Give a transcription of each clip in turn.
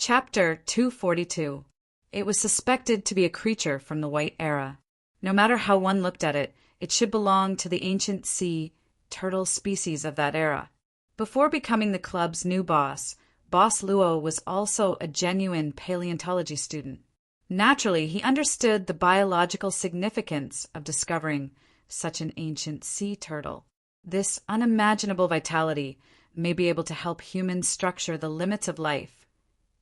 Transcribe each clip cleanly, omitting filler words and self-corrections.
Chapter 242. It was suspected to be a creature from the White Era. No matter how one looked at it, it should belong to the ancient sea turtle species of that era. Before becoming the club's new boss, Boss Luo was also a genuine paleontology student. Naturally, he understood the biological significance of discovering such an ancient sea turtle. This unimaginable vitality may be able to help humans structure the limits of life,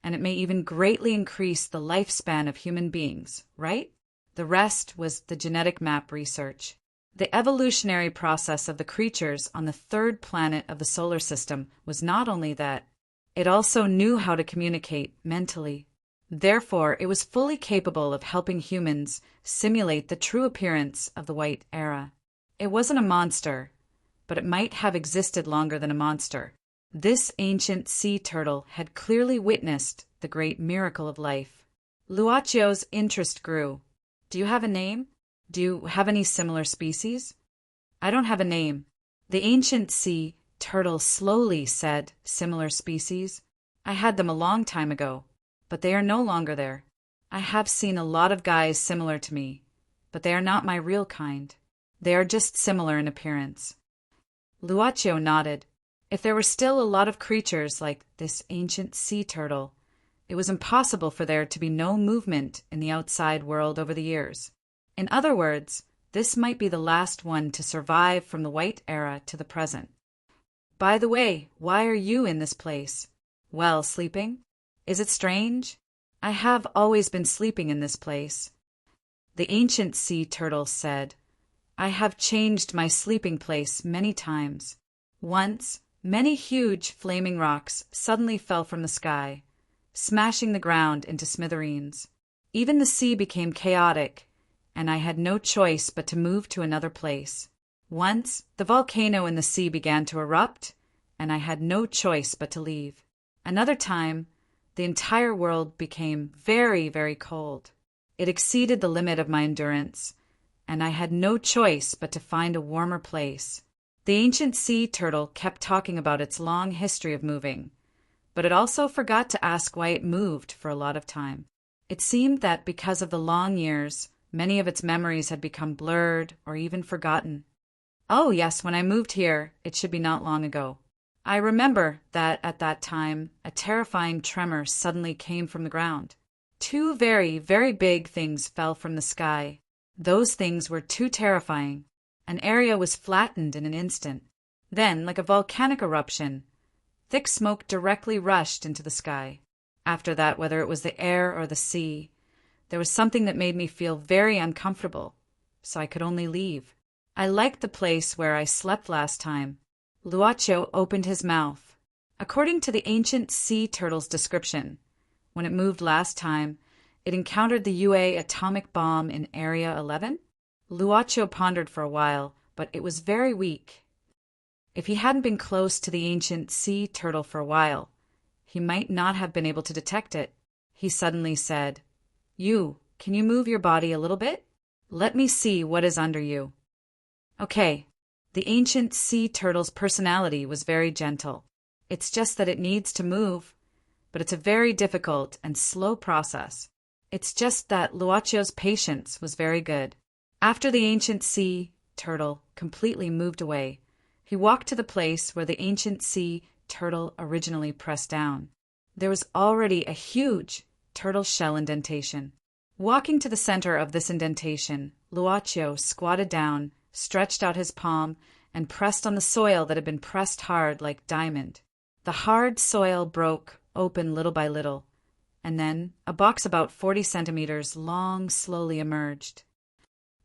and it may even greatly increase the lifespan of human beings, right? The rest was the genetic map research. The evolutionary process of the creatures on the third planet of the solar system was not only that, it also knew how to communicate mentally. Therefore, it was fully capable of helping humans simulate the true appearance of the White Era. It wasn't a monster, but it might have existed longer than a monster. This ancient sea turtle had clearly witnessed the great miracle of life. Luacio's interest grew. Do you have a name? Do you have any similar species? I don't have a name. The ancient sea turtle slowly said, similar species. I had them a long time ago, but they are no longer there. I have seen a lot of guys similar to me, but they are not my real kind. They are just similar in appearance. Luacio nodded. If there were still a lot of creatures like this ancient sea turtle, it was impossible for there to be no movement in the outside world over the years. In other words, this might be the last one to survive from the White Era to the present. By the way, why are you in this place? Well, sleeping? Is it strange? I have always been sleeping in this place. The ancient sea turtle said, I have changed my sleeping place many times. Once, many huge flaming rocks suddenly fell from the sky, smashing the ground into smithereens. Even the sea became chaotic, and I had no choice but to move to another place. Once, the volcano in the sea began to erupt, and I had no choice but to leave. Another time, the entire world became very, very cold. It exceeded the limit of my endurance, and I had no choice but to find a warmer place. The ancient sea turtle kept talking about its long history of moving, but it also forgot to ask why it moved for a lot of time. It seemed that because of the long years, many of its memories had become blurred or even forgotten. Oh yes, when I moved here, it should be not long ago. I remember that at that time, a terrifying tremor suddenly came from the ground. Two very, very big things fell from the sky. Those things were too terrifying. An area was flattened in an instant. Then, like a volcanic eruption, thick smoke directly rushed into the sky. After that, whether it was the air or the sea, there was something that made me feel very uncomfortable, so I could only leave. I liked the place where I slept last time. Luacio opened his mouth. According to the ancient sea turtle's description, when it moved last time, it encountered the UA atomic bomb in Area 11? Luacio pondered for a while, but it was very weak. If he hadn't been close to the ancient sea turtle for a while, he might not have been able to detect it. He suddenly said, Can you move your body a little bit? Let me see what is under you. Okay. The ancient sea turtle's personality was very gentle. It's just that it needs to move, but it's a very difficult and slow process. It's just that Luacio's patience was very good. After the ancient sea turtle completely moved away, he walked to the place where the ancient sea turtle originally pressed down. There was already a huge turtle shell indentation. Walking to the center of this indentation, Luacio squatted down, stretched out his palm, and pressed on the soil that had been pressed hard like diamond. The hard soil broke open little by little, and then a box about 40 centimeters long slowly emerged.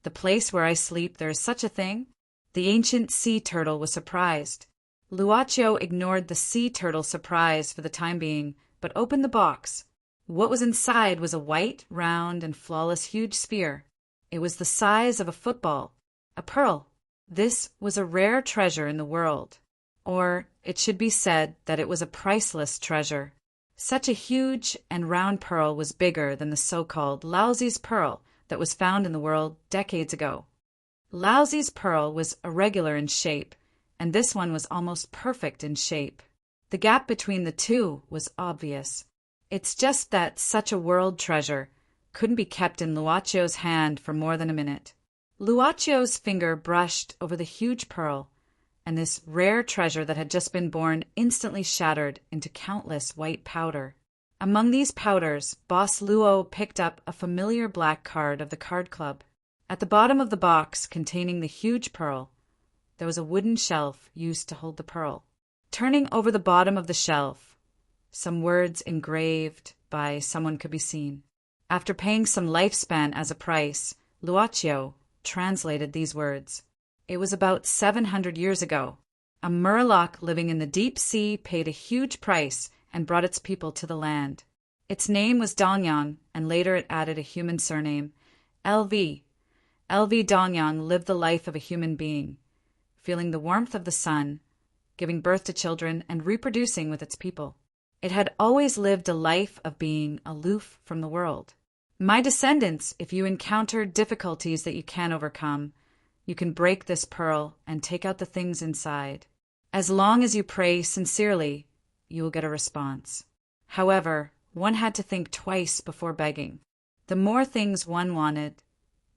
The place where I sleep, there is such a thing? The ancient sea turtle was surprised. Luacio ignored the sea turtle's surprise for the time being, but opened the box. What was inside was a white, round, and flawless huge sphere. It was the size of a football, a pearl. This was a rare treasure in the world. Or it should be said that it was a priceless treasure. Such a huge and round pearl was bigger than the so-called Laozi's pearl that was found in the world decades ago. Laozi's pearl was irregular in shape, and this one was almost perfect in shape. The gap between the two was obvious. It's just that such a world treasure couldn't be kept in Luacio's hand for more than a minute. Luacio's finger brushed over the huge pearl, and this rare treasure that had just been born instantly shattered into countless white powder. Among these powders, Boss Luo picked up a familiar black card of the card club. At the bottom of the box containing the huge pearl, there was a wooden shelf used to hold the pearl. Turning over the bottom of the shelf, some words engraved by someone could be seen. After paying some lifespan as a price, Luacio translated these words. It was about 700 years ago. A Murloc living in the deep sea paid a huge price and brought its people to the land. Its name was Dongyang, and later it added a human surname, LV. LV Dongyang lived the life of a human being, feeling the warmth of the sun, giving birth to children, and reproducing with its people. It had always lived a life of being aloof from the world. My descendants, if you encounter difficulties that you can't overcome, you can break this pearl and take out the things inside. As long as you pray sincerely, you will get a response. However, one had to think twice before begging. The more things one wanted,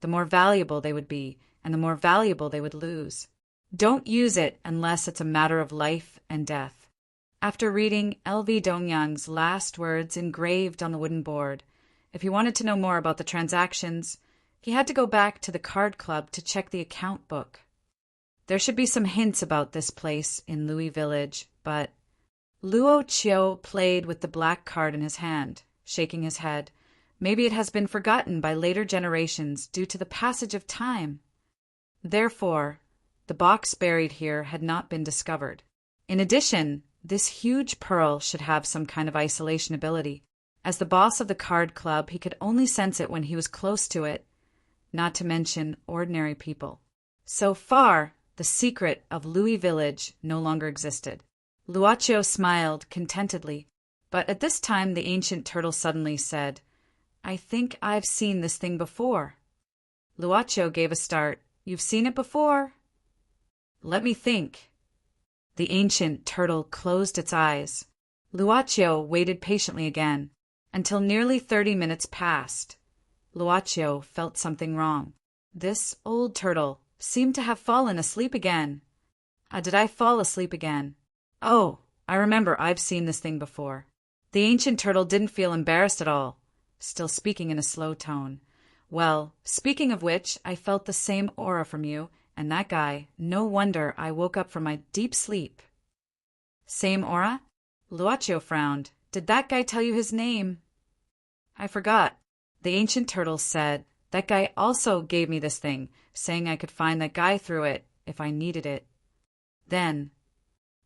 the more valuable they would be, and the more valuable they would lose. Don't use it unless it's a matter of life and death. After reading L.V. Dongyang's last words engraved on the wooden board, if he wanted to know more about the transactions, he had to go back to the card club to check the account book. There should be some hints about this place in Louis Village, but Luo Chio played with the black card in his hand, shaking his head. Maybe it has been forgotten by later generations due to the passage of time. Therefore, the box buried here had not been discovered. In addition, this huge pearl should have some kind of isolation ability. As the boss of the card club, he could only sense it when he was close to it, not to mention ordinary people. So far, the secret of Louis Village no longer existed. Luacio smiled contentedly, but at this time the ancient turtle suddenly said, "I think I've seen this thing before." Luacio gave a start. "You've seen it before?" "Let me think." The ancient turtle closed its eyes. Luacio waited patiently again, until nearly 30 minutes passed. Luacio felt something wrong. This old turtle seemed to have fallen asleep again. Did I fall asleep again? Oh, I remember, I've seen this thing before. The ancient turtle didn't feel embarrassed at all, still speaking in a slow tone. "Well, speaking of which, I felt the same aura from you, and that guy, no wonder I woke up from my deep sleep." "Same aura?" Luacio frowned. "Did that guy tell you his name?" "I forgot." The ancient turtle said, "That guy also gave me this thing, saying I could find that guy through it if I needed it. Then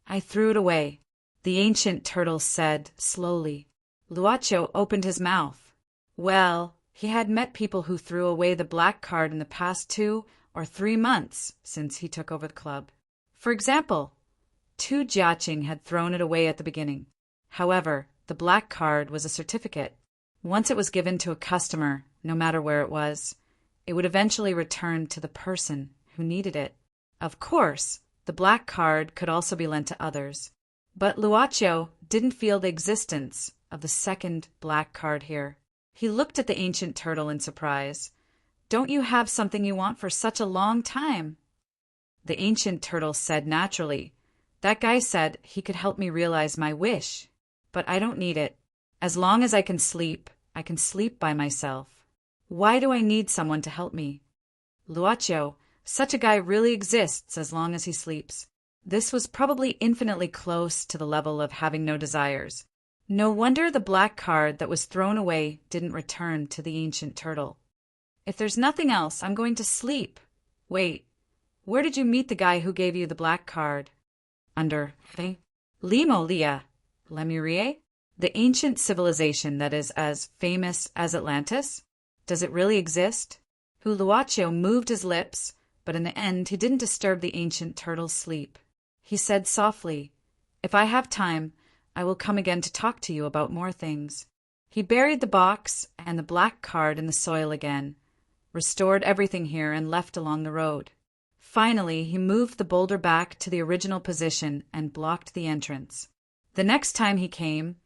I threw it away," the ancient turtle said slowly. Luacio opened his mouth. Well, he had met people who threw away the black card in the past 2 or 3 months since he took over the club. For example, Tu Jiaqing had thrown it away at the beginning. However, the black card was a certificate. Once it was given to a customer, no matter where it was, it would eventually return to the person who needed it. Of course, the black card could also be lent to others. But Luacio didn't feel the existence of the second black card here. He looked at the ancient turtle in surprise. "Don't you have something you want for such a long time?" The ancient turtle said naturally, "That guy said he could help me realize my wish, but I don't need it. As long as I can sleep by myself. Why do I need someone to help me?" "Luacio, such a guy really exists as long as he sleeps." This was probably infinitely close to the level of having no desires. No wonder the black card that was thrown away didn't return to the ancient turtle. "If there's nothing else, I'm going to sleep." "Wait, where did you meet the guy who gave you the black card?" "Under Limo Lia, Lemurie? The ancient civilization that is as famous as Atlantis? Does it really exist?" Luacio moved his lips, but in the end he didn't disturb the ancient turtle's sleep. He said softly, "If I have time, I will come again to talk to you about more things." He buried the box and the black card in the soil again, restored everything here, and left along the road. Finally, he moved the boulder back to the original position and blocked the entrance. The next time he came,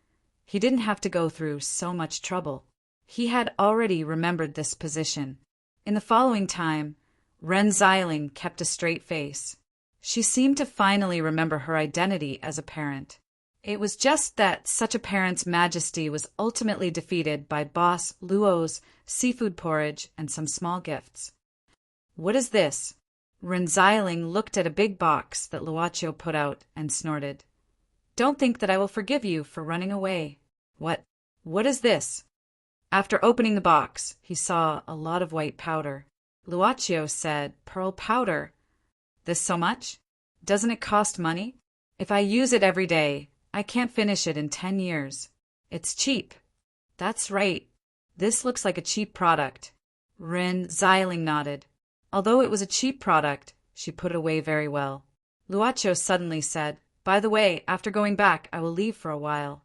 He didn't have to go through so much trouble. He had already remembered this position. In the following time, Ren Xiling kept a straight face. She seemed to finally remember her identity as a parent. It was just that such a parent's majesty was ultimately defeated by Boss Luo's seafood porridge and some small gifts. "What is this?" Ren Xiling looked at a big box that Luocio put out and snorted. "Don't think that I will forgive you for running away." What is this?" After opening the box, he saw a lot of white powder. Luocio said, "Pearl powder. This so much? Doesn't it cost money? If I use it every day, I can't finish it in 10 years. It's cheap." "That's right. This looks like a cheap product." Ren Xiling nodded. Although it was a cheap product, she put it away very well. Luocio suddenly said, "By the way, after going back, I will leave for a while."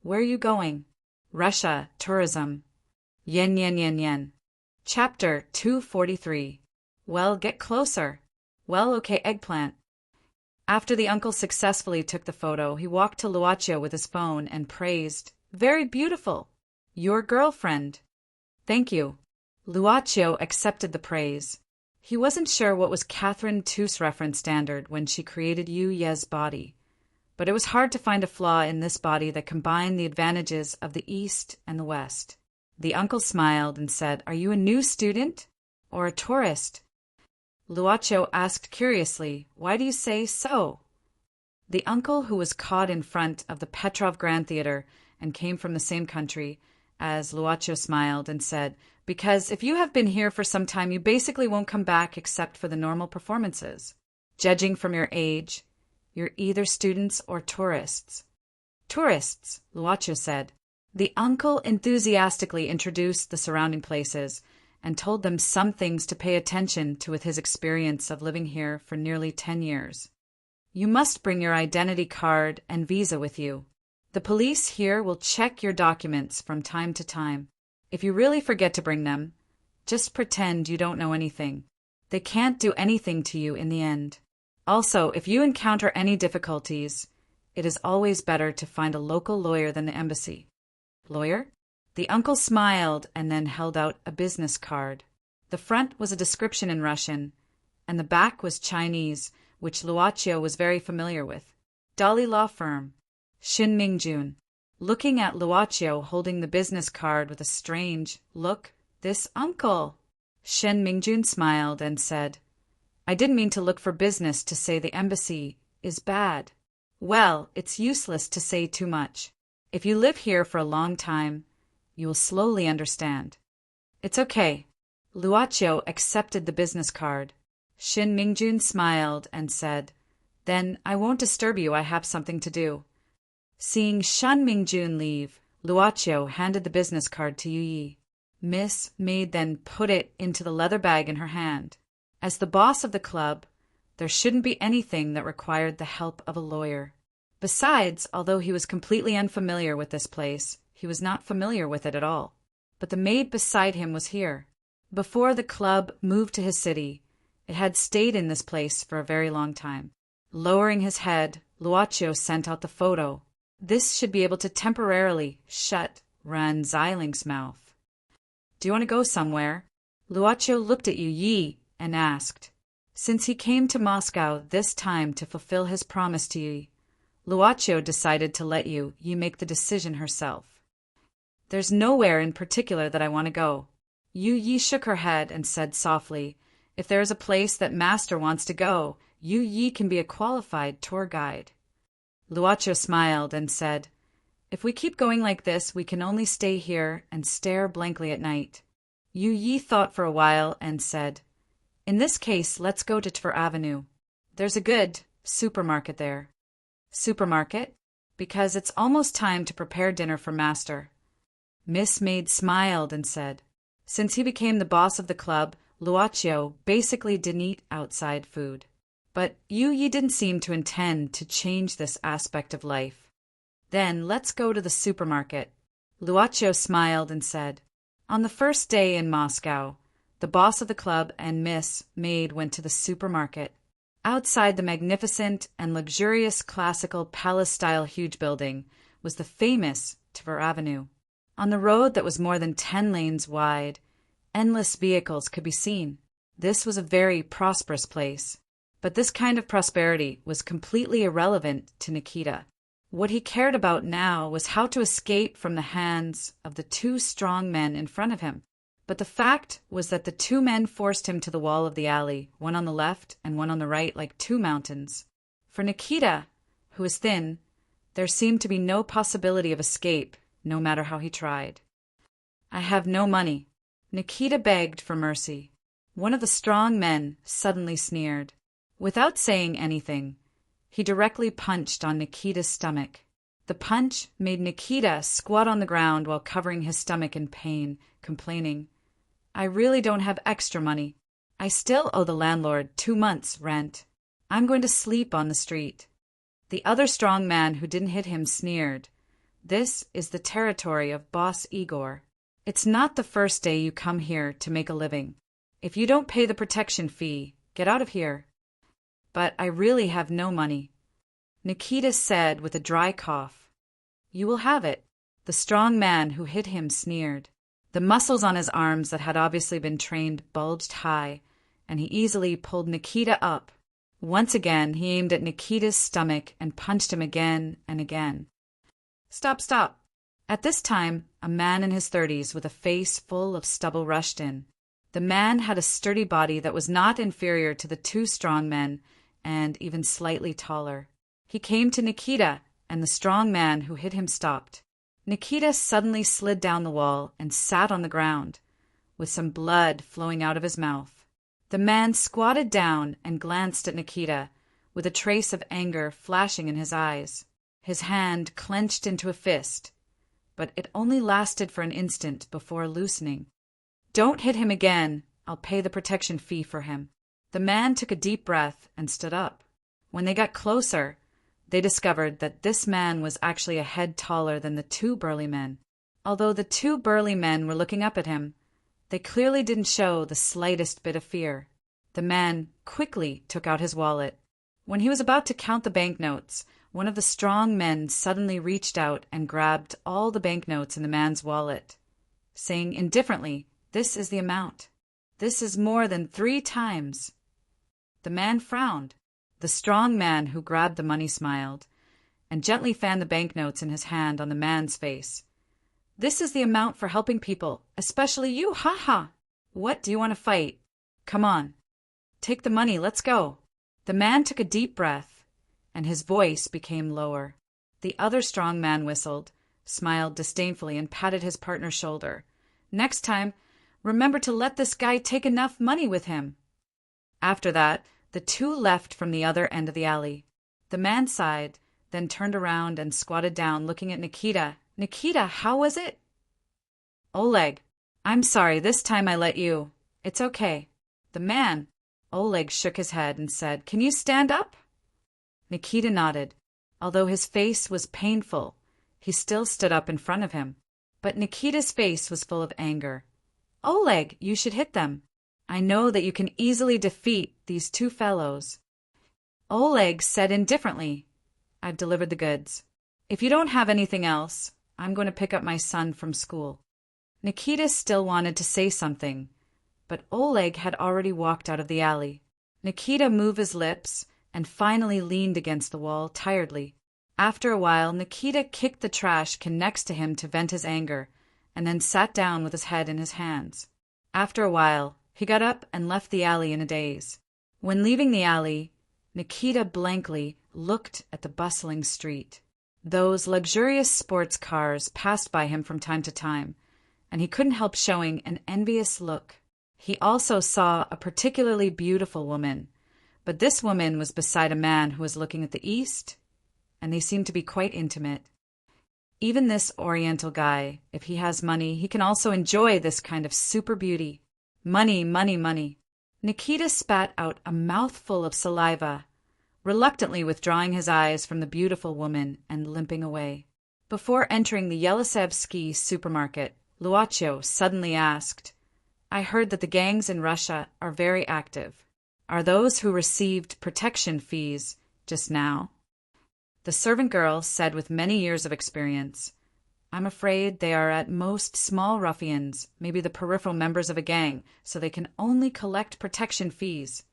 "Where are you going?" "Russia, tourism." Yen. Chapter 243. Well, get closer. Well, okay, eggplant. After the uncle successfully took the photo, he walked to Luocio with his phone and praised, "Very beautiful. Your girlfriend." "Thank you." Luocio accepted the praise. He wasn't sure what was Catherine Too's reference standard when she created Yu Ye's body, but it was hard to find a flaw in this body that combined the advantages of the East and the West. The uncle smiled and said, "Are you a new student or a tourist?" Luocio asked curiously, "Why do you say so?" The uncle, who was caught in front of the Petrov Grand Theater and came from the same country, as Luocio smiled and said, "Because if you have been here for some time, you basically won't come back except for the normal performances. Judging from your age, you're either students or tourists." "Tourists," Luocio said. The uncle enthusiastically introduced the surrounding places and told them some things to pay attention to with his experience of living here for nearly 10 years. "You must bring your identity card and visa with you. The police here will check your documents from time to time. If you really forget to bring them, just pretend you don't know anything. They can't do anything to you in the end. Also, if you encounter any difficulties, it is always better to find a local lawyer than the embassy." "Lawyer?" The uncle smiled and then held out a business card. The front was a description in Russian, and the back was Chinese, which Luocio was very familiar with. "Dolly Law Firm, Shin Mingjun." Looking at Luocio holding the business card with a strange look, "This uncle." Shin Mingjun smiled and said, "I didn't mean to look for business to say the embassy is bad. Well, it's useless to say too much. If you live here for a long time, you will slowly understand." "It's okay." Luocio accepted the business card. Shin Mingjun smiled and said, "Then I won't disturb you, I have something to do." Seeing Shin Mingjun leave, Luocio handed the business card to Yu Yi. Miss Maid then put it into the leather bag in her hand. As the boss of the club, there shouldn't be anything that required the help of a lawyer. Besides, although he was completely unfamiliar with this place, he was not familiar with it at all. But the maid beside him was here. Before the club moved to his city, it had stayed in this place for a very long time. Lowering his head, Luocio sent out the photo. This should be able to temporarily shut Ren Xiling's mouth. "Do you want to go somewhere?" Luocio looked at Yu Yi and asked. Since he came to Moscow this time to fulfill his promise to Yi, Luocio decided to let Yu Yi make the decision herself. "There's nowhere in particular that I want to go." Yu Yi shook her head and said softly, "If there is a place that Master wants to go, Yu Yi can be a qualified tour guide." Luocio smiled and said, "If we keep going like this, we can only stay here and stare blankly at night." Yu Yi thought for a while and said, "In this case, let's go to Trafford Avenue. There's a good supermarket there." "Supermarket?" "Because it's almost time to prepare dinner for Master." Miss Maid smiled and said, since he became the boss of the club, Luocio basically didn't eat outside food. But Yu Yi didn't seem to intend to change this aspect of life. "Then let's go to the supermarket." Luocio smiled and said, On the first day in Moscow, the boss of the club and Miss Maid went to the supermarket. Outside the magnificent and luxurious classical palace-style huge building was the famous Trafford Avenue. On the road that was more than 10 lanes wide, endless vehicles could be seen. This was a very prosperous place. But this kind of prosperity was completely irrelevant to Nikita. What he cared about now was how to escape from the hands of the two strong men in front of him. But the fact was that the two men forced him to the wall of the alley, one on the left and one on the right, like two mountains. For Nikita, who was thin, there seemed to be no possibility of escape, no matter how he tried. "I have no money." Nikita begged for mercy. One of the strong men suddenly sneered. Without saying anything, he directly punched on Nikita's stomach. The punch made Nikita squat on the ground while covering his stomach in pain, complaining, "I really don't have extra money. I still owe the landlord 2 months' rent. I'm going to sleep on the street." The other strong man who didn't hit him sneered, "This is the territory of Boss Igor. It's not the first day you come here to make a living. If you don't pay the protection fee, get out of here." "But I really have no money," Nikita said with a dry cough. "You will have it." The strong man who hit him sneered. The muscles on his arms that had obviously been trained bulged high, and he easily pulled Nikita up. Once again, he aimed at Nikita's stomach and punched him again and again. "Stop, stop." At this time, a man in his 30s with a face full of stubble rushed in. The man had a sturdy body that was not inferior to the two strong men, and even slightly taller. He came to Nikita, and the strong man who hit him stopped. Nikita suddenly slid down the wall and sat on the ground, with some blood flowing out of his mouth. The man squatted down and glanced at Nikita, with a trace of anger flashing in his eyes. His hand clenched into a fist, but it only lasted for an instant before loosening. "Don't hit him again. I'll pay the protection fee for him." The man took a deep breath and stood up. When they got closer, they discovered that this man was actually a head taller than the two burly men. Although the two burly men were looking up at him, they clearly didn't show the slightest bit of fear. The man quickly took out his wallet. When he was about to count the banknotes, one of the strong men suddenly reached out and grabbed all the banknotes in the man's wallet, saying indifferently, "This is the amount. This is more than 3 times." The man frowned. The strong man who grabbed the money smiled, and gently fanned the banknotes in his hand on the man's face. "This is the amount for helping people, especially you, ha! What, do you want to fight? Come on. Take the money, let's go." The man took a deep breath, and his voice became lower. The other strong man whistled, smiled disdainfully, and patted his partner's shoulder. "Next time, remember to let this guy take enough money with him." After that, the two left from the other end of the alley. The man sighed, then turned around and squatted down, looking at Nikita. "Nikita, how was it?" "Oleg, I'm sorry, this time I let you. It's okay." The man, Oleg, shook his head and said, "Can you stand up?" Nikita nodded. Although his face was painful, he still stood up in front of him. But Nikita's face was full of anger. "Oleg, you should hit them. I know that you can easily defeat these two fellows." Oleg said indifferently, "I've delivered the goods. If you don't have anything else, I'm going to pick up my son from school." Nikita still wanted to say something, but Oleg had already walked out of the alley. Nikita moved his lips and finally leaned against the wall tiredly. After a while, Nikita kicked the trash can next to him to vent his anger, and then sat down with his head in his hands. After a while, he got up and left the alley in a daze. When leaving the alley, Nikita blankly looked at the bustling street. Those luxurious sports cars passed by him from time to time, and he couldn't help showing an envious look. He also saw a particularly beautiful woman, but this woman was beside a man who was looking at the east, and they seemed to be quite intimate. Even this Oriental guy, if he has money, he can also enjoy this kind of super beauty. Money, money, money. Nikita spat out a mouthful of saliva, reluctantly withdrawing his eyes from the beautiful woman and limping away. Before entering the Yelisevsky supermarket, Luachio suddenly asked, "I heard that the gangs in Russia are very active. Are those who received protection fees just now?" The servant girl said with many years of experience, I'm afraid they are at most small ruffians, maybe the peripheral members of a gang, so they can only collect protection fees.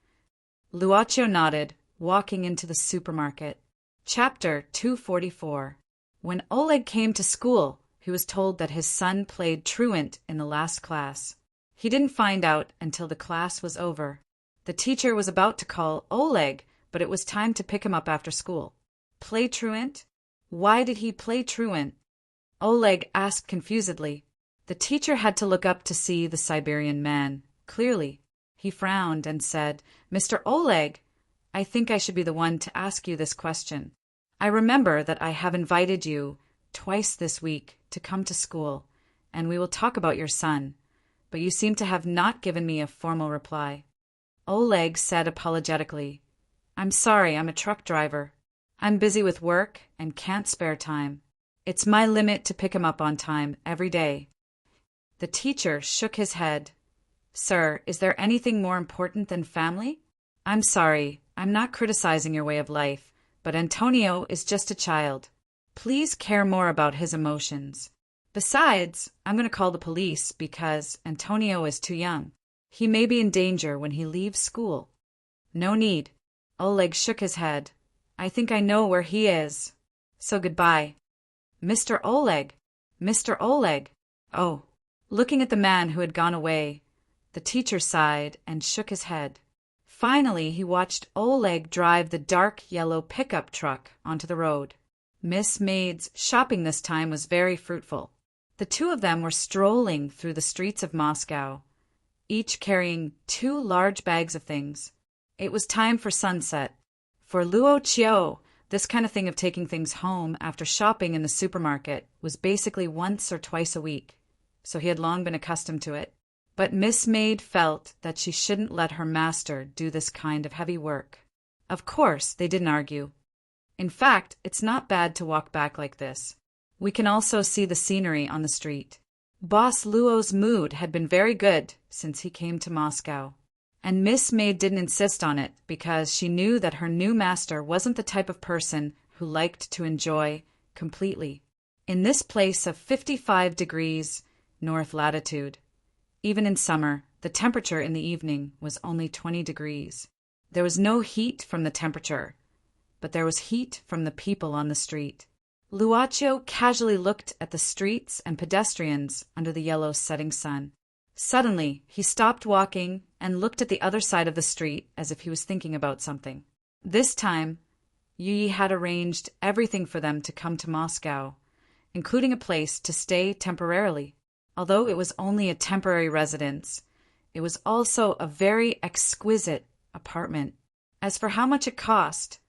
Luocio nodded, walking into the supermarket. Chapter 244. When Oleg came to school, he was told that his son played truant in the last class. He didn't find out until the class was over. The teacher was about to call Oleg, but it was time to pick him up after school. Play truant? Why did he play truant? Oleg asked confusedly. The teacher had to look up to see the Siberian man, clearly. He frowned and said, "Mr. Oleg, I think I should be the one to ask you this question. I remember that I have invited you twice this week to come to school, and we will talk about your son, but you seem to have not given me a formal reply." Oleg said apologetically, "I'm sorry, I'm a truck driver. I'm busy with work and can't spare time. It's my limit to pick him up on time every day." The teacher shook his head. "Sir, is there anything more important than family? I'm sorry, I'm not criticizing your way of life, but Antonio is just a child. Please care more about his emotions. Besides, I'm going to call the police because Antonio is too young. He may be in danger when he leaves school." "No need." Oleg shook his head. "I think I know where he is. So goodbye." "Mr. Oleg! Mr. Oleg!" Oh. Looking at the man who had gone away, the teacher sighed and shook his head. Finally, he watched Oleg drive the dark yellow pickup truck onto the road. Miss Maid's shopping this time was very fruitful. The two of them were strolling through the streets of Moscow, each carrying 2 large bags of things. It was time for sunset. For Luocio, this kind of thing of taking things home after shopping in the supermarket was basically once or twice a week, so he had long been accustomed to it. But Miss Maid felt that she shouldn't let her master do this kind of heavy work. Of course, they didn't argue. In fact, it's not bad to walk back like this. We can also see the scenery on the street. Boss Luo's mood had been very good since he came to Moscow. And Miss Maid didn't insist on it because she knew that her new master wasn't the type of person who liked to enjoy completely. In this place of 55 degrees north latitude, even in summer, the temperature in the evening was only 20 degrees. There was no heat from the temperature, but there was heat from the people on the street. Luocio casually looked at the streets and pedestrians under the yellow setting sun. Suddenly, he stopped walking and looked at the other side of the street as if he was thinking about something. This time, Yi had arranged everything for them to come to Moscow, including a place to stay temporarily. Although it was only a temporary residence, it was also a very exquisite apartment. As for how much it cost,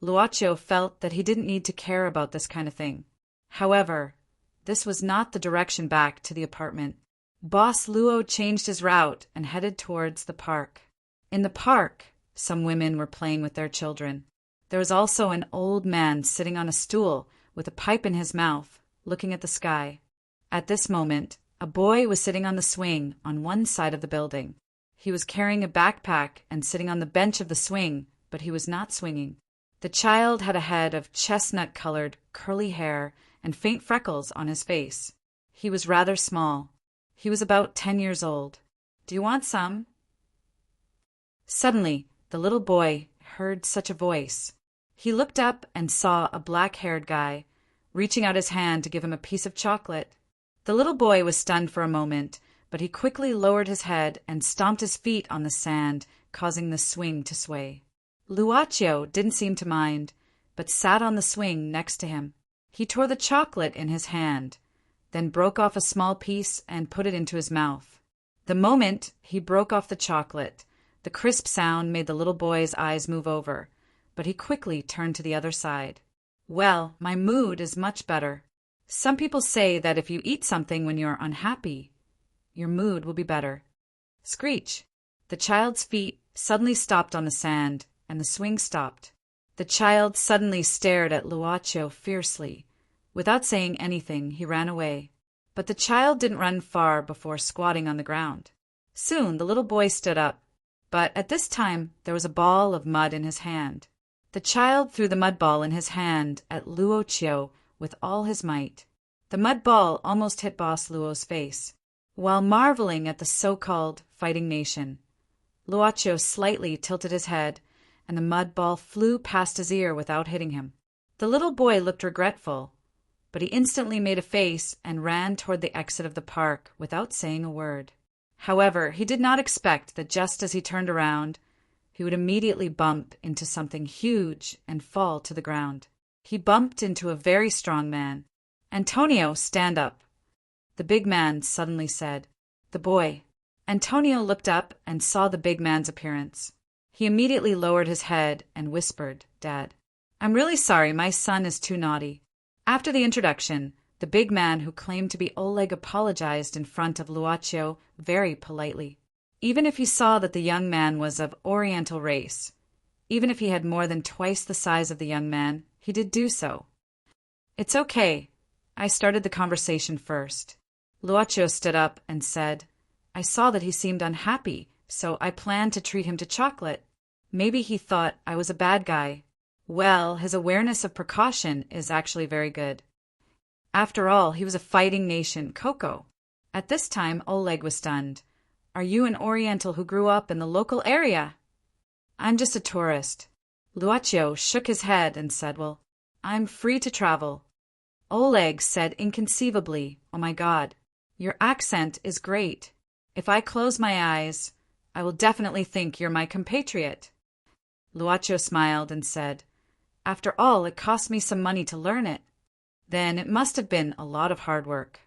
Luocio felt that he didn't need to care about this kind of thing. However, this was not the direction back to the apartment. Boss Luo changed his route and headed towards the park. In the park, some women were playing with their children. There was also an old man sitting on a stool with a pipe in his mouth, looking at the sky. At this moment, a boy was sitting on the swing on one side of the building. He was carrying a backpack and sitting on the bench of the swing, but he was not swinging. The child had a head of chestnut-colored, curly hair and faint freckles on his face. He was rather small. He was about 10 years old. "Do you want some?" Suddenly, the little boy heard such a voice. He looked up and saw a black-haired guy, reaching out his hand to give him a piece of chocolate. The little boy was stunned for a moment, but he quickly lowered his head and stomped his feet on the sand, causing the swing to sway. Luocio didn't seem to mind, but sat on the swing next to him. He tore the chocolate in his hand, then broke off a small piece and put it into his mouth. The moment he broke off the chocolate, the crisp sound made the little boy's eyes move over, but he quickly turned to the other side. "Well, my mood is much better. Some people say that if you eat something when you're unhappy, your mood will be better." Screech! The child's feet suddenly stopped on the sand, and the swing stopped. The child suddenly stared at Luocio fiercely. Without saying anything, he ran away. But the child didn't run far before squatting on the ground. Soon the little boy stood up, but at this time there was a ball of mud in his hand. The child threw the mud ball in his hand at Luocio with all his might. The mud ball almost hit Boss Luo's face. While marveling at the so-called fighting nation, Luocio slightly tilted his head, and the mud ball flew past his ear without hitting him. The little boy looked regretful, but he instantly made a face and ran toward the exit of the park without saying a word. However, he did not expect that just as he turned around, he would immediately bump into something huge and fall to the ground. He bumped into a very strong man. "Antonio, stand up," the big man suddenly said. "The boy." Antonio looked up and saw the big man's appearance. He immediately lowered his head and whispered, "Dad, I'm really sorry, my son is too naughty." After the introduction, the big man who claimed to be Oleg apologized in front of Luocio very politely. Even if he saw that the young man was of Oriental race, even if he had more than twice the size of the young man, he did do so. "It's okay. I started the conversation first." Luocio stood up and said, "I saw that he seemed unhappy, so I planned to treat him to chocolate. Maybe he thought I was a bad guy. Well, his awareness of precaution is actually very good. After all, he was a fighting nation, Coco." At this time, Oleg was stunned. "Are you an Oriental who grew up in the local area?" "I'm just a tourist." Luocio shook his head and said, "Well, I'm free to travel." Oleg said inconceivably, "Oh my God, your accent is great. If I close my eyes, I will definitely think you're my compatriot." Luocio smiled and said, "After all, it cost me some money to learn it. Then it must have been a lot of hard work."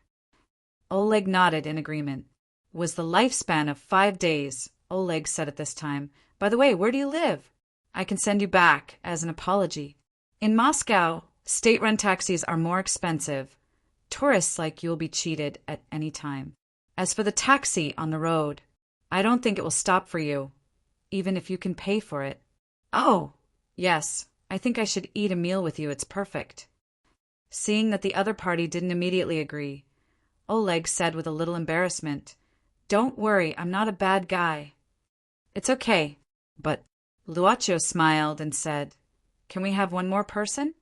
Oleg nodded in agreement. "Was the lifespan of 5 days," Oleg said at this time. "By the way, where do you live? I can send you back as an apology." "In Moscow, state-run taxis are more expensive. Tourists like you will be cheated at any time. As for the taxi on the road, I don't think it will stop for you, even if you can pay for it." "Oh, yes, I think I should eat a meal with you. It's perfect." Seeing that the other party didn't immediately agree, Oleg said with a little embarrassment, "Don't worry, I'm not a bad guy." "It's okay, but—" Luocio smiled and said, "Can we have one more person?"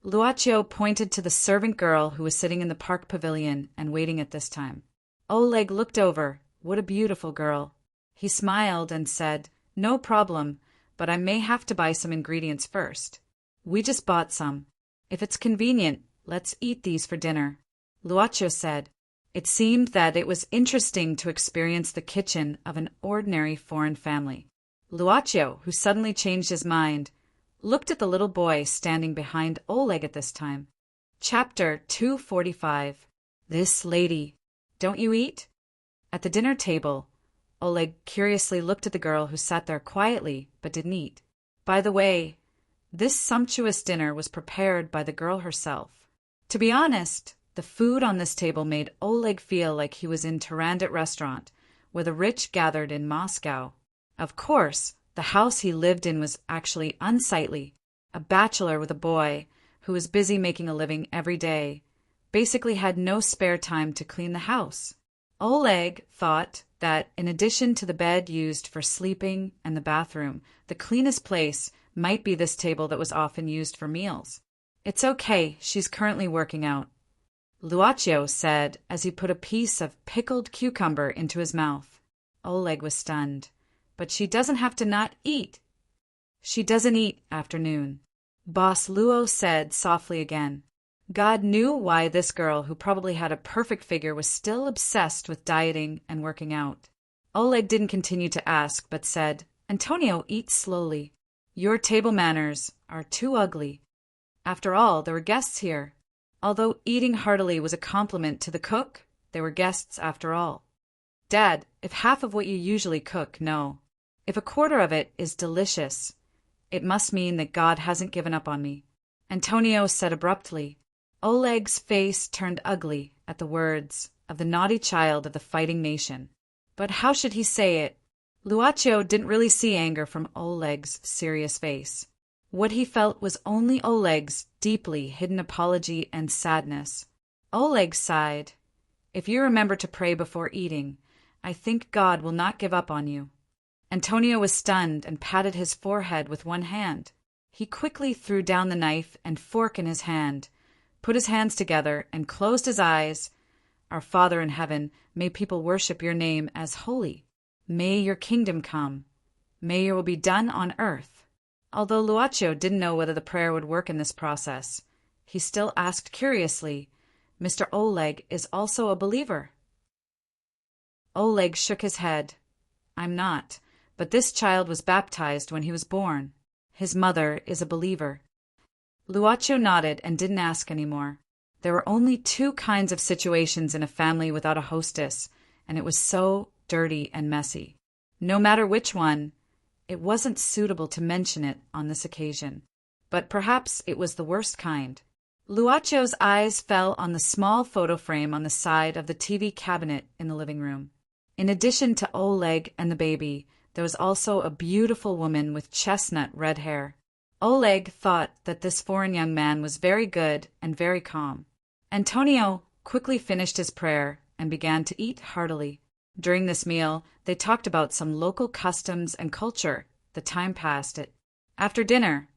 Luocio pointed to the servant girl who was sitting in the park pavilion and waiting at this time. Oleg looked over. What a beautiful girl. He smiled and said, "No problem, but I may have to buy some ingredients first. We just bought some. If it's convenient, let's eat these for dinner." Luocio said. It seemed that it was interesting to experience the kitchen of an ordinary foreign family. Luocio, who suddenly changed his mind, looked at the little boy standing behind Oleg at this time. Chapter 245. This lady. Don't you eat? At the dinner table, Oleg curiously looked at the girl who sat there quietly but didn't eat. By the way, this sumptuous dinner was prepared by the girl herself. To be honest, the food on this table made Oleg feel like he was in Tarandit restaurant, where the rich gathered in Moscow. Of course, the house he lived in was actually unsightly. A bachelor with a boy, who was busy making a living every day, basically had no spare time to clean the house. Oleg thought that in addition to the bed used for sleeping and the bathroom, the cleanest place might be this table that was often used for meals. "It's okay, she's currently working out," Luocio said as he put a piece of pickled cucumber into his mouth. Oleg was stunned. "But she doesn't have to not eat." "She doesn't eat after noon," Boss Luo said softly again. God knew why this girl, who probably had a perfect figure, was still obsessed with dieting and working out. Oleg didn't continue to ask, but said, "Antonio, eat slowly. Your table manners are too ugly. After all, there were guests here." Although eating heartily was a compliment to the cook, they were guests after all. "Dad, if half of what you usually cook, no. If a quarter of it is delicious, it must mean that God hasn't given up on me," Antonio said abruptly. Oleg's face turned ugly at the words of the naughty child of the fighting nation. But how should he say it? Luocio didn't really see anger from Oleg's serious face. What he felt was only Oleg's deeply hidden apology and sadness. Oleg sighed. "If you remember to pray before eating, I think God will not give up on you." Antonio was stunned and patted his forehead with one hand. He quickly threw down the knife and fork in his hand, put his hands together, and closed his eyes. Our Father in heaven, may people worship your name as holy. May your kingdom come. May your will be done on earth. Although Luaccio didn't know whether the prayer would work in this process, he still asked curiously, Mr. Oleg is also a believer? Oleg shook his head. I'm not, but this child was baptized when he was born. His mother is a believer. Luaccio nodded and didn't ask any more. There were only two kinds of situations in a family without a hostess, and it was so dirty and messy. No matter which one, it wasn't suitable to mention it on this occasion. But perhaps it was the worst kind. Luaccio's eyes fell on the small photo frame on the side of the TV cabinet in the living room. In addition to Oleg and the baby, there was also a beautiful woman with chestnut red hair. Oleg thought that this foreign young man was very good and very calm. Antonio quickly finished his prayer and began to eat heartily. During this meal, they talked about some local customs and culture. The time passed. After dinner,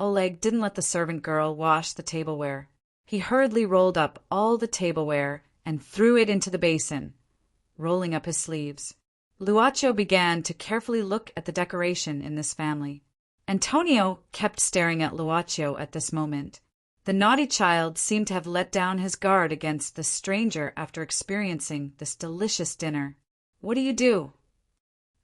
Oleg didn't let the servant girl wash the tableware. He hurriedly rolled up all the tableware and threw it into the basin, rolling up his sleeves. Luaccio began to carefully look at the decoration in this family. Antonio kept staring at Luaccio at this moment. The naughty child seemed to have let down his guard against the stranger after experiencing this delicious dinner. What do you do?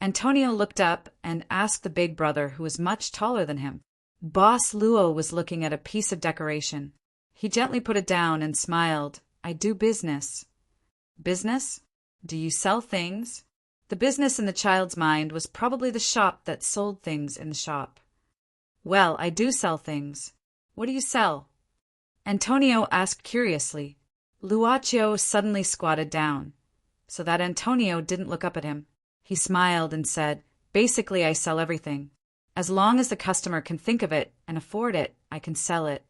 Antonio looked up and asked the big brother, who was much taller than him. Boss Luo was looking at a piece of decoration. He gently put it down and smiled. I do business. Business? Do you sell things? The business in the child's mind was probably the shop that sold things in the shop. Well, I do sell things. What do you sell? Antonio asked curiously. Luaccio suddenly squatted down, so that Antonio didn't look up at him. He smiled and said, Basically, I sell everything. As long as the customer can think of it and afford it, I can sell it.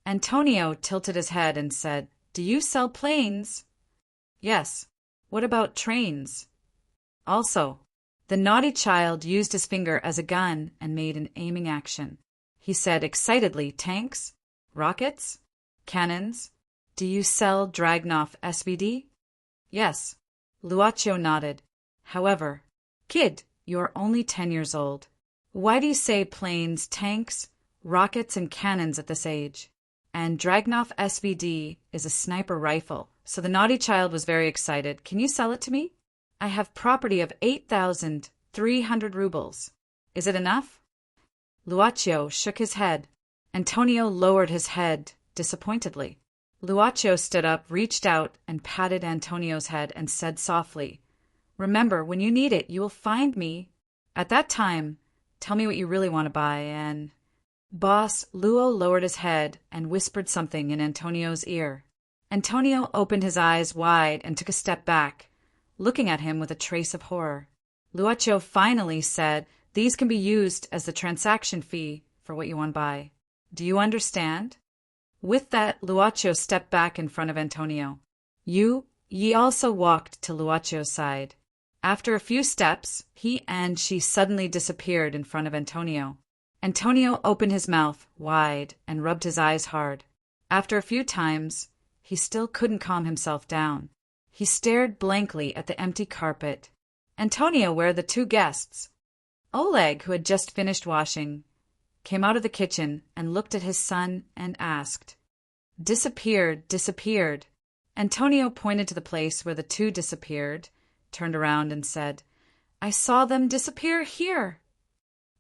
Antonio tilted his head and said, Do you sell planes? Yes. What about trains? Also. The naughty child used his finger as a gun and made an aiming action. He said excitedly, Tanks? Rockets? Cannons? Do you sell Dragunov SVD? Yes. Luaccio nodded. However, kid, you're only 10 years old. Why do you say planes, tanks, rockets, and cannons at this age? And Dragunov SVD is a sniper rifle, so the naughty child was very excited. Can you sell it to me? I have property of 8,300 rubles. Is it enough? Luaccio shook his head. Antonio lowered his head disappointedly. Luaccio stood up, reached out, and patted Antonio's head and said softly, Remember, when you need it, you will find me. At that time, tell me what you really want to buy, and... Boss Luo lowered his head and whispered something in Antonio's ear. Antonio opened his eyes wide and took a step back, looking at him with a trace of horror. Luaccio finally said, These can be used as the transaction fee for what you want to buy. Do you understand? With that, Luaccio stepped back in front of Antonio. Ye also walked to Luaccio's side. After a few steps, he and she suddenly disappeared in front of Antonio. Antonio opened his mouth wide and rubbed his eyes hard. After a few times, he still couldn't calm himself down. He stared blankly at the empty carpet. Antonio, where are the two guests? Oleg, who had just finished washing, came out of the kitchen and looked at his son and asked, Disappeared. Antonio pointed to the place where the two disappeared, turned around and said, I saw them disappear here.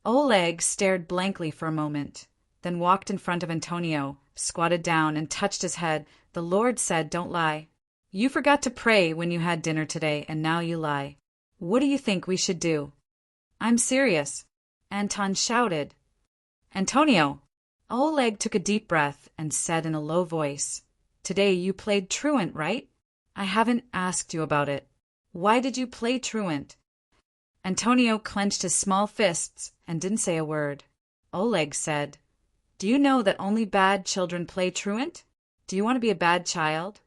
Oleg stared blankly for a moment, then walked in front of Antonio, squatted down and touched his head. The Lord said, Don't lie. You forgot to pray when you had dinner today, and now you lie. What do you think we should do? I'm serious. Anton shouted. Antonio. Oleg took a deep breath and said in a low voice, Today you played truant, right? I haven't asked you about it. Why did you play truant? Antonio clenched his small fists and didn't say a word. Oleg said, Do you know that only bad children play truant? Do you want to be a bad child?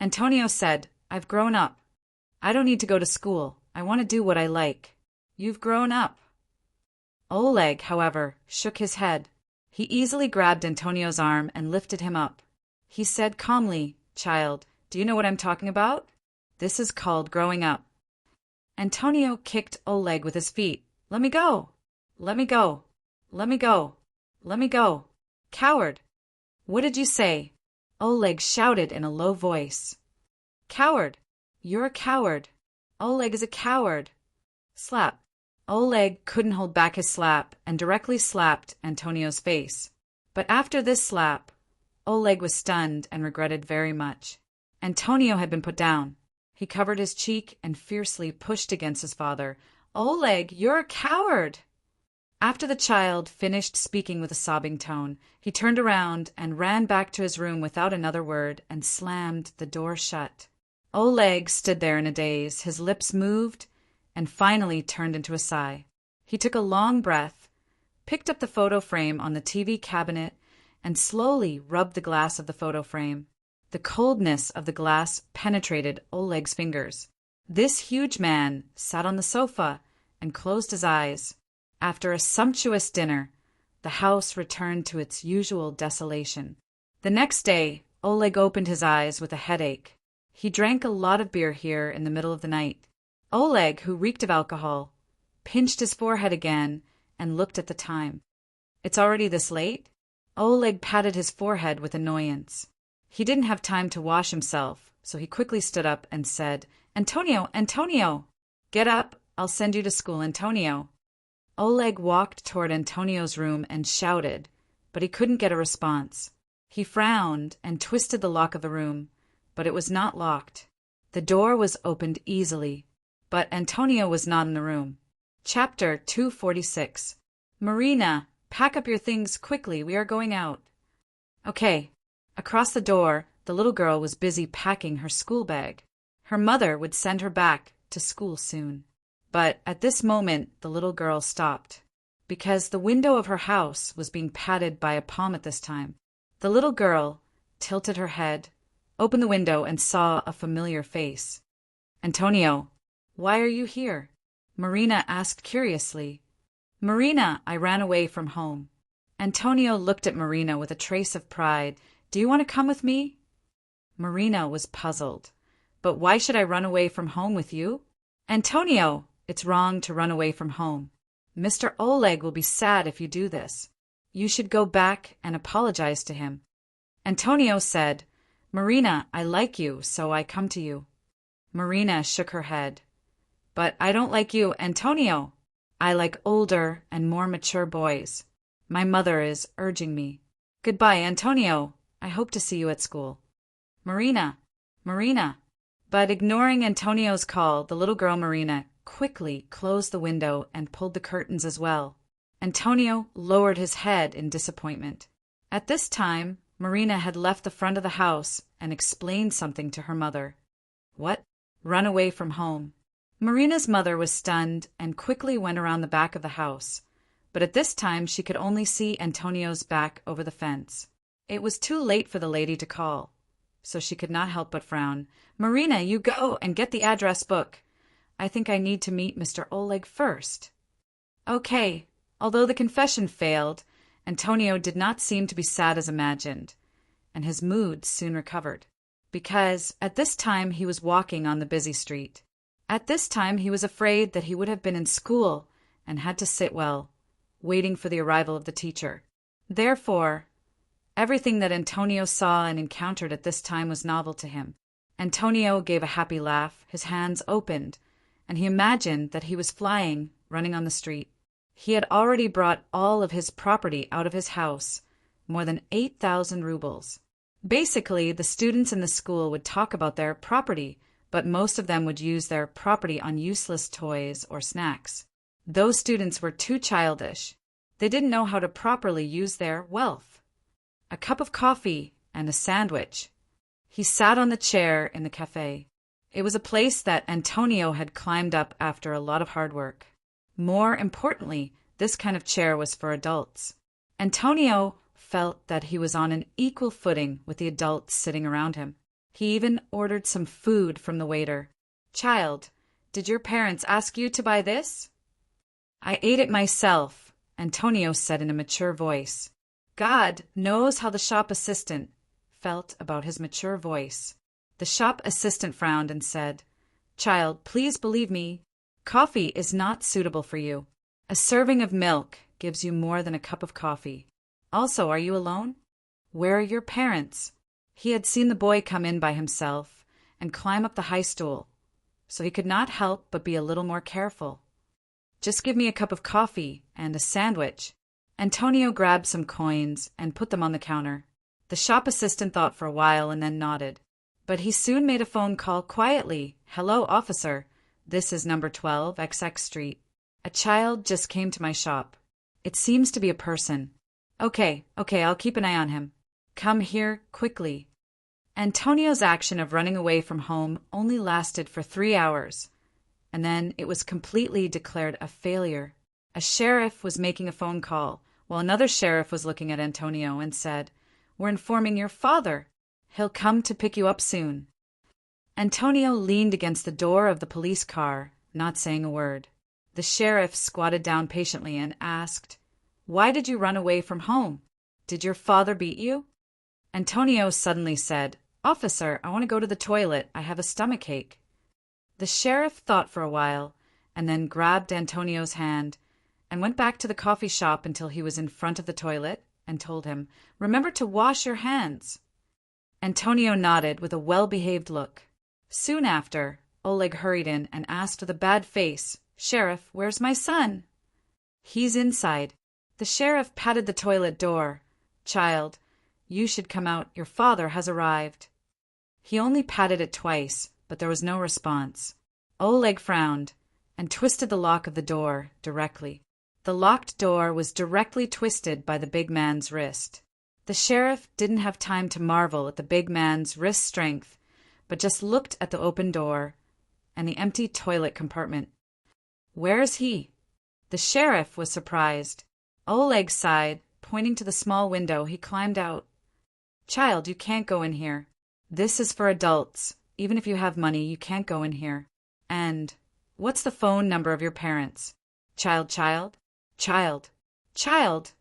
Antonio said, I've grown up. I don't need to go to school. I want to do what I like. You've grown up. Oleg, however, shook his head. He easily grabbed Antonio's arm and lifted him up. He said calmly, "Child, do you know what I'm talking about? This is called growing up." Antonio kicked Oleg with his feet. "Let me go! Let me go! Let me go! Let me go! Coward!" "What did you say?" Oleg shouted in a low voice. "Coward! You're a coward! Oleg is a coward!" Slap. Oleg couldn't hold back his slap and directly slapped Antonio's face. But after this slap, Oleg was stunned and regretted very much. Antonio had been put down. He covered his cheek and fiercely pushed against his father. "Oleg, you're a coward!" After the child finished speaking with a sobbing tone, he turned around and ran back to his room without another word and slammed the door shut. Oleg stood there in a daze. His lips moved and finally turned into a sigh. He took a long breath, picked up the photo frame on the TV cabinet, and slowly rubbed the glass of the photo frame. The coldness of the glass penetrated Oleg's fingers. This huge man sat on the sofa and closed his eyes. After a sumptuous dinner, the house returned to its usual desolation. The next day, Oleg opened his eyes with a headache. He drank a lot of beer here in the middle of the night. Oleg, who reeked of alcohol, pinched his forehead again and looked at the time. "It's already this late?" Oleg patted his forehead with annoyance. He didn't have time to wash himself, so he quickly stood up and said, "Antonio, Antonio! Get up, I'll send you to school, Antonio." Oleg walked toward Antonio's room and shouted, but he couldn't get a response. He frowned and twisted the lock of the room, but it was not locked. The door was opened easily, but Antonio was not in the room. Chapter 246. "Marina, pack up your things quickly, we are going out." "Okay." Across the door, the little girl was busy packing her school bag. Her mother would send her back to school soon. But at this moment, the little girl stopped, because the window of her house was being patted by a palm at this time. The little girl tilted her head, opened the window, and saw a familiar face. "Antonio, why are you here?" Marina asked curiously. "Marina, I ran away from home." Antonio looked at Marina with a trace of pride. "Do you want to come with me?" Marina was puzzled. "But why should I run away from home with you?" "Antonio, it's wrong to run away from home. Mr. Oleg will be sad if you do this. You should go back and apologize to him." Antonio said, "Marina, I like you, so I come to you." Marina shook her head. "But I don't like you, Antonio. I like older and more mature boys. My mother is urging me. Goodbye, Antonio. I hope to see you at school." "Marina, Marina." But ignoring Antonio's call, the little girl Marina quickly closed the window and pulled the curtains as well. Antonio lowered his head in disappointment. At this time, Marina had left the front of the house and explained something to her mother. "What? Run away from home?" Marina's mother was stunned and quickly went around the back of the house. But at this time she could only see Antonio's back over the fence. It was too late for the lady to call, so she could not help but frown. "Marina, you go and get the address book. I think I need to meet Mr. Oleg first." "Okay." Although the confession failed, Antonio did not seem to be sad as imagined, and his mood soon recovered, because at this time he was walking on the busy street. At this time he was afraid that he would have been in school and had to sit well, waiting for the arrival of the teacher. Therefore, everything that Antonio saw and encountered at this time was novel to him. Antonio gave a happy laugh, his hands opened, and he imagined that he was flying, running on the street. He had already brought all of his property out of his house, more than 8,000 rubles. Basically, the students in the school would talk about their property, but most of them would use their property on useless toys or snacks. Those students were too childish. They didn't know how to properly use their wealth. A cup of coffee and a sandwich. He sat on the chair in the cafe. It was a place that Antonio had climbed up after a lot of hard work. More importantly, this kind of chair was for adults. Antonio felt that he was on an equal footing with the adults sitting around him. He even ordered some food from the waiter. "Child, did your parents ask you to buy this?" "I ate it myself," Antonio said in a mature voice. God knows how the shop assistant felt about his mature voice. The shop assistant frowned and said, "Child, please believe me, coffee is not suitable for you. A serving of milk gives you more than a cup of coffee. Also, are you alone? Where are your parents?" He had seen the boy come in by himself and climb up the high stool, so he could not help but be a little more careful. "Just give me a cup of coffee and a sandwich." Antonio grabbed some coins and put them on the counter. The shop assistant thought for a while and then nodded. But he soon made a phone call quietly. "Hello, officer. This is number 12 XX Street. A child just came to my shop. It seems to be a person." Okay, I'll keep an eye on him. Come here quickly." Antonio's action of running away from home only lasted for 3 hours, and then it was completely declared a failure. A sheriff was making a phone call, while another sheriff was looking at Antonio and said, "We're informing your father. He'll come to pick you up soon." Antonio leaned against the door of the police car, not saying a word. The sheriff squatted down patiently and asked, "Why did you run away from home? Did your father beat you?" Antonio suddenly said, "Officer, I want to go to the toilet. I have a stomachache." The sheriff thought for a while, and then grabbed Antonio's hand and went back to the coffee shop until he was in front of the toilet and told him, "Remember to wash your hands." Antonio nodded with a well-behaved look. Soon after, Oleg hurried in and asked with a bad face, "Sheriff, where's my son?" "He's inside." The sheriff patted the toilet door. "Child, you should come out. Your father has arrived." He only patted it twice, but there was no response. Oleg frowned and twisted the lock of the door directly. The locked door was directly twisted by the big man's wrist. The sheriff didn't have time to marvel at the big man's wrist strength, but just looked at the open door and the empty toilet compartment. "Where is he?" The sheriff was surprised. Oleg sighed, pointing to the small window. He climbed out. "Child, you can't go in here. This is for adults. Even if you have money, you can't go in here. And what's the phone number of your parents?" Child,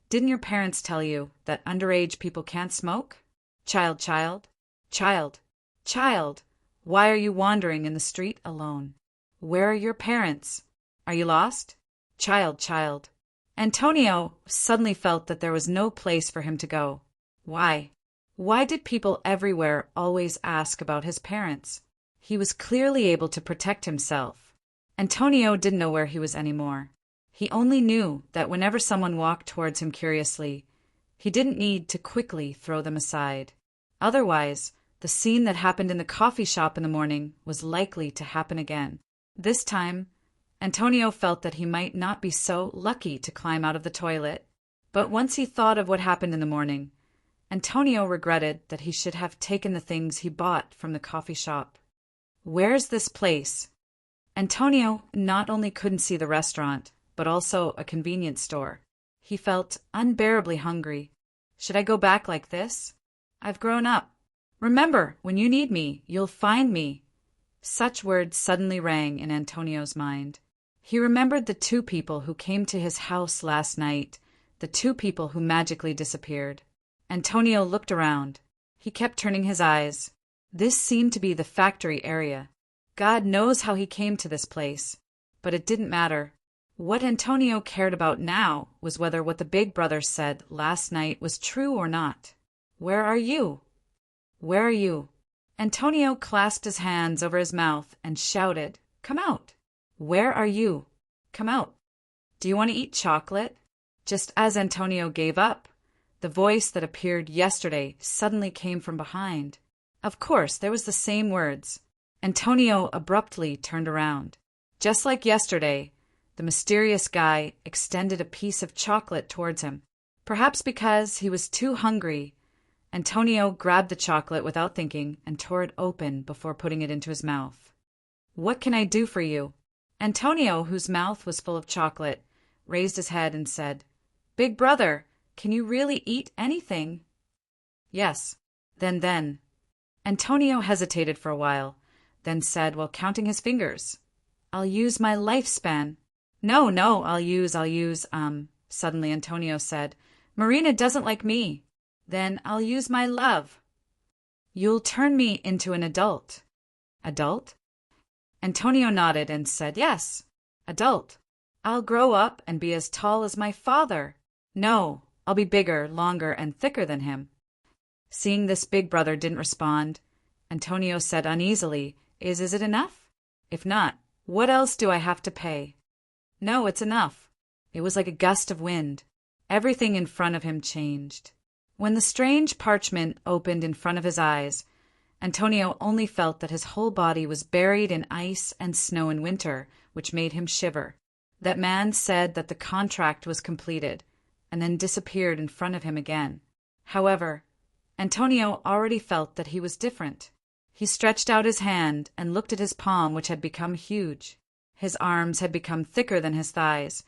didn't your parents tell you that underage people can't smoke?" Child, why are you wandering in the street alone? Where are your parents? Are you lost? Child. Antonio suddenly felt that there was no place for him to go. Why? Why did people everywhere always ask about his parents? He was clearly able to protect himself. Antonio didn't know where he was anymore. He only knew that whenever someone walked towards him curiously, he didn't need to quickly throw them aside. Otherwise, the scene that happened in the coffee shop in the morning was likely to happen again. This time, Antonio felt that he might not be so lucky to climb out of the toilet. But once he thought of what happened in the morning, Antonio regretted that he should have taken the things he bought from the coffee shop. Where's this place? Antonio not only couldn't see the restaurant, but also a convenience store. He felt unbearably hungry. Should I go back like this? I've grown up. Remember, when you need me, you'll find me. Such words suddenly rang in Antonio's mind. He remembered the 2 people who came to his house last night, the 2 people who magically disappeared. Antonio looked around. He kept turning his eyes. This seemed to be the factory area. God knows how he came to this place, but it didn't matter. What Antonio cared about now was whether what the big brother said last night was true or not. Where are you? Where are you? Antonio clasped his hands over his mouth and shouted, "Come out! Where are you? Come out! Do you want to eat chocolate?" Just as Antonio gave up, the voice that appeared yesterday suddenly came from behind. Of course, there was the same words. Antonio abruptly turned around. Just like yesterday, the mysterious guy extended a piece of chocolate towards him. Perhaps because he was too hungry, Antonio grabbed the chocolate without thinking and tore it open before putting it into his mouth. "What can I do for you?" Antonio, whose mouth was full of chocolate, raised his head and said, "Big brother, can you really eat anything?" "Yes." Then. Antonio hesitated for a while, then said while counting his fingers, "I'll use my lifespan." No, I'll use, suddenly Antonio said, "Marina doesn't like me." "Then I'll use my love." You'll turn me into an adult. Adult? Antonio nodded and said, Yes, adult. I'll grow up and be as tall as my father. No, I'll be bigger, longer, and thicker than him. Seeing this big brother didn't respond, Antonio said uneasily, Is it enough? If not, what else do I have to pay? No, it's enough. It was like a gust of wind. Everything in front of him changed. When the strange parchment opened in front of his eyes, Antonio only felt that his whole body was buried in ice and snow in winter, which made him shiver. That man said that the contract was completed, and then disappeared in front of him again. However, Antonio already felt that he was different. He stretched out his hand and looked at his palm, which had become huge. His arms had become thicker than his thighs,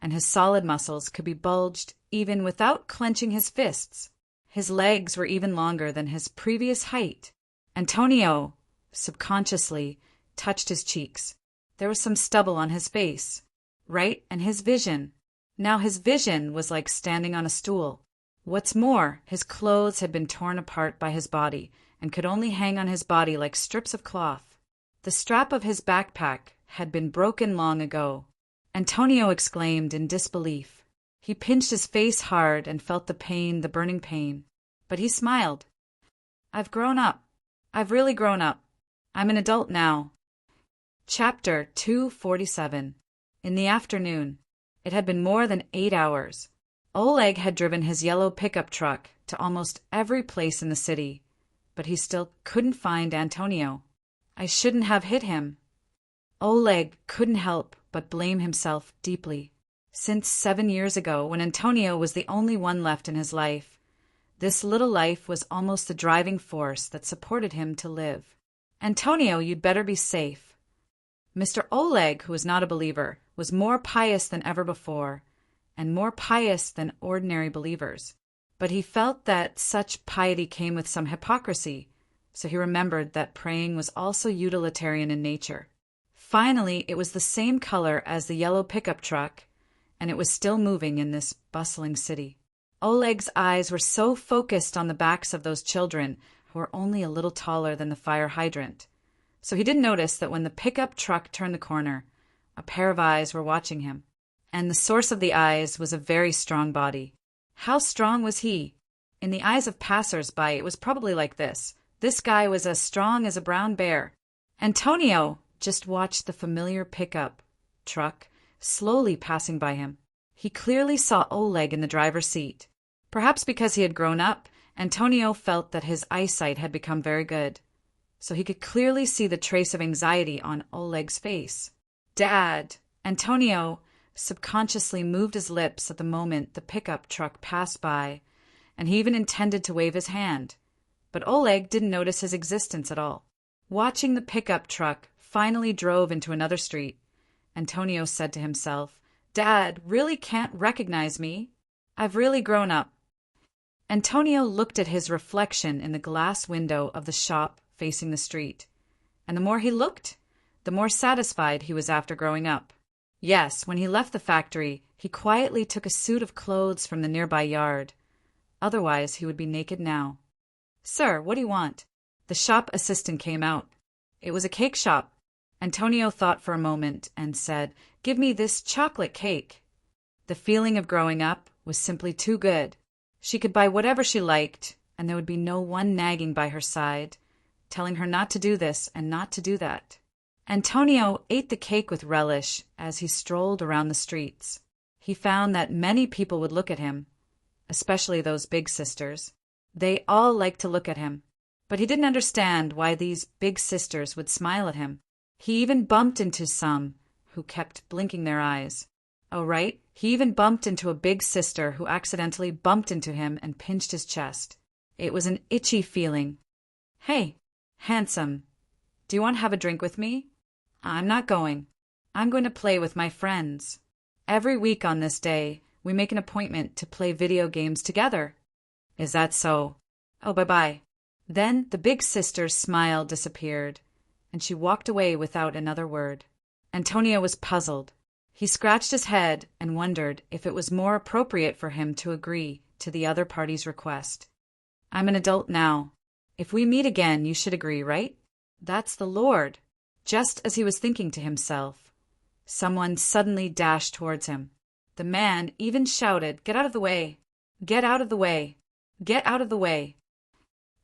and his solid muscles could be bulged even without clenching his fists. His legs were even longer than his previous height. Antonio, subconsciously, touched his cheeks. There was some stubble on his face. Right, and his vision. Now his vision was like standing on a stool. What's more, his clothes had been torn apart by his body and could only hang on his body like strips of cloth. The strap of his backpack had been broken long ago. Antonio exclaimed in disbelief. He pinched his face hard and felt the pain, the burning pain. But he smiled. I've grown up. I've really grown up. I'm an adult now. Chapter 247. In the afternoon. It had been more than 8 hours. Oleg had driven his yellow pickup truck to almost every place in the city, but he still couldn't find Antonio. I shouldn't have hit him. Oleg couldn't help but blame himself deeply. Since 7 years ago, when Antonio was the only one left in his life, this little life was almost the driving force that supported him to live. Antonio, you'd better be safe. Mr. Oleg, who was not a believer, was more pious than ever before, and more pious than ordinary believers. But he felt that such piety came with some hypocrisy, so he remembered that praying was also utilitarian in nature. Finally, it was the same color as the yellow pickup truck, and it was still moving in this bustling city. Oleg's eyes were so focused on the backs of those children who were only a little taller than the fire hydrant. So he didn't notice that when the pickup truck turned the corner, a pair of eyes were watching him. And the source of the eyes was a very strong body. How strong was he? In the eyes of passers-by, it was probably like this. This guy was as strong as a brown bear. Antonio just watched the familiar pickup truck slowly passing by him. He clearly saw Oleg in the driver's seat. Perhaps because he had grown up, Antonio felt that his eyesight had become very good, so he could clearly see the trace of anxiety on Oleg's face. Dad! Antonio subconsciously moved his lips at the moment the pickup truck passed by, and he even intended to wave his hand. But Oleg didn't notice his existence at all. Watching the pickup truck finally drove into another street, Antonio said to himself, Dad really can't recognize me. I've really grown up. Antonio looked at his reflection in the glass window of the shop facing the street, and the more he looked, the more satisfied he was after growing up. Yes, when he left the factory, he quietly took a suit of clothes from the nearby yard. Otherwise, he would be naked now. Sir, what do you want? The shop assistant came out. It was a cake shop. Antonio thought for a moment and said, Give me this chocolate cake. The feeling of growing up was simply too good. She could buy whatever she liked, and there would be no one nagging by her side, telling her not to do this and not to do that. Antonio ate the cake with relish as he strolled around the streets. He found that many people would look at him, especially those big sisters. They all liked to look at him, but he didn't understand why these big sisters would smile at him. He even bumped into some who kept blinking their eyes. Oh, right, he even bumped into a big sister who accidentally bumped into him and pinched his chest. It was an itchy feeling. Hey, handsome, do you want to have a drink with me? I'm not going. I'm going to play with my friends. Every week on this day, we make an appointment to play video games together. Is that so? Oh, bye-bye. Then the big sister's smile disappeared, and she walked away without another word. Antonio was puzzled. He scratched his head and wondered if it was more appropriate for him to agree to the other party's request. I'm an adult now. If we meet again, you should agree, right? That's the Lord. Just as he was thinking to himself, someone suddenly dashed towards him. The man even shouted, "Get out of the way! Get out of the way! Get out of the way!"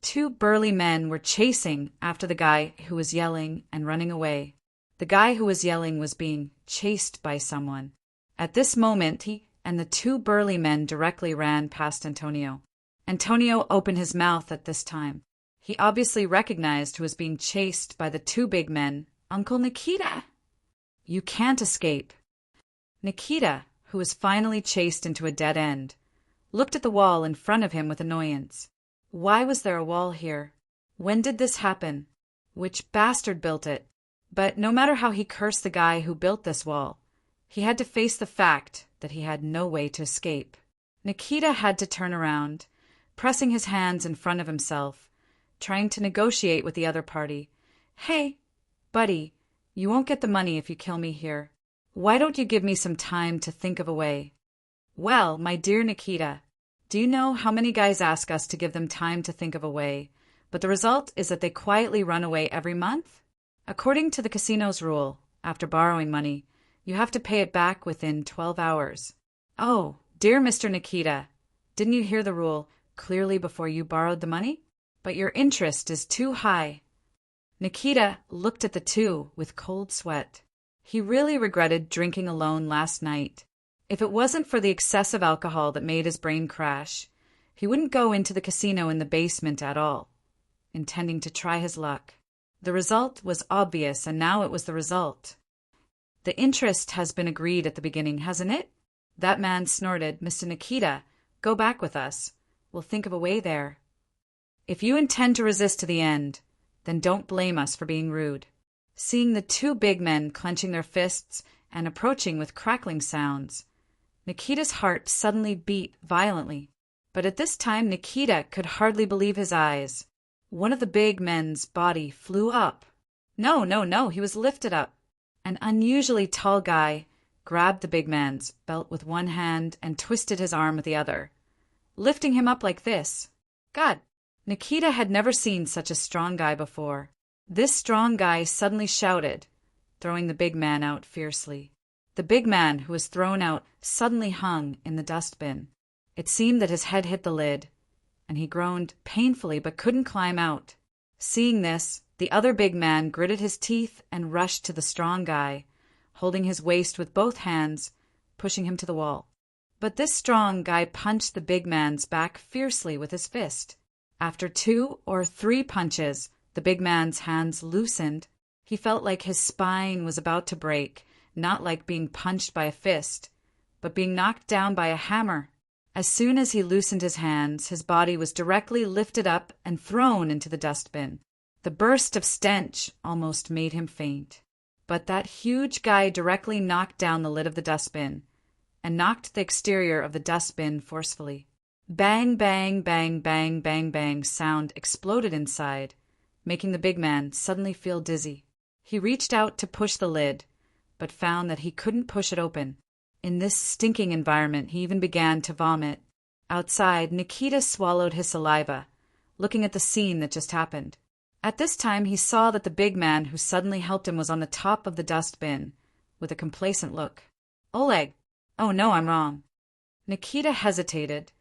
Two burly men were chasing after the guy who was yelling and running away. The guy who was yelling was being chased by someone. At this moment, he and the two burly men directly ran past Antonio. Antonio opened his mouth at this time. He obviously recognized who was being chased by the two big men. Uncle Nikita! You can't escape. Nikita, who was finally chased into a dead end, looked at the wall in front of him with annoyance. Why was there a wall here? When did this happen? Which bastard built it? But no matter how he cursed the guy who built this wall, he had to face the fact that he had no way to escape. Nikita had to turn around, pressing his hands in front of himself, trying to negotiate with the other party. "Hey, buddy, you won't get the money if you kill me here. Why don't you give me some time to think of a way?" "Well, my dear Nikita, do you know how many guys ask us to give them time to think of a way, but the result is that they quietly run away every month? According to the casino's rule, after borrowing money, you have to pay it back within 12 hours. Oh, dear Mr. Nikita, didn't you hear the rule clearly before you borrowed the money? But your interest is too high." Nikita looked at the two with cold sweat. He really regretted drinking alone last night. If it wasn't for the excessive alcohol that made his brain crash, he wouldn't go into the casino in the basement at all, intending to try his luck. The result was obvious, and now it was the result. "The interest has been agreed at the beginning, hasn't it?" That man snorted. "Mr. Nikita, go back with us. We'll think of a way there. If you intend to resist to the end, then don't blame us for being rude." Seeing the two big men clenching their fists and approaching with crackling sounds, Nikita's heart suddenly beat violently. But at this time Nikita could hardly believe his eyes. One of the big men's body flew up. No, he was lifted up. An unusually tall guy grabbed the big man's belt with one hand and twisted his arm with the other, lifting him up like this. God! Nikita had never seen such a strong guy before. This strong guy suddenly shouted, throwing the big man out fiercely. The big man who was thrown out suddenly hung in the dustbin. It seemed that his head hit the lid, and he groaned painfully but couldn't climb out. Seeing this, the other big man gritted his teeth and rushed to the strong guy, holding his waist with both hands, pushing him to the wall. But this strong guy punched the big man's back fiercely with his fist. After 2 or 3 punches, the big man's hands loosened. He felt like his spine was about to break, not like being punched by a fist, but being knocked down by a hammer. As soon as he loosened his hands, his body was directly lifted up and thrown into the dustbin. The burst of stench almost made him faint. But that huge guy directly knocked down the lid of the dustbin and knocked the exterior of the dustbin forcefully. Bang, bang, bang, bang, bang, bang sound exploded inside, making the big man suddenly feel dizzy. He reached out to push the lid, but found that he couldn't push it open. In this stinking environment, he even began to vomit. Outside, Nikita swallowed his saliva, looking at the scene that just happened. At this time, he saw that the big man who suddenly helped him was on the top of the dustbin, with a complacent look. "Oleg! Oh no, I'm wrong." Nikita hesitated,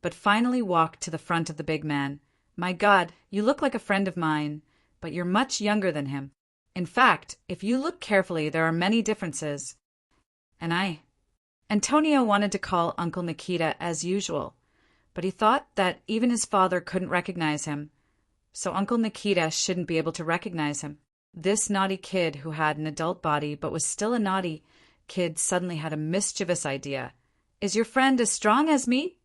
but finally walked to the front of the big man. "My God, you look like a friend of mine, but you're much younger than him. In fact, if you look carefully, there are many differences." Antonio wanted to call Uncle Nikita as usual, but he thought that even his father couldn't recognize him, so Uncle Nikita shouldn't be able to recognize him. This naughty kid who had an adult body but was still a naughty kid suddenly had a mischievous idea. "Is your friend as strong as me?"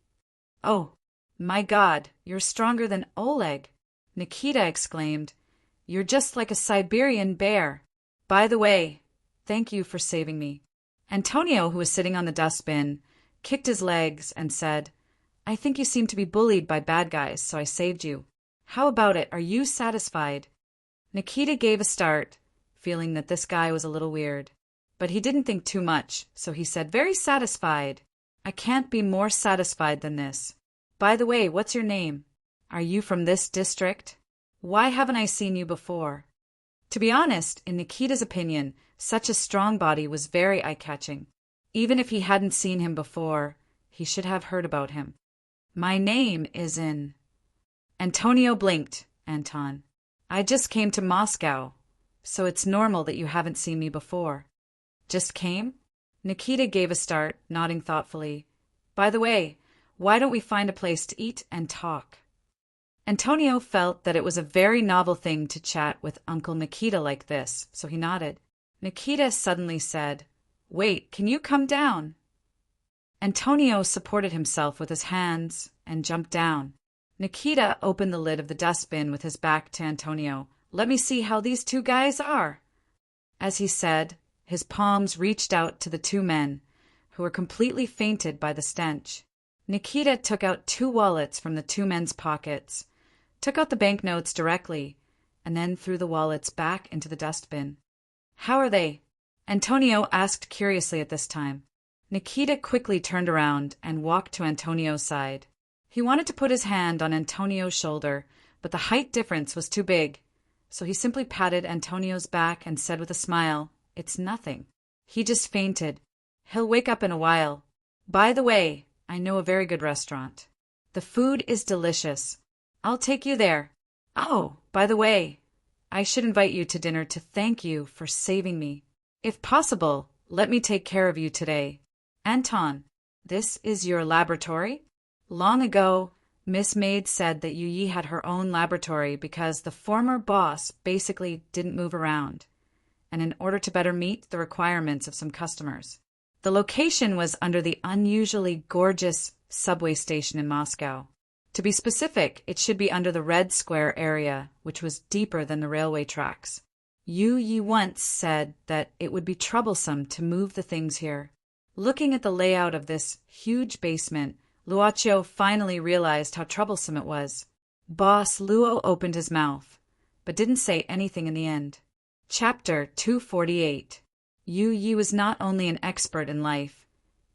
"Oh, my God, you're stronger than Oleg," Nikita exclaimed. "You're just like a Siberian bear. By the way, thank you for saving me." Antonio, who was sitting on the dustbin, kicked his legs and said, "I think you seem to be bullied by bad guys, so I saved you. How about it? Are you satisfied?" Nikita gave a start, feeling that this guy was a little weird. But he didn't think too much, so he said, "Very satisfied. I can't be more satisfied than this. By the way, what's your name? Are you from this district?" Why haven't I seen you before? To be honest, in Nikita's opinion, such a strong body was very eye-catching. Even if he hadn't seen him before, he should have heard about him. My name is in... Antonio blinked. Anton. I just came to Moscow, so it's normal that you haven't seen me before. Just came? Nikita gave a start, nodding thoughtfully. By the way, why don't we find a place to eat and talk? Antonio felt that it was a very novel thing to chat with Uncle Nikita like this, so he nodded. Nikita suddenly said, Wait, can you come down? Antonio supported himself with his hands and jumped down. Nikita opened the lid of the dustbin with his back to Antonio. Let me see how these two guys are. As he said, his palms reached out to the two men, who were completely fainted by the stench. Nikita took out 2 wallets from the 2 men's pockets, took out the banknotes directly, and then threw the wallets back into the dustbin. How are they? Antonio asked curiously at this time. Nikita quickly turned around and walked to Antonio's side. He wanted to put his hand on Antonio's shoulder, but the height difference was too big, so he simply patted Antonio's back and said with a smile, It's nothing. He just fainted. He'll wake up in a while. By the way, I know a very good restaurant. The food is delicious. I'll take you there. Oh, by the way, I should invite you to dinner to thank you for saving me. If possible, let me take care of you today. Anton, this is your laboratory? Long ago, Miss Maid said that Yu Yi had her own laboratory because the former boss basically didn't move around, and in order to better meet the requirements of some customers. The location was under the unusually gorgeous subway station in Moscow. To be specific, it should be under the Red Square area, which was deeper than the railway tracks. Yu Yi once said that it would be troublesome to move the things here. Looking at the layout of this huge basement, Luocio finally realized how troublesome it was. Boss Luo opened his mouth, but didn't say anything in the end. Chapter 248. Yu Yi was not only an expert in life,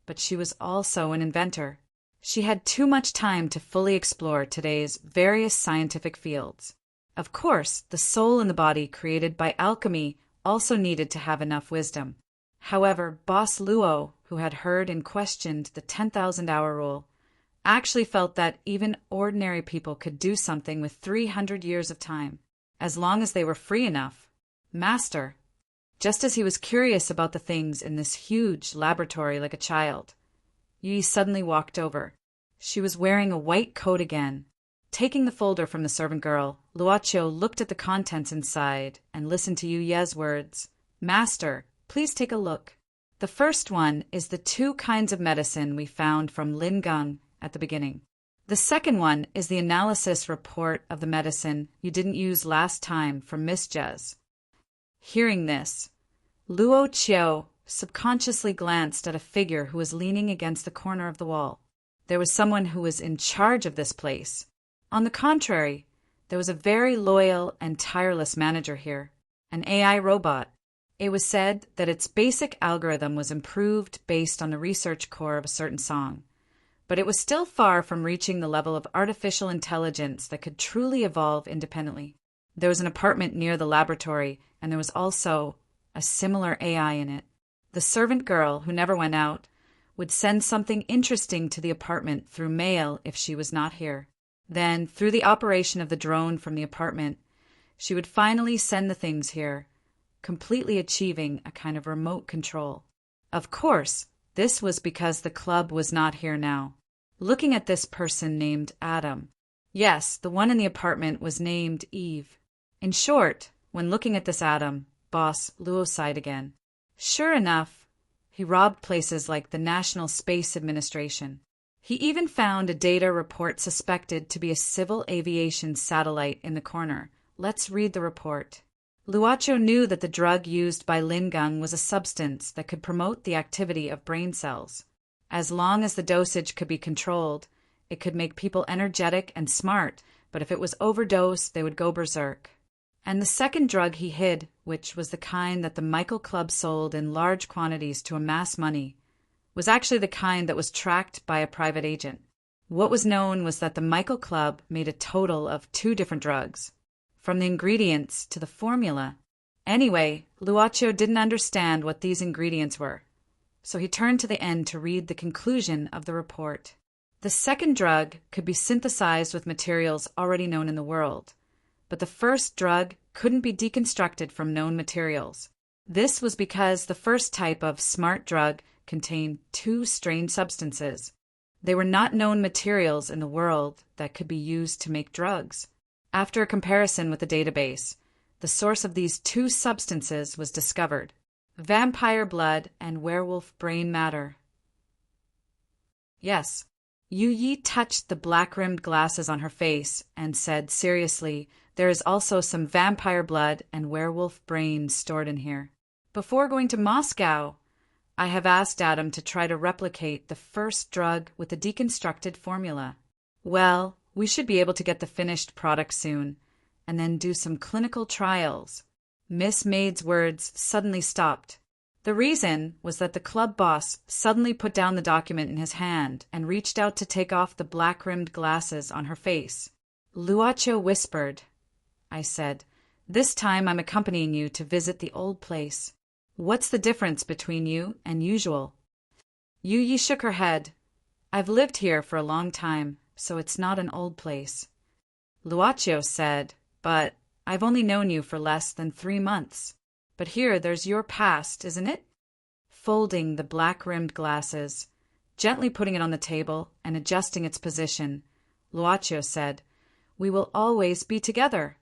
but she was also an inventor. She had too much time to fully explore today's various scientific fields. Of course, the soul in the body created by alchemy also needed to have enough wisdom. However, Boss Luo, who had heard and questioned the 10,000-hour rule, actually felt that even ordinary people could do something with 300 years of time, as long as they were free enough. Master. Just as he was curious about the things in this huge laboratory like a child, Yi suddenly walked over. She was wearing a white coat again. Taking the folder from the servant girl, Luocio looked at the contents inside and listened to Yu Ye's words. Master, please take a look. The first one is the 2 kinds of medicine we found from Lin Gang at the beginning. The second one is the analysis report of the medicine you didn't use last time from Miss Jez. Hearing this, Luocio subconsciously glanced at a figure who was leaning against the corner of the wall. There was someone who was in charge of this place. On the contrary, there was a very loyal and tireless manager here, an AI robot. It was said that its basic algorithm was improved based on the research core of a certain song, but it was still far from reaching the level of artificial intelligence that could truly evolve independently. There was an apartment near the laboratory, and there was also a similar AI in it. The servant girl, who never went out, would send something interesting to the apartment through mail if she was not here. Then, through the operation of the drone from the apartment, she would finally send the things here, completely achieving a kind of remote control. Of course, this was because the club was not here now. Looking at this person named Adam. Yes, the one in the apartment was named Eve. In short, when looking at this Adam, Boss Luo sighed again. Sure enough, he robbed places like the National Space Administration. He even found a data report suspected to be a civil aviation satellite in the corner. Let's read the report. Luocio knew that the drug used by Lin Gang was a substance that could promote the activity of brain cells. As long as the dosage could be controlled, it could make people energetic and smart, but if it was overdosed, they would go berserk. And the second drug he hid, which was the kind that the Michael Club sold in large quantities to amass money, was actually the kind that was tracked by a private agent. What was known was that the Michael Club made a total of 2 different drugs. from the ingredients to the formula. Anyway, Luaccio didn't understand what these ingredients were, so he turned to the end to read the conclusion of the report. The second drug could be synthesized with materials already known in the world, but the first drug couldn't be deconstructed from known materials. This was because the first type of smart drug contained two strange substances. They were not known materials in the world that could be used to make drugs. After a comparison with the database, the source of these two substances was discovered: vampire blood and werewolf brain matter. Yes. Yu Yi touched the black-rimmed glasses on her face and said seriously, "There is also some vampire blood and werewolf brains stored in here. Before going to Moscow, I have asked Adam to try to replicate the first drug with the deconstructed formula. Well, we should be able to get the finished product soon, and then do some clinical trials." Miss Maid's words suddenly stopped. The reason was that the club boss suddenly put down the document in his hand and reached out to take off the black-rimmed glasses on her face. Luaccio whispered. I said, "This time I'm accompanying you to visit the old place. What's the difference between you and usual?" Yu Yi shook her head. "I've lived here for a long time, so it's not an old place." Luaccio said, "But I've only known you for less than 3 months. But here there's your past, isn't it?" Folding the black-rimmed glasses, gently putting it on the table and adjusting its position, Luaccio said, "We will always be together."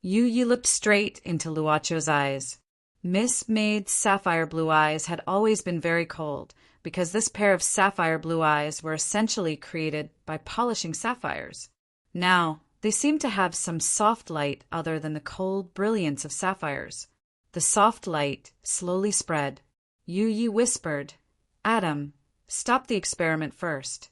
Yu Yi looked straight into Luaccio's eyes. Miss Maid's sapphire blue eyes had always been very cold, because this pair of sapphire blue eyes were essentially created by polishing sapphires. Now, they seemed to have some soft light other than the cold brilliance of sapphires. The soft light slowly spread. Yu Yi whispered, "Adam, stop the experiment first."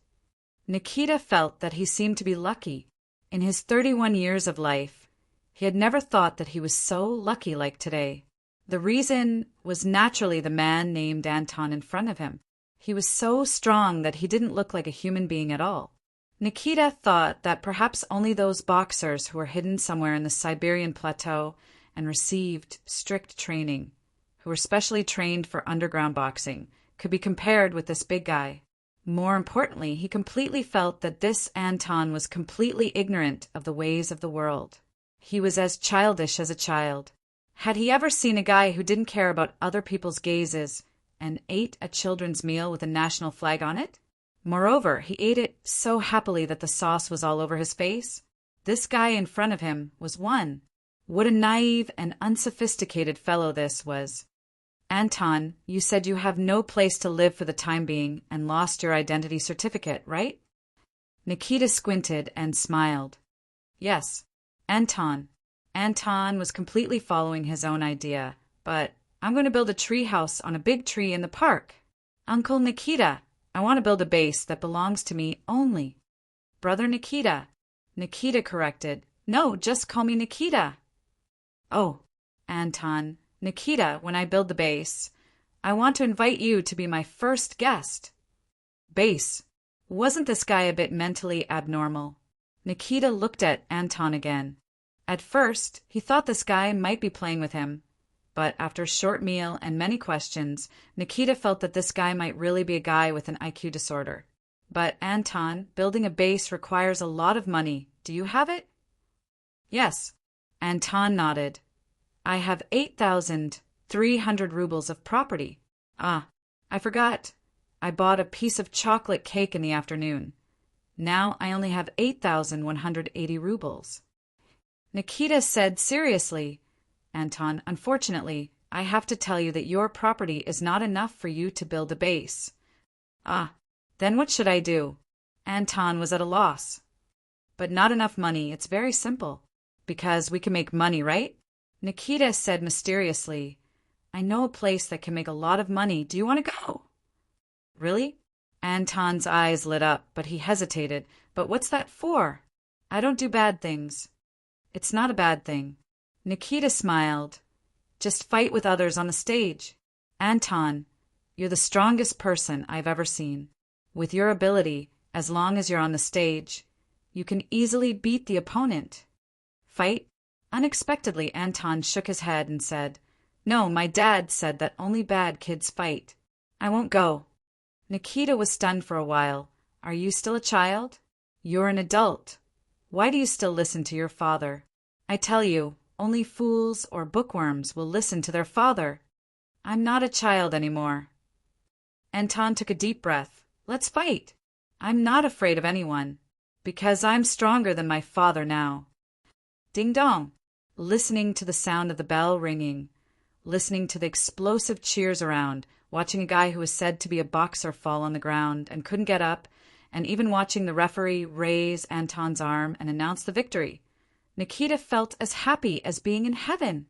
Nikita felt that he seemed to be lucky. In his 31 years of life, he had never thought that he was so lucky like today. The reason was naturally the man named Anton in front of him. He was so strong that he didn't look like a human being at all. Nikita thought that perhaps only those boxers who were hidden somewhere in the Siberian plateau and received strict training, who were specially trained for underground boxing, could be compared with this big guy. More importantly, he completely felt that this Anton was completely ignorant of the ways of the world. He was as childish as a child. Had he ever seen a guy who didn't care about other people's gazes and ate a children's meal with a national flag on it? Moreover, he ate it so happily that the sauce was all over his face. This guy in front of him was one. What a naive and unsophisticated fellow this was. "Anton, you said you have no place to live for the time being and lost your identity certificate, right?" Nikita squinted and smiled. "Yes, Anton." Anton was completely following his own idea. "But I'm going to build a tree house on a big tree in the park." "Uncle Nikita, I want to build a base that belongs to me only." "Brother Nikita," Nikita corrected. "No, just call me Nikita." "Oh, Anton, Nikita, when I build the base, I want to invite you to be my first guest." Base. Wasn't this guy a bit mentally abnormal? Nikita looked at Anton again. At first, he thought this guy might be playing with him, but after a short meal and many questions, Nikita felt that this guy might really be a guy with an IQ disorder. "But Anton, building a base requires a lot of money. Do you have it?" "Yes." Anton nodded. "I have 8,300 rubles of property. Ah, I forgot. I bought a piece of chocolate cake in the afternoon. Now I only have 8,180 rubles. Nikita said seriously, "Anton, unfortunately, I have to tell you that your property is not enough for you to build a base." "Ah, then what should I do?" Anton was at a loss. "But not enough money. It's very simple. Because we can make money, right?" Nikita said mysteriously, "I know a place that can make a lot of money. Do you want to go?" "Really?" Anton's eyes lit up, but he hesitated. "But what's that for?" "I don't do bad things." "It's not a bad thing." Nikita smiled. "Just fight with others on the stage. Anton, you're the strongest person I've ever seen. With your ability, as long as you're on the stage, you can easily beat the opponent. Fight Unexpectedly, Anton shook his head and said, "No, my dad said that only bad kids fight. I won't go." Nikita was stunned for a while. "Are you still a child? You're an adult. Why do you still listen to your father? I tell you, only fools or bookworms will listen to their father. I'm not a child anymore." Anton took a deep breath. "Let's fight. I'm not afraid of anyone, because I'm stronger than my father now." Ding dong! Listening to the sound of the bell ringing, listening to the explosive cheers around, watching a guy who was said to be a boxer fall on the ground and couldn't get up, and even watching the referee raise Anton's arm and announce the victory, Nikita felt as happy as being in heaven.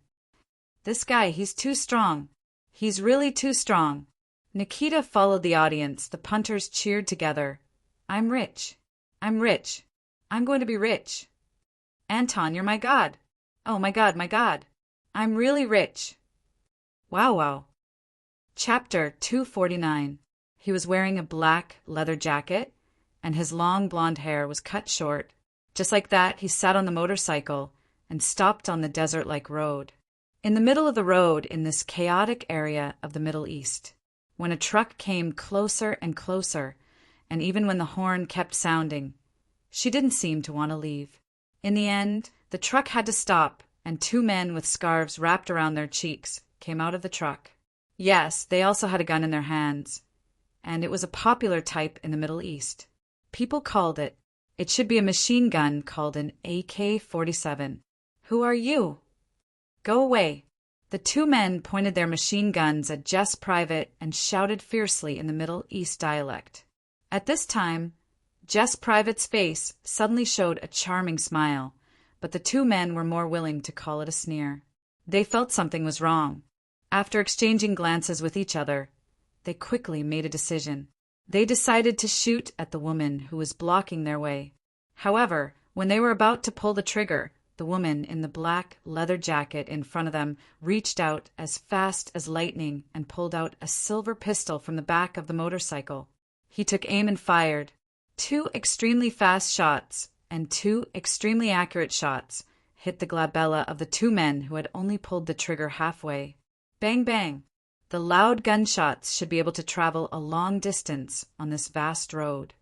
This guy, he's too strong. He's really too strong. Nikita followed the audience. The punters cheered together. "I'm rich. I'm rich. I'm going to be rich. Anton, you're my god. Oh my god, my god. I'm really rich. Wow, wow." Chapter 249. He was wearing a black leather jacket, and his long blonde hair was cut short. Just like that, he sat on the motorcycle and stopped on the desert-like road. In the middle of the road, in this chaotic area of the Middle East, when a truck came closer and closer, and even when the horn kept sounding, she didn't seem to want to leave. In the end, the truck had to stop, and two men with scarves wrapped around their cheeks came out of the truck. Yes, they also had a gun in their hands, and it was a popular type in the Middle East. People called it. It should be a machine gun called an AK-47. "Who are you? Go away." The two men pointed their machine guns at Jess Private and shouted fiercely in the Middle East dialect. At this time, Jess Private's face suddenly showed a charming smile, but the two men were more willing to call it a sneer. They felt something was wrong. After exchanging glances with each other, they quickly made a decision. They decided to shoot at the woman who was blocking their way. However, when they were about to pull the trigger, the woman in the black leather jacket in front of them reached out as fast as lightning and pulled out a silver pistol from the back of the motorcycle. He took aim and fired. 2 extremely fast shots and 2 extremely accurate shots hit the glabella of the two men who had only pulled the trigger halfway. Bang, bang! The loud gunshots should be able to travel a long distance on this vast road.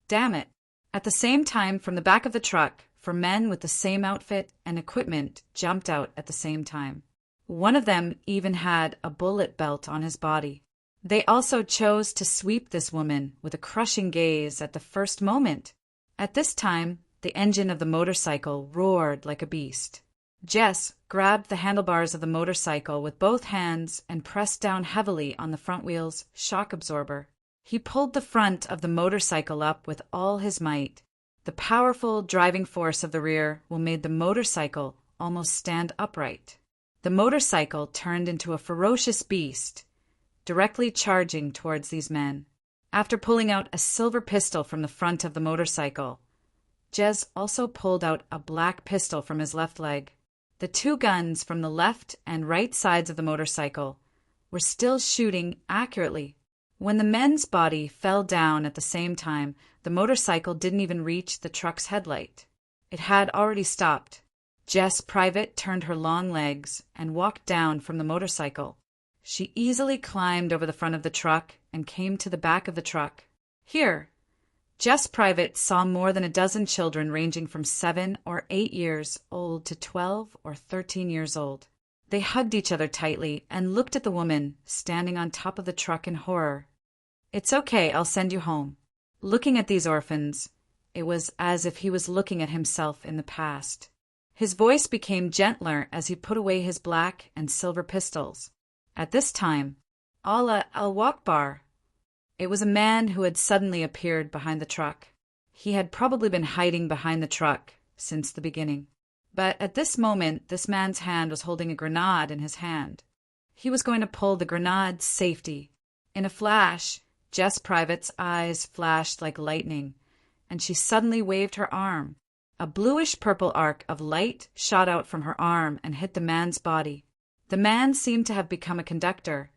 Damn it! At the same time, from the back of the truck, 4 men with the same outfit and equipment jumped out at the same time. One of them even had a bullet belt on his body. They also chose to sweep this woman with a crushing gaze at the first moment. At this time, the engine of the motorcycle roared like a beast. Jess grabbed the handlebars of the motorcycle with both hands and pressed down heavily on the front wheel's shock absorber. He pulled the front of the motorcycle up with all his might. The powerful driving force of the rear made the motorcycle almost stand upright. The motorcycle turned into a ferocious beast, directly charging towards these men. After pulling out a silver pistol from the front of the motorcycle, Jez also pulled out a black pistol from his left leg. The 2 guns from the left and right sides of the motorcycle were still shooting accurately. When the men's body fell down at the same time, the motorcycle didn't even reach the truck's headlight. It had already stopped. Jess Private turned her long legs and walked down from the motorcycle. She easily climbed over the front of the truck and came to the back of the truck. Here, Jess Private saw more than a dozen children ranging from 7 or 8 years old to 12 or 13 years old. They hugged each other tightly and looked at the woman standing on top of the truck in horror. "It's okay, I'll send you home." Looking at these orphans, it was as if he was looking at himself in the past. His voice became gentler as he put away his black and silver pistols. At this time, Allah al-Akbar. It was a man who had suddenly appeared behind the truck. He had probably been hiding behind the truck since the beginning. But at this moment, this man's hand was holding a grenade in his hand. He was going to pull the grenade's safety. In a flash, Jess Private's eyes flashed like lightning, and she suddenly waved her arm. A bluish-purple arc of light shot out from her arm and hit the man's body. The man seemed to have become a conductor,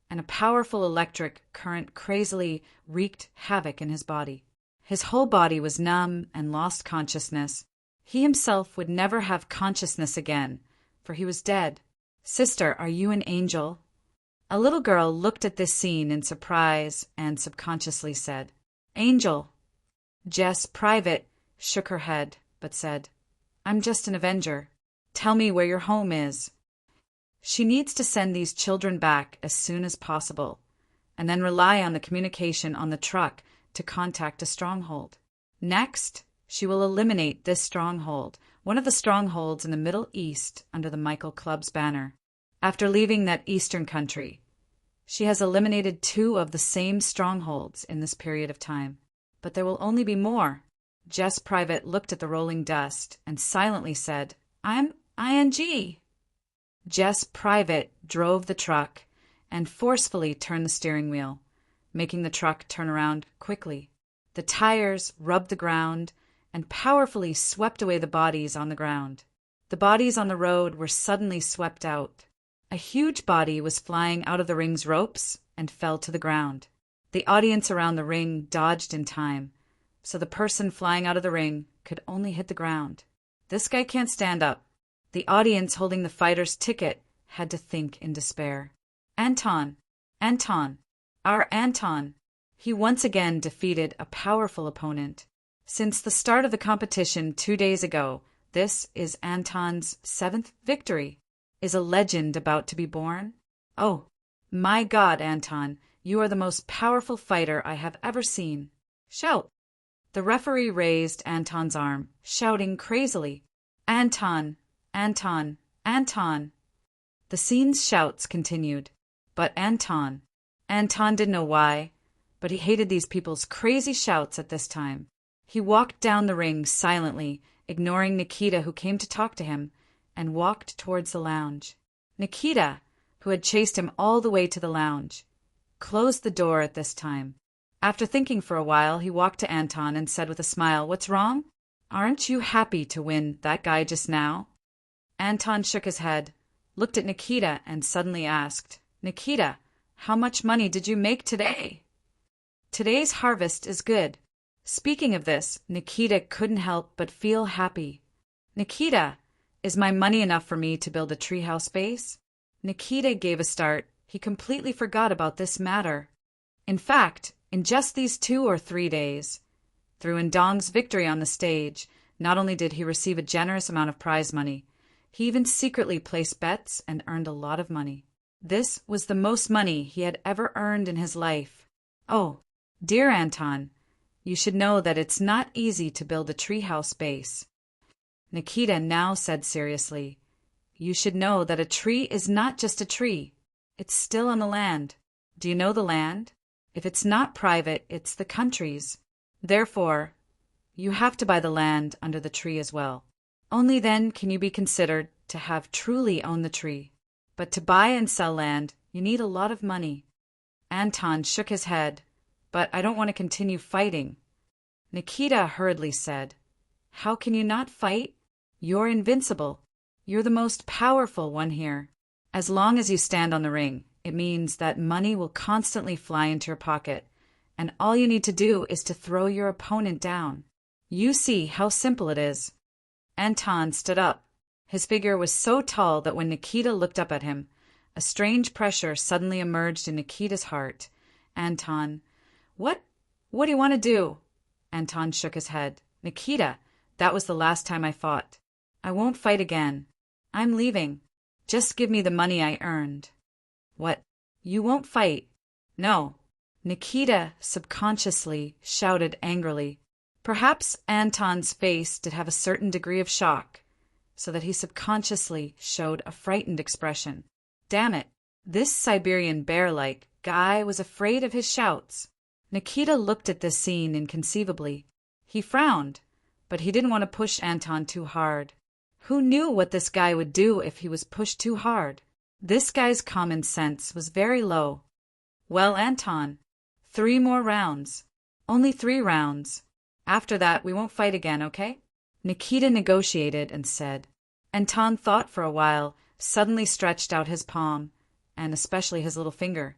and a powerful electric current crazily wreaked havoc in his body. His whole body was numb and lost consciousness. He himself would never have consciousness again, for he was dead. "Sister, are you an angel?" A little girl looked at this scene in surprise and subconsciously said, "Angel." Jess Private shook her head, but said, "I'm just an avenger. Tell me where your home is." She needs to send these children back as soon as possible, and then rely on the communication on the truck to contact a stronghold. Next, she will eliminate this stronghold, one of the strongholds in the Middle East under the Michael Club's banner. After leaving that eastern country, she has eliminated 2 of the same strongholds in this period of time. But there will only be more. Jess Private looked at the rolling dust and silently said, "I'm ING." Jess Private drove the truck and forcefully turned the steering wheel, making the truck turn around quickly. The tires rubbed the ground and powerfully swept away the bodies on the ground. The bodies on the road were suddenly swept out. A huge body was flying out of the ring's ropes and fell to the ground. The audience around the ring dodged in time, so the person flying out of the ring could only hit the ground. "This guy can't stand up." The audience holding the fighter's ticket had to think in despair. Anton, our Anton. He once again defeated a powerful opponent. Since the start of the competition 2 days ago, this is Anton's 7th victory. Is a legend about to be born? Oh, my God, Anton, you are the most powerful fighter I have ever seen. Shout! The referee raised Anton's arm, shouting crazily, "Anton! Anton! Anton!" The scene's shouts continued, but Anton didn't know why, but he hated these people's crazy shouts at this time. He walked down the ring silently, ignoring Nikita, who came to talk to him, and walked towards the lounge. Nikita, who had chased him all the way to the lounge, closed the door at this time. After thinking for a while, he walked to Anton and said with a smile, "What's wrong? Aren't you happy to win that guy just now?" Anton shook his head, looked at Nikita, and suddenly asked, "Nikita, how much money did you make today?" "Today's harvest is good." Speaking of this, Nikita couldn't help but feel happy. "Nikita, is my money enough for me to build a treehouse base?" Nikita gave a start. He completely forgot about this matter. In fact, in just these 2 or 3 days, through Indong's victory on the stage, not only did he receive a generous amount of prize money, he even secretly placed bets and earned a lot of money. This was the most money he had ever earned in his life. "Oh, dear Anton, you should know that it's not easy to build a treehouse base." Nikita now said seriously, "You should know that a tree is not just a tree. It's still on the land. Do you know the land? If it's not private, it's the country's. Therefore, you have to buy the land under the tree as well. Only then can you be considered to have truly owned the tree. But to buy and sell land, you need a lot of money." Anton shook his head, "But I don't want to continue fighting." Nikita hurriedly said, "How can you not fight? You're invincible. You're the most powerful one here. As long as you stand on the ring, it means that money will constantly fly into your pocket, and all you need to do is to throw your opponent down. You see how simple it is." Anton stood up. His figure was so tall that when Nikita looked up at him, a strange pressure suddenly emerged in Nikita's heart. "Anton, what do you want to do?" Anton shook his head. "Nikita, that was the last time I fought. I won't fight again. I'm leaving. Just give me the money I earned." "What? You won't fight?" "No." Nikita subconsciously shouted angrily. Perhaps Anton's face did have a certain degree of shock, so that he subconsciously showed a frightened expression. Damn it, this Siberian bear-like guy was afraid of his shouts. Nikita looked at this scene inconceivably. He frowned, but he didn't want to push Anton too hard. Who knew what this guy would do if he was pushed too hard? This guy's common sense was very low. "Well, Anton, 3 more rounds. Only 3 rounds. After that, we won't fight again, okay?" Nikita negotiated and said. Anton thought for a while, suddenly stretched out his palm, and especially his little finger.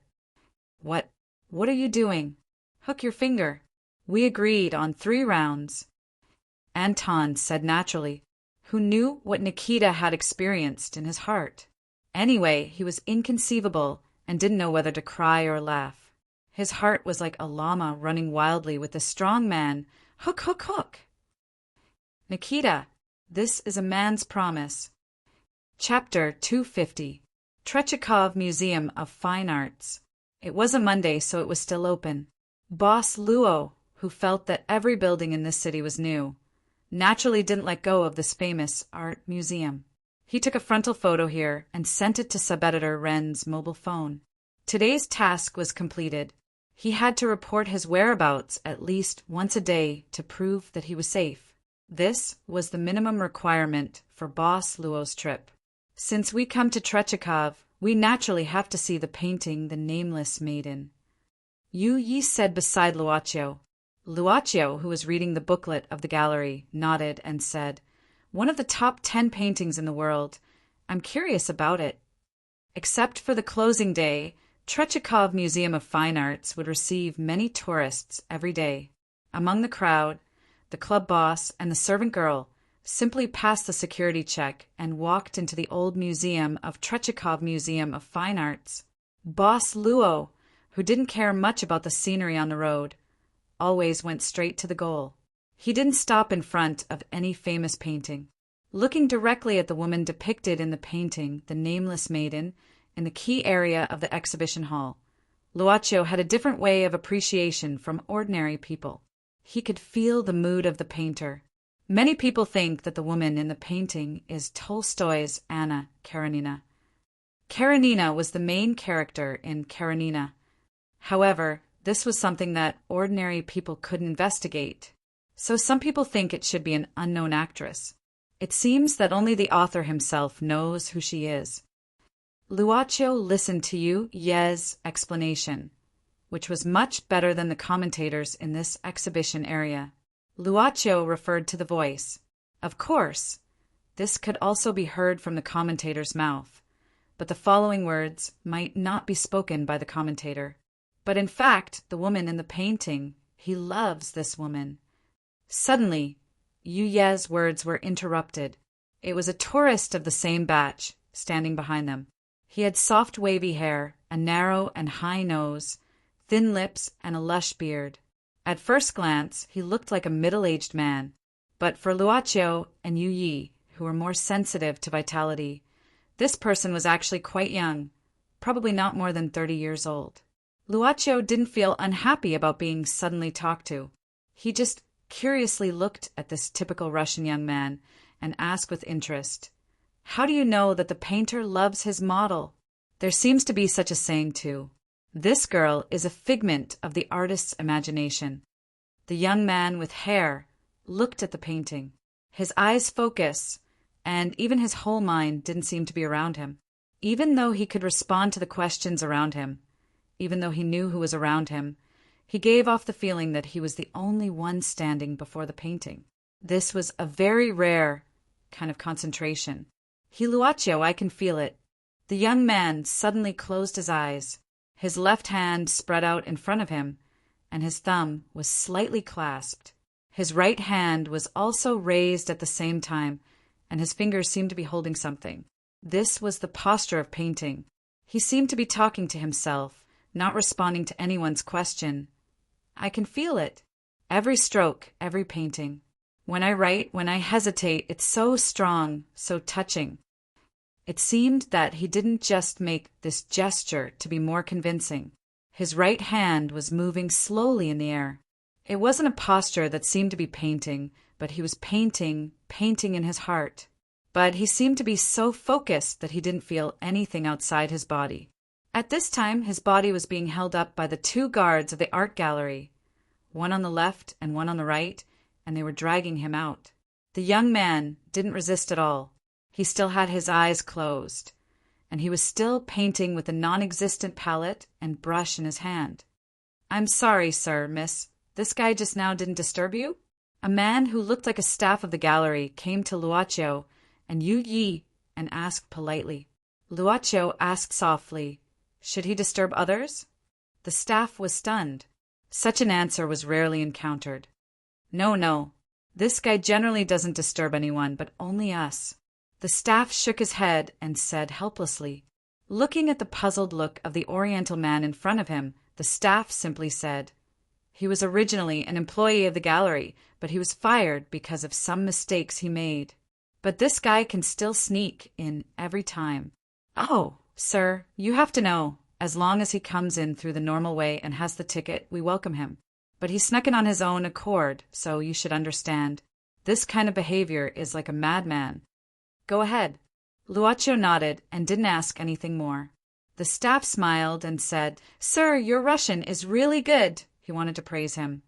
What are you doing? Hook your finger. We agreed on 3 rounds." Anton said naturally, who knew what Nikita had experienced in his heart. Anyway, he was inconceivable and didn't know whether to cry or laugh. His heart was like a llama running wildly with a strong man. Hook, hook, hook! Nikita, this is a man's promise. Chapter 250. Tretyakov Museum of Fine Arts. It was a Monday, so it was still open. Boss Luo, who felt that every building in this city was new, naturally didn't let go of this famous art museum. He took a frontal photo here and sent it to sub-editor Ren's mobile phone. Today's task was completed. He had to report his whereabouts at least once a day to prove that he was safe. This was the minimum requirement for Boss Luo's trip. Since we come to Tretyakov, we naturally have to see the painting The Nameless Maiden. Yu Yi said beside Luaccio. Luaccio, who was reading the booklet of the gallery, nodded and said, "One of the top 10 paintings in the world. I'm curious about it." Except for the closing day, Tretyakov Museum of Fine Arts would receive many tourists every day. Among the crowd, the club boss and the servant girl simply passed the security check and walked into the old museum of Tretyakov Museum of Fine Arts. Boss Luo, who didn't care much about the scenery on the road, always went straight to the goal. He didn't stop in front of any famous painting. Looking directly at the woman depicted in the painting, The Nameless Maiden, in the key area of the exhibition hall, Luaccio had a different way of appreciation from ordinary people. He could feel the mood of the painter. Many people think that the woman in the painting is Tolstoy's Anna Karenina. Karenina was the main character in Karenina. However, this was something that ordinary people couldn't investigate, so some people think it should be an unknown actress. It seems that only the author himself knows who she is. Luaccio listened to Yu Ye's explanation, which was much better than the commentators in this exhibition area. Luaccio referred to the voice. Of course, this could also be heard from the commentator's mouth, but the following words might not be spoken by the commentator. But in fact, the woman in the painting, he loves this woman. Suddenly, Yu Ye's words were interrupted. It was a tourist of the same batch, standing behind them. He had soft wavy hair, a narrow and high nose, thin lips, and a lush beard. At first glance, he looked like a middle-aged man, but for Luaccio and Yu Yi, who were more sensitive to vitality, this person was actually quite young, probably not more than 30 years old. Luaccio didn't feel unhappy about being suddenly talked to. He just curiously looked at this typical Russian young man and asked with interest, "How do you know that the painter loves his model?" There seems to be such a saying too. This girl is a figment of the artist's imagination. The young man with hair looked at the painting. His eyes focused, and even his whole mind didn't seem to be around him. Even though he could respond to the questions around him, even though he knew who was around him, he gave off the feeling that he was the only one standing before the painting. This was a very rare kind of concentration. Luaccio, I can feel it. The young man suddenly closed his eyes. His left hand spread out in front of him, and his thumb was slightly clasped. His right hand was also raised at the same time, and his fingers seemed to be holding something. This was the posture of painting. He seemed to be talking to himself, not responding to anyone's question. I can feel it. Every stroke, every painting. When I write, when I hesitate, it's so strong, so touching. It seemed that he didn't just make this gesture to be more convincing. His right hand was moving slowly in the air. It wasn't a posture that seemed to be painting, but he was painting in his heart. But he seemed to be so focused that he didn't feel anything outside his body. At this time, his body was being held up by the 2 guards of the art gallery, one on the left and one on the right, and they were dragging him out. The young man didn't resist at all. He still had his eyes closed, and he was still painting with a non-existent palette and brush in his hand. I'm sorry, sir, miss. This guy just now didn't disturb you? A man who looked like a staff of the gallery came to Luaccio and Yu Yi and asked politely. Luaccio asked softly, should he disturb others? The staff was stunned. Such an answer was rarely encountered. No, This guy generally doesn't disturb anyone, but only us." The staff shook his head and said helplessly. Looking at the puzzled look of the Oriental man in front of him, the staff simply said, "He was originally an employee of the gallery, but he was fired because of some mistakes he made. But this guy can still sneak in every time." "Oh, sir, you have to know. As long as he comes in through the normal way and has the ticket, we welcome him. But he snuck in on his own accord, so you should understand. This kind of behavior is like a madman." "Go ahead." Luaccio nodded and didn't ask anything more. The staff smiled and said, "Sir, your Russian is really good." He wanted to praise him.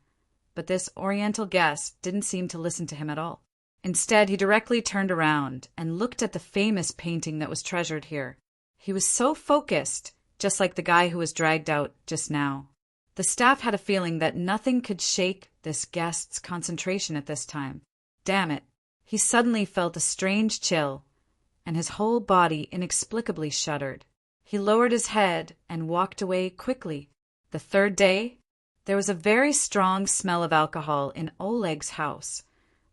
But this Oriental guest didn't seem to listen to him at all. Instead, he directly turned around and looked at the famous painting that was treasured here. He was so focused, just like the guy who was dragged out just now. The staff had a feeling that nothing could shake this guest's concentration at this time. Damn it. He suddenly felt a strange chill, and his whole body inexplicably shuddered. He lowered his head and walked away quickly. The third day, there was a very strong smell of alcohol in Oleg's house,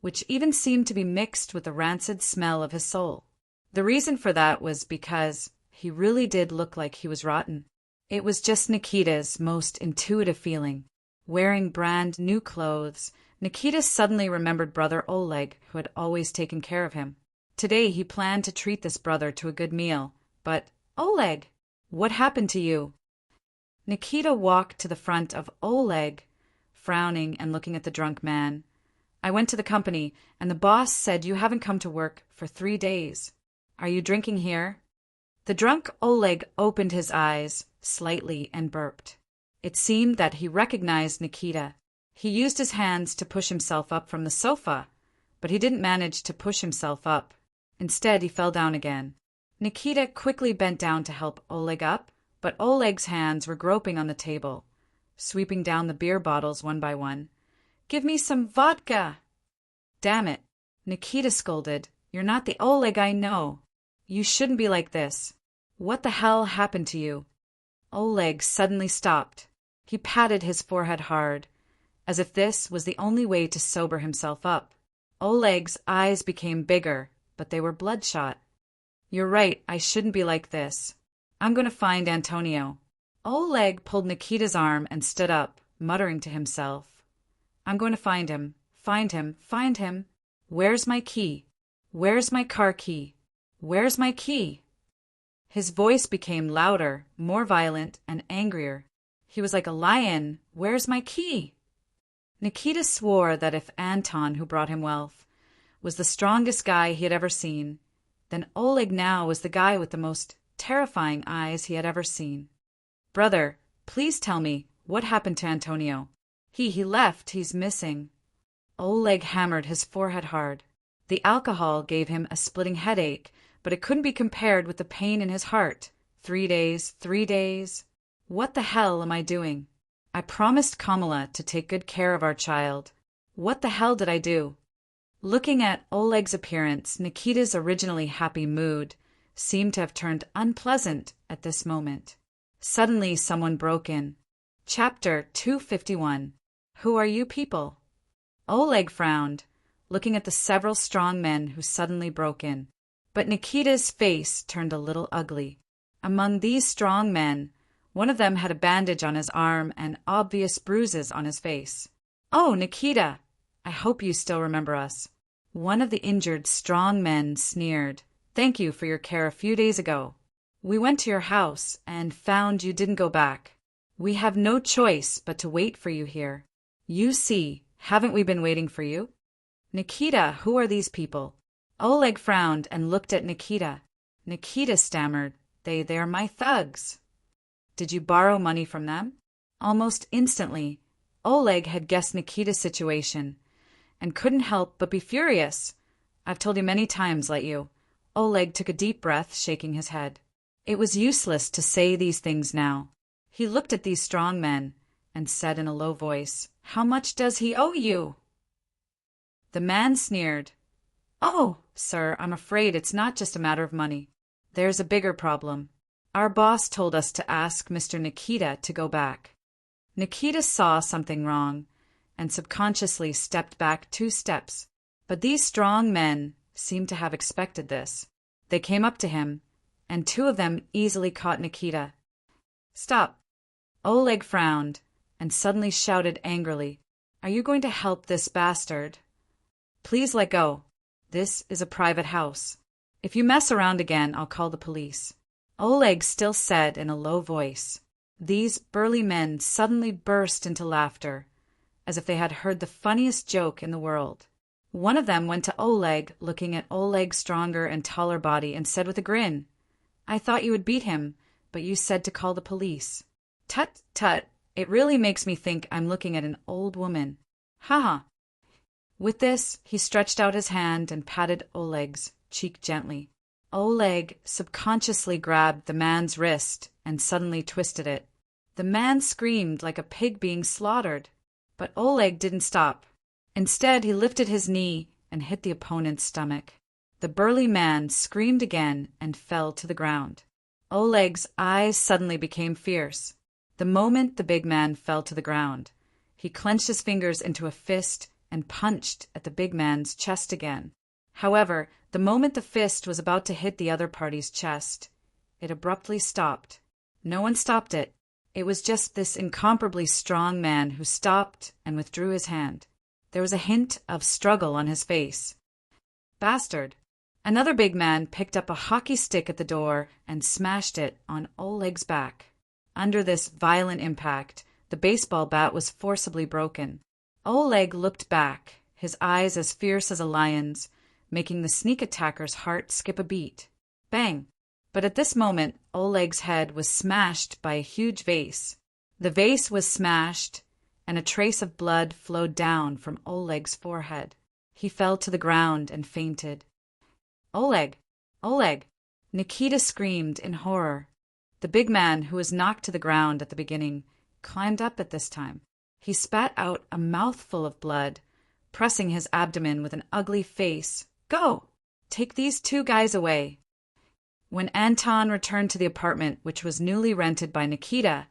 which even seemed to be mixed with the rancid smell of his soul. The reason for that was because he really did look like he was rotten. It was just Nikita's most intuitive feeling. Wearing brand new clothes, Nikita suddenly remembered brother Oleg, who had always taken care of him. Today he planned to treat this brother to a good meal. But, "Oleg, what happened to you?" Nikita walked to the front of Oleg, frowning and looking at the drunk man. "I went to the company, and the boss said you haven't come to work for 3 days. Are you drinking here?" The drunk Oleg opened his eyes slightly and burped. It seemed that he recognized Nikita. He used his hands to push himself up from the sofa, but he didn't manage to push himself up. Instead, he fell down again. Nikita quickly bent down to help Oleg up, but Oleg's hands were groping on the table, sweeping down the beer bottles one by one. "Give me some vodka!" "Damn it," Nikita scolded. "You're not the Oleg I know. You shouldn't be like this. What the hell happened to you?" Oleg suddenly stopped. He patted his forehead hard, as if this was the only way to sober himself up. Oleg's eyes became bigger, but they were bloodshot. "You're right, I shouldn't be like this. I'm going to find Antonio." Oleg pulled Nikita's arm and stood up, muttering to himself. "I'm going to find him, find him, find him. Where's my key? Where's my car key? Where's my key?" His voice became louder, more violent, and angrier. He was like a lion. "Where's my key?" Nikita swore that if Anton, who brought him wealth, was the strongest guy he had ever seen, then Oleg now was the guy with the most terrifying eyes he had ever seen. "Brother, please tell me, what happened to Antonio? He left, he's missing." Oleg hammered his forehead hard. The alcohol gave him a splitting headache, but it couldn't be compared with the pain in his heart. 3 days, 3 days. What the hell am I doing? I promised Kamala to take good care of our child. What the hell did I do? Looking at Oleg's appearance, Nikita's originally happy mood seemed to have turned unpleasant at this moment. Suddenly someone broke in. Chapter 251. Who are you people? Oleg frowned, looking at the several strong men who suddenly broke in. But Nikita's face turned a little ugly. Among these strong men, one of them had a bandage on his arm and obvious bruises on his face. "Oh, Nikita, I hope you still remember us." One of the injured strong men sneered. "Thank you for your care a few days ago. We went to your house and found you didn't go back. We have no choice but to wait for you here. You see, haven't we been waiting for you?" "Nikita, who are these people?" Oleg frowned and looked at Nikita. Nikita stammered, They're my thugs." "Did you borrow money from them?" Almost instantly, Oleg had guessed Nikita's situation and couldn't help but be furious. "I've told you many times, let you." Oleg took a deep breath, shaking his head. It was useless to say these things now. He looked at these strong men and said in a low voice, "How much does he owe you?" The man sneered. "Oh, sir, I'm afraid it's not just a matter of money. There's a bigger problem. Our boss told us to ask Mr. Nikita to go back." Nikita saw something wrong, and subconsciously stepped back 2 steps. But these strong men seemed to have expected this. They came up to him, and 2 of them easily caught Nikita. "Stop!" Oleg frowned and suddenly shouted angrily, "Are you going to help this bastard? Please let go. This is a private house. If you mess around again, I'll call the police." Oleg still said in a low voice. These burly men suddenly burst into laughter, as if they had heard the funniest joke in the world. One of them went to Oleg, looking at Oleg's stronger and taller body, and said with a grin, "I thought you would beat him, but you said to call the police." "Tut, tut, it really makes me think I'm looking at an old woman. Ha!" With this, he stretched out his hand and patted Oleg's cheek gently. Oleg subconsciously grabbed the man's wrist and suddenly twisted it. The man screamed like a pig being slaughtered, but Oleg didn't stop. Instead, he lifted his knee and hit the opponent's stomach. The burly man screamed again and fell to the ground. Oleg's eyes suddenly became fierce. The moment the big man fell to the ground, he clenched his fingers into a fist and punched at the big man's chest again. However, the moment the fist was about to hit the other party's chest, it abruptly stopped. No one stopped it. It was just this incomparably strong man who stopped and withdrew his hand. There was a hint of struggle on his face. "Bastard!" Another big man picked up a hockey stick at the door and smashed it on Oleg's back. Under this violent impact, the baseball bat was forcibly broken. Oleg looked back, his eyes as fierce as a lion's, making the sneak attacker's heart skip a beat. Bang! But at this moment, Oleg's head was smashed by a huge vase. The vase was smashed, and a trace of blood flowed down from Oleg's forehead. He fell to the ground and fainted. "Oleg! Oleg!" Nikita screamed in horror. The big man, who was knocked to the ground at the beginning, climbed up at this time. He spat out a mouthful of blood, pressing his abdomen with an ugly face. "Go! Take these 2 guys away." When Anton returned to the apartment, which was newly rented by Nikita,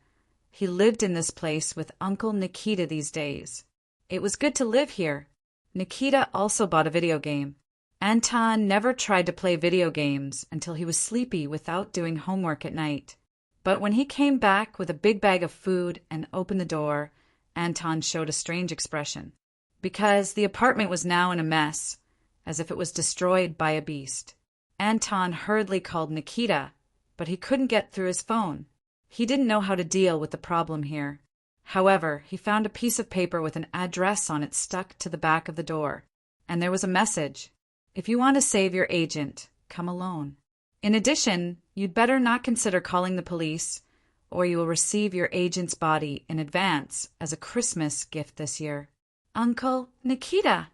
he lived in this place with Uncle Nikita these days. It was good to live here. Nikita also bought a video game. Anton never tried to play video games until he was sleepy without doing homework at night. But when he came back with a big bag of food and opened the door, Anton showed a strange expression. Because the apartment was now in a mess, as if it was destroyed by a beast. Anton hurriedly called Nikita, but he couldn't get through his phone. He didn't know how to deal with the problem here. However, he found a piece of paper with an address on it stuck to the back of the door, and there was a message. "If you want to save your agent, come alone. In addition, you'd better not consider calling the police, or you will receive your agent's body in advance as a Christmas gift this year." "Uncle Nikita!"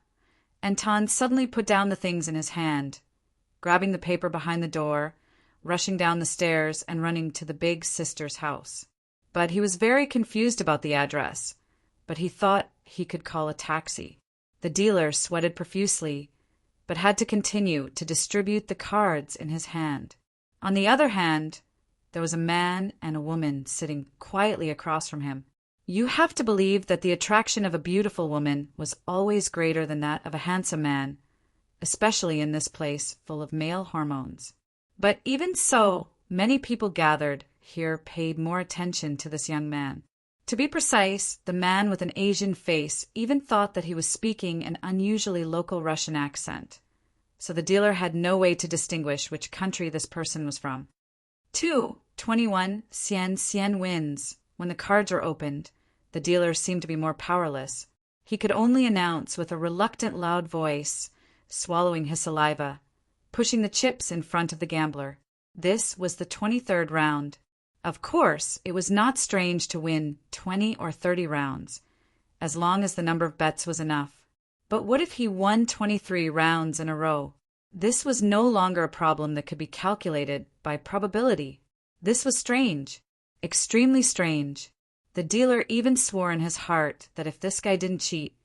Anton suddenly put down the things in his hand, grabbing the paper behind the door, rushing down the stairs and running to the big sister's house. But he was very confused about the address, but he thought he could call a taxi. The dealer sweated profusely, but had to continue to distribute the cards in his hand. On the other hand, there was a man and a woman sitting quietly across from him. You have to believe that the attraction of a beautiful woman was always greater than that of a handsome man, especially in this place full of male hormones. But even so, many people gathered here paid more attention to this young man. To be precise, the man with an Asian face even thought that he was speaking an unusually local Russian accent, so the dealer had no way to distinguish which country this person was from. 21 Sien wins. When the cards were opened, the dealer seemed to be more powerless. He could only announce with a reluctant loud voice, swallowing his saliva, pushing the chips in front of the gambler. This was the 23rd round. Of course, it was not strange to win 20 or 30 rounds, as long as the number of bets was enough. But what if he won 23 rounds in a row? This was no longer a problem that could be calculated by probability. This was strange, extremely strange. The dealer even swore in his heart that if this guy didn't cheat,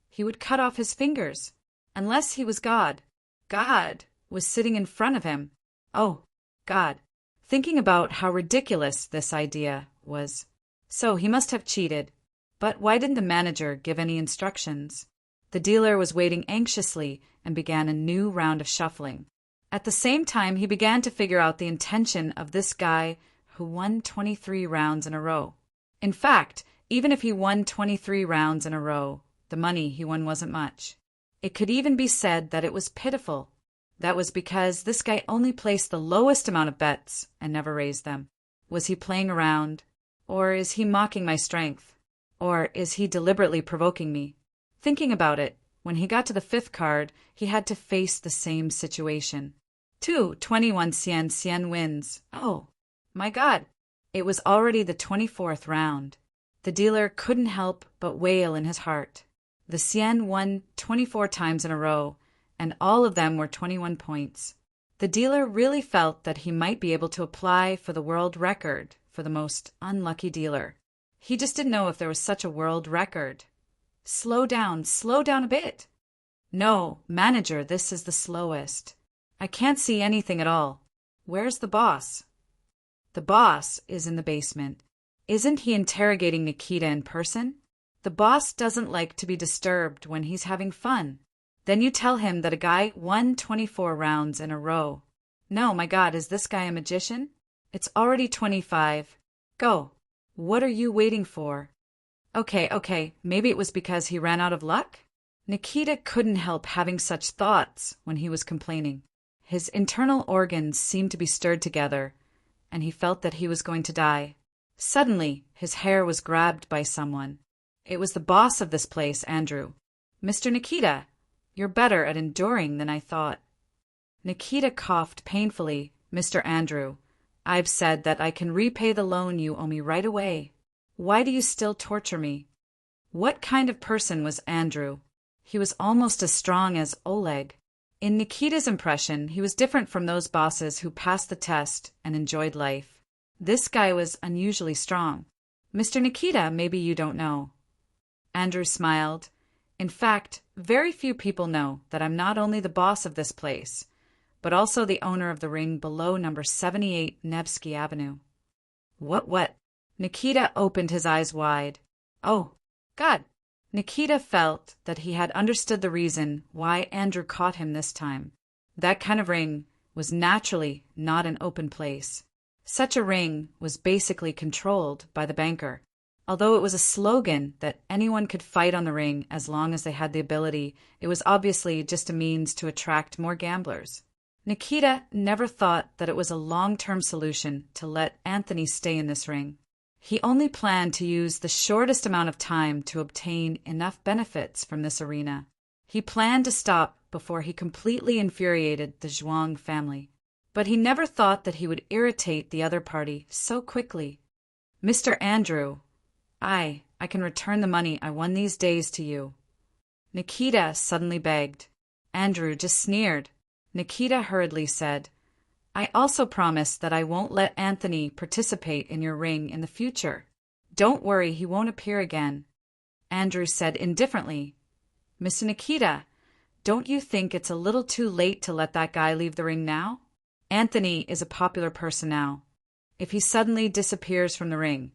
he would cut off his fingers, unless he was God. God was sitting in front of him. Oh, God. Thinking about how ridiculous this idea was. So he must have cheated. But why didn't the manager give any instructions? The dealer was waiting anxiously and began a new round of shuffling. At the same time, he began to figure out the intention of this guy who won 23 rounds in a row. In fact, even if he won 23 rounds in a row, the money he won wasn't much. It could even be said that it was pitiful. That was because this guy only placed the lowest amount of bets and never raised them. Was he playing around? Or is he mocking my strength? Or is he deliberately provoking me? Thinking about it, when he got to the fifth card, he had to face the same situation. 21 cien wins. Oh, my God. It was already the 24th round. The dealer couldn't help but wail in his heart. The cien won 24 times in a row, and all of them were 21 points. The dealer really felt that he might be able to apply for the world record for the most unlucky dealer. He just didn't know if there was such a world record. Slow down a bit. No, manager, this is the slowest. I can't see anything at all. Where's the boss? The boss is in the basement. Isn't he interrogating Nikita in person? The boss doesn't like to be disturbed when he's having fun. Then you tell him that a guy won 24 rounds in a row. No, my God, is this guy a magician? It's already 25. Go. What are you waiting for? Okay, maybe it was because he ran out of luck? Nikita couldn't help having such thoughts when he was complaining. His internal organs seemed to be stirred together, and he felt that he was going to die. Suddenly, his hair was grabbed by someone. It was the boss of this place, Andrew. Mr. Nikita, you're better at enduring than I thought. Nikita coughed painfully. Mr. Andrew, I've said that I can repay the loan you owe me right away. Why do you still torture me? What kind of person was Andrew? He was almost as strong as Oleg. In Nikita's impression, he was different from those bosses who passed the test and enjoyed life. This guy was unusually strong. Mr. Nikita, maybe you don't know. Andrew smiled. In fact, very few people know that I'm not only the boss of this place, but also the owner of the ring below number 78 Nevsky Avenue. What? Nikita opened his eyes wide. Oh, God. Nikita felt that he had understood the reason why Andrew caught him this time. That kind of ring was naturally not an open place. Such a ring was basically controlled by the banker. Although it was a slogan that anyone could fight on the ring as long as they had the ability, it was obviously just a means to attract more gamblers. Nikita never thought that it was a long-term solution to let Anthony stay in this ring. He only planned to use the shortest amount of time to obtain enough benefits from this arena. He planned to stop before he completely infuriated the Zhuang family. But he never thought that he would irritate the other party so quickly. Mr. Andrew, I can return the money I won these days to you. Nikita suddenly begged. Andrew just sneered. Nikita hurriedly said, I also promise that I won't let Anthony participate in your ring in the future. Don't worry, he won't appear again. Andrew said indifferently, Mr. Nikita, don't you think it's a little too late to let that guy leave the ring now? Anthony is a popular person now. If he suddenly disappears from the ring,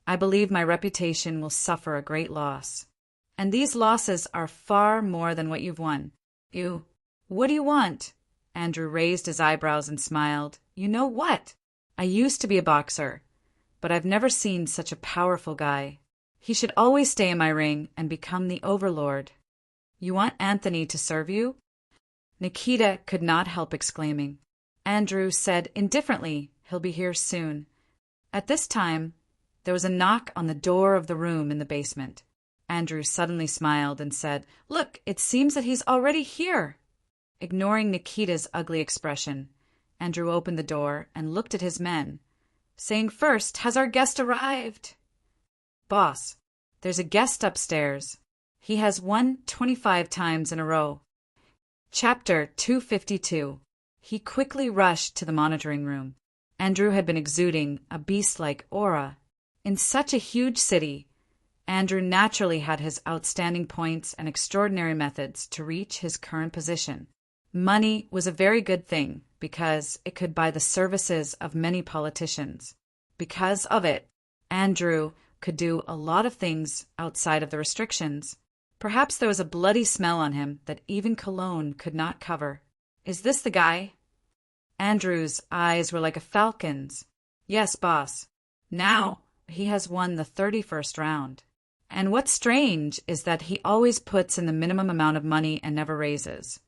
I believe my reputation will suffer a great loss. And these losses are far more than what you've won. What do you want? Andrew raised his eyebrows and smiled. You know what? I used to be a boxer, but I've never seen such a powerful guy. He should always stay in my ring and become the overlord. You want Anthony to serve you? Nikita could not help exclaiming. Andrew said indifferently, he'll be here soon. At this time, there was a knock on the door of the room in the basement. Andrew suddenly smiled and said, Look, it seems that he's already here. Ignoring Nikita's ugly expression, Andrew opened the door and looked at his men, saying first, Has our guest arrived? Boss, there's a guest upstairs. He has won 25 times in a row. Chapter 252. He quickly rushed to the monitoring room. Andrew had been exuding a beast-like aura. In such a huge city, Andrew naturally had his outstanding points and extraordinary methods to reach his current position. Money was a very good thing because it could buy the services of many politicians. Because of it, Andrew could do a lot of things outside of the restrictions. Perhaps there was a bloody smell on him that even cologne could not cover. Is this the guy? Andrew's eyes were like a falcon's. Yes, boss. Now he has won the 31st round. And what's strange is that he always puts in the minimum amount of money and never raises.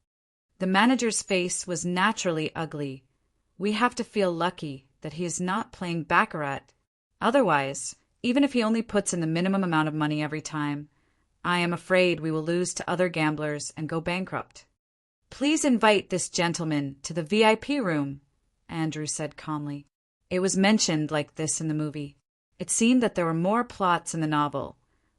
The manager's face was naturally ugly. We have to feel lucky that he is not playing baccarat. Otherwise, even if he only puts in the minimum amount of money every time, I am afraid we will lose to other gamblers and go bankrupt. Please invite this gentleman to the VIP room, Andrew said calmly. It was mentioned like this in the movie. It seemed that there were more plots in the novel,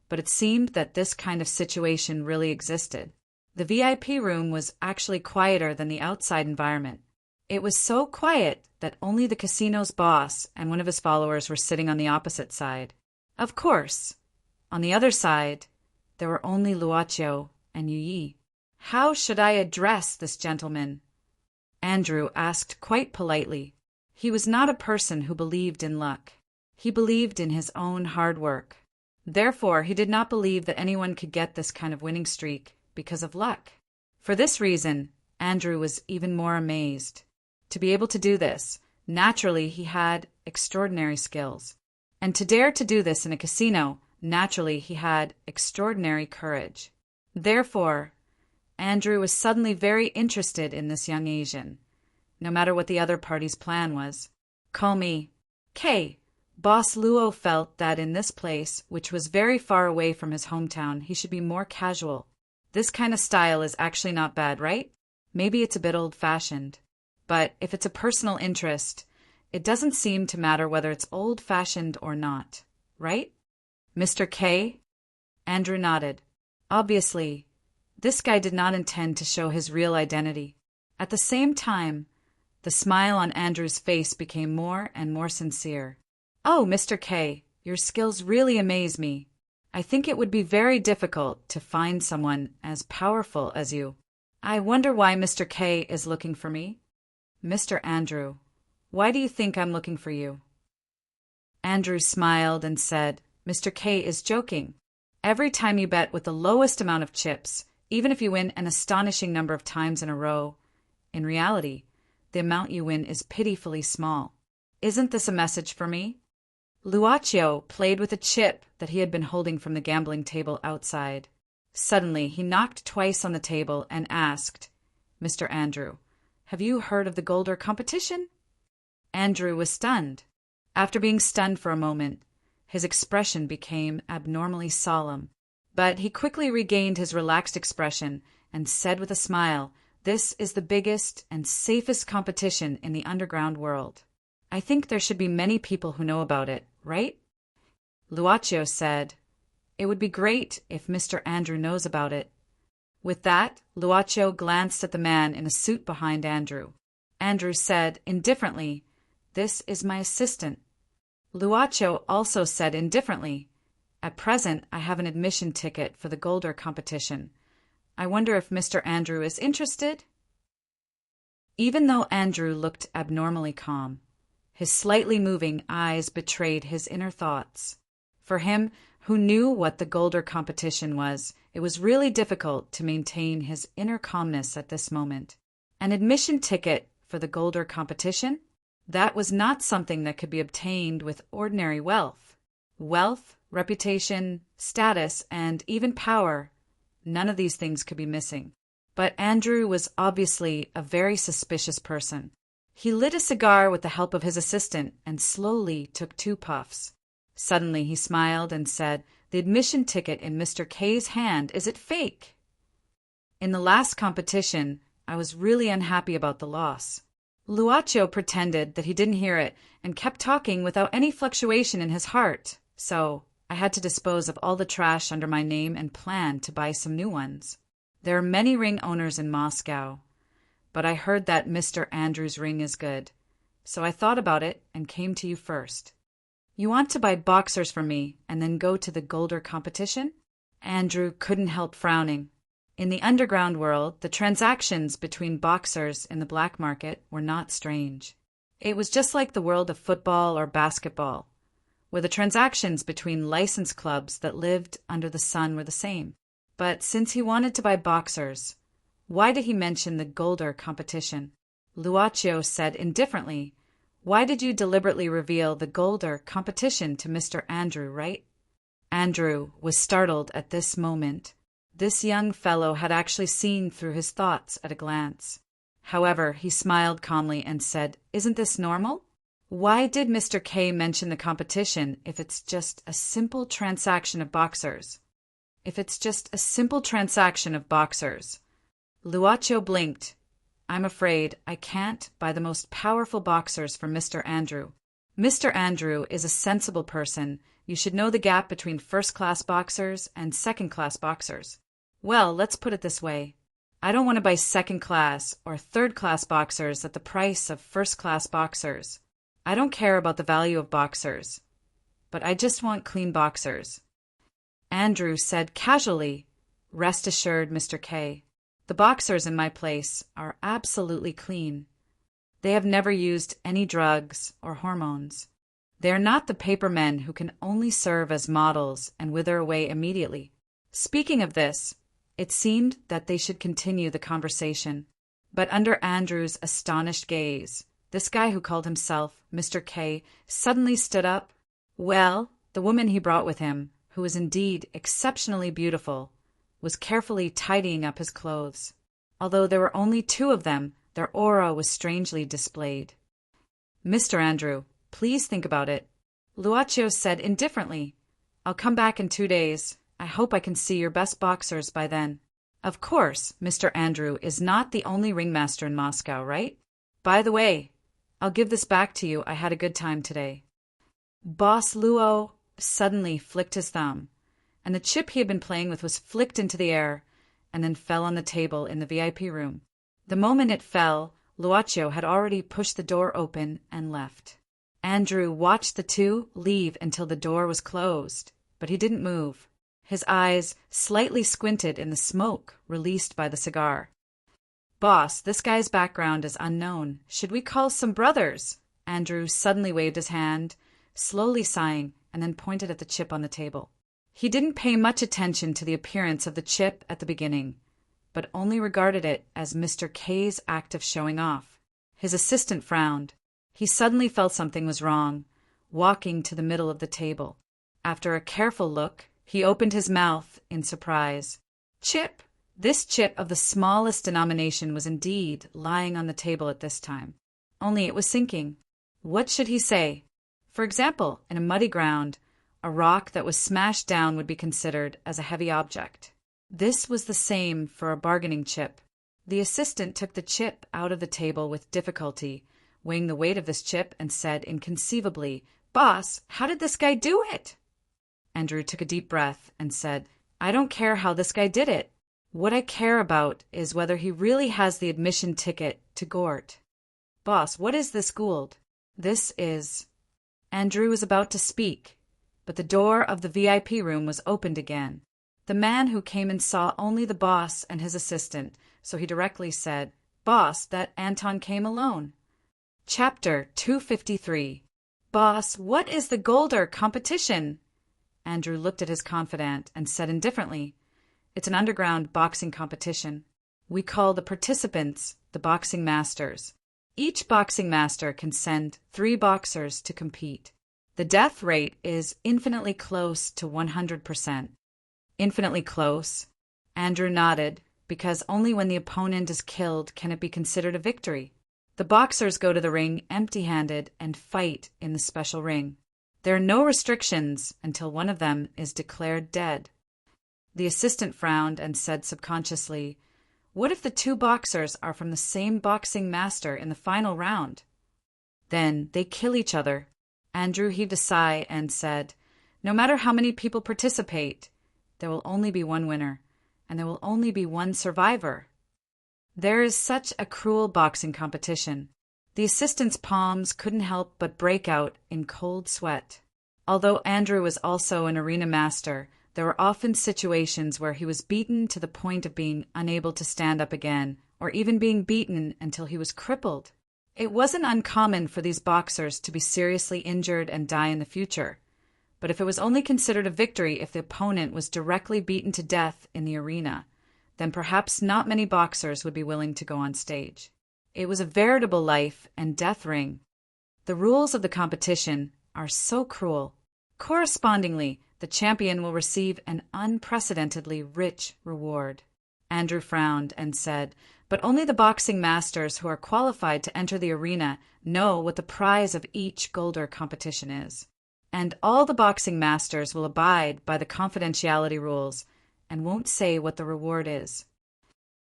but it seemed that this kind of situation really existed. The VIP room was actually quieter than the outside environment. It was so quiet that only the casino's boss and one of his followers were sitting on the opposite side. Of course, on the other side, there were only Luaccio and Yi. How should I address this gentleman? Andrew asked quite politely. He was not a person who believed in luck. He believed in his own hard work. Therefore, he did not believe that anyone could get this kind of winning streak because of luck. For this reason, Andrew was even more amazed. To be able to do this, naturally he had extraordinary skills. And to dare to do this in a casino, naturally he had extraordinary courage. Therefore, Andrew was suddenly very interested in this young Asian, no matter what the other party's plan was. Call me Kay. Boss Luo felt that in this place, which was very far away from his hometown, he should be more casual. This kind of style is actually not bad, right? Maybe it's a bit old-fashioned. But if it's a personal interest, it doesn't seem to matter whether it's old-fashioned or not, right? Mr. K? Andrew nodded. Obviously, this guy did not intend to show his real identity. At the same time, the smile on Andrew's face became more and more sincere. Oh, Mr. K, your skills really amaze me. I think it would be very difficult to find someone as powerful as you. I wonder why Mr. K is looking for me? Mr. Andrew, why do you think I'm looking for you? Andrew smiled and said, Mr. K is joking. Every time you bet with the lowest amount of chips, even if you win an astonishing number of times in a row, in reality, the amount you win is pitifully small. Isn't this a message for me? Luaccio played with a chip that he had been holding from the gambling table outside. Suddenly, he knocked twice on the table and asked, Mr. Andrew, have you heard of the Golder competition? Andrew was stunned. After being stunned for a moment, his expression became abnormally solemn. But he quickly regained his relaxed expression and said with a smile, This is the biggest and safest competition in the underground world. I think there should be many people who know about it, right? Luaccio said, It would be great if Mr. Andrew knows about it. With that, Luaccio glanced at the man in a suit behind Andrew. Andrew said indifferently, This is my assistant. Luaccio also said indifferently, At present, I have an admission ticket for the Golder competition. I wonder if Mr. Andrew is interested? Even though Andrew looked abnormally calm, his slightly moving eyes betrayed his inner thoughts. For him, who knew what the Golder competition was, it was really difficult to maintain his inner calmness at this moment. An admission ticket for the Golder competition? That was not something that could be obtained with ordinary wealth. Wealth, reputation, status, and even power, none of these things could be missing. But Andrew was obviously a very suspicious person. He lit a cigar with the help of his assistant and slowly took 2 puffs. Suddenly he smiled and said, The admission ticket in Mr. K's hand, is it fake? In the last competition, I was really unhappy about the loss. Luaccio pretended that he didn't hear it and kept talking without any fluctuation in his heart, so I had to dispose of all the trash under my name and plan to buy some new ones. There are many ring owners in Moscow, but I heard that Mr. Andrew's ring is good, so I thought about it and came to you first. You want to buy boxers for me and then go to the Golder competition? Andrew couldn't help frowning. In the underground world, the transactions between boxers in the black market were not strange. It was just like the world of football or basketball. where the transactions between licensed clubs that lived under the sun were the same. But since he wanted to buy boxers, why did he mention the Golder competition? Luaccio said indifferently, "Why did you deliberately reveal the Golder competition to Mr. Andrew Wright?" Andrew was startled at this moment. This young fellow had actually seen through his thoughts at a glance. However, he smiled calmly and said, "Isn't this normal? Why did Mr. K mention the competition if it's just a simple transaction of boxers? Luaccio blinked. "I'm afraid I can't buy the most powerful boxers from Mr. Andrew. Mr. Andrew is a sensible person. You should know the gap between first-class boxers and second-class boxers. Well, let's put it this way. I don't want to buy second-class or third-class boxers at the price of first-class boxers. I don't care about the value of boxers, but I just want clean boxers." Andrew said casually, "Rest assured, Mr. K. The boxers in my place are absolutely clean. They have never used any drugs or hormones. They are not the paper men who can only serve as models and wither away immediately." Speaking of this, it seemed that they should continue the conversation. But under Andrew's astonished gaze, this guy who called himself Mr. K suddenly stood up. Well, the woman he brought with him, who was indeed exceptionally beautiful, was carefully tidying up his clothes. Although there were only two of them, their aura was strangely displayed. "Mr. Andrew, please think about it," Luaccio said indifferently. "I'll come back in 2 days. I hope I can see your best boxers by then. Of course, Mr. Andrew is not the only ringmaster in Moscow, right? By the way, I'll give this back to you. I had a good time today." Boss Luo suddenly flicked his thumb, and the chip he had been playing with was flicked into the air and then fell on the table in the VIP room. The moment it fell, Luaccio had already pushed the door open and left. Andrew watched the two leave until the door was closed, but he didn't move. His eyes slightly squinted in the smoke released by the cigar. "Boss, this guy's background is unknown. Should we call some brothers?" Andrew suddenly waved his hand, slowly sighing, and then pointed at the chip on the table. He didn't pay much attention to the appearance of the chip at the beginning, but only regarded it as Mr. K's act of showing off. His assistant frowned. He suddenly felt something was wrong, walking to the middle of the table. After a careful look, he opened his mouth in surprise. Chip! This chip of the smallest denomination was indeed lying on the table at this time. Only it was sinking. What should he say? For example, in a muddy ground, a rock that was smashed down would be considered as a heavy object. This was the same for a bargaining chip. The assistant took the chip out of the table with difficulty, weighing the weight of this chip, and said inconceivably, "Boss, how did this guy do it?" Andrew took a deep breath and said, "I don't care how this guy did it. What I care about is whether he really has the admission ticket to Gort." "Boss, what is this Gould?" "This is—" Andrew was about to speak, but the door of the VIP room was opened again. The man who came in saw only the boss and his assistant, so he directly said, "Boss, that Anton came alone." Chapter 253. "Boss, what is the Golder competition?" Andrew looked at his confidant and said indifferently, "It's an underground boxing competition. We call the participants the boxing masters. Each boxing master can send 3 boxers to compete. The death rate is infinitely close to 100%. Infinitely close? Andrew nodded, because only when the opponent is killed can it be considered a victory. The boxers go to the ring empty-handed and fight in the special ring. There are no restrictions until one of them is declared dead." The assistant frowned and said subconsciously, "What if the 2 boxers are from the same boxing master in the final round?" "Then they kill each other." Andrew heaved a sigh and said, "No matter how many people participate, there will only be one winner, and there will only be one survivor. There is such a cruel boxing competition." The assistant's palms couldn't help but break out in cold sweat. Although Andrew was also an arena master, there were often situations where he was beaten to the point of being unable to stand up again, or even being beaten until he was crippled. It wasn't uncommon for these boxers to be seriously injured and die in the future. but if it was only considered a victory if the opponent was directly beaten to death in the arena, then perhaps not many boxers would be willing to go on stage. It was a veritable life and death ring. The rules of the competition are so cruel. Correspondingly, the champion will receive an unprecedentedly rich reward. Andrew frowned and said, "But only the boxing masters who are qualified to enter the arena know what the prize of each Golder competition is. And all the boxing masters will abide by the confidentiality rules and won't say what the reward is."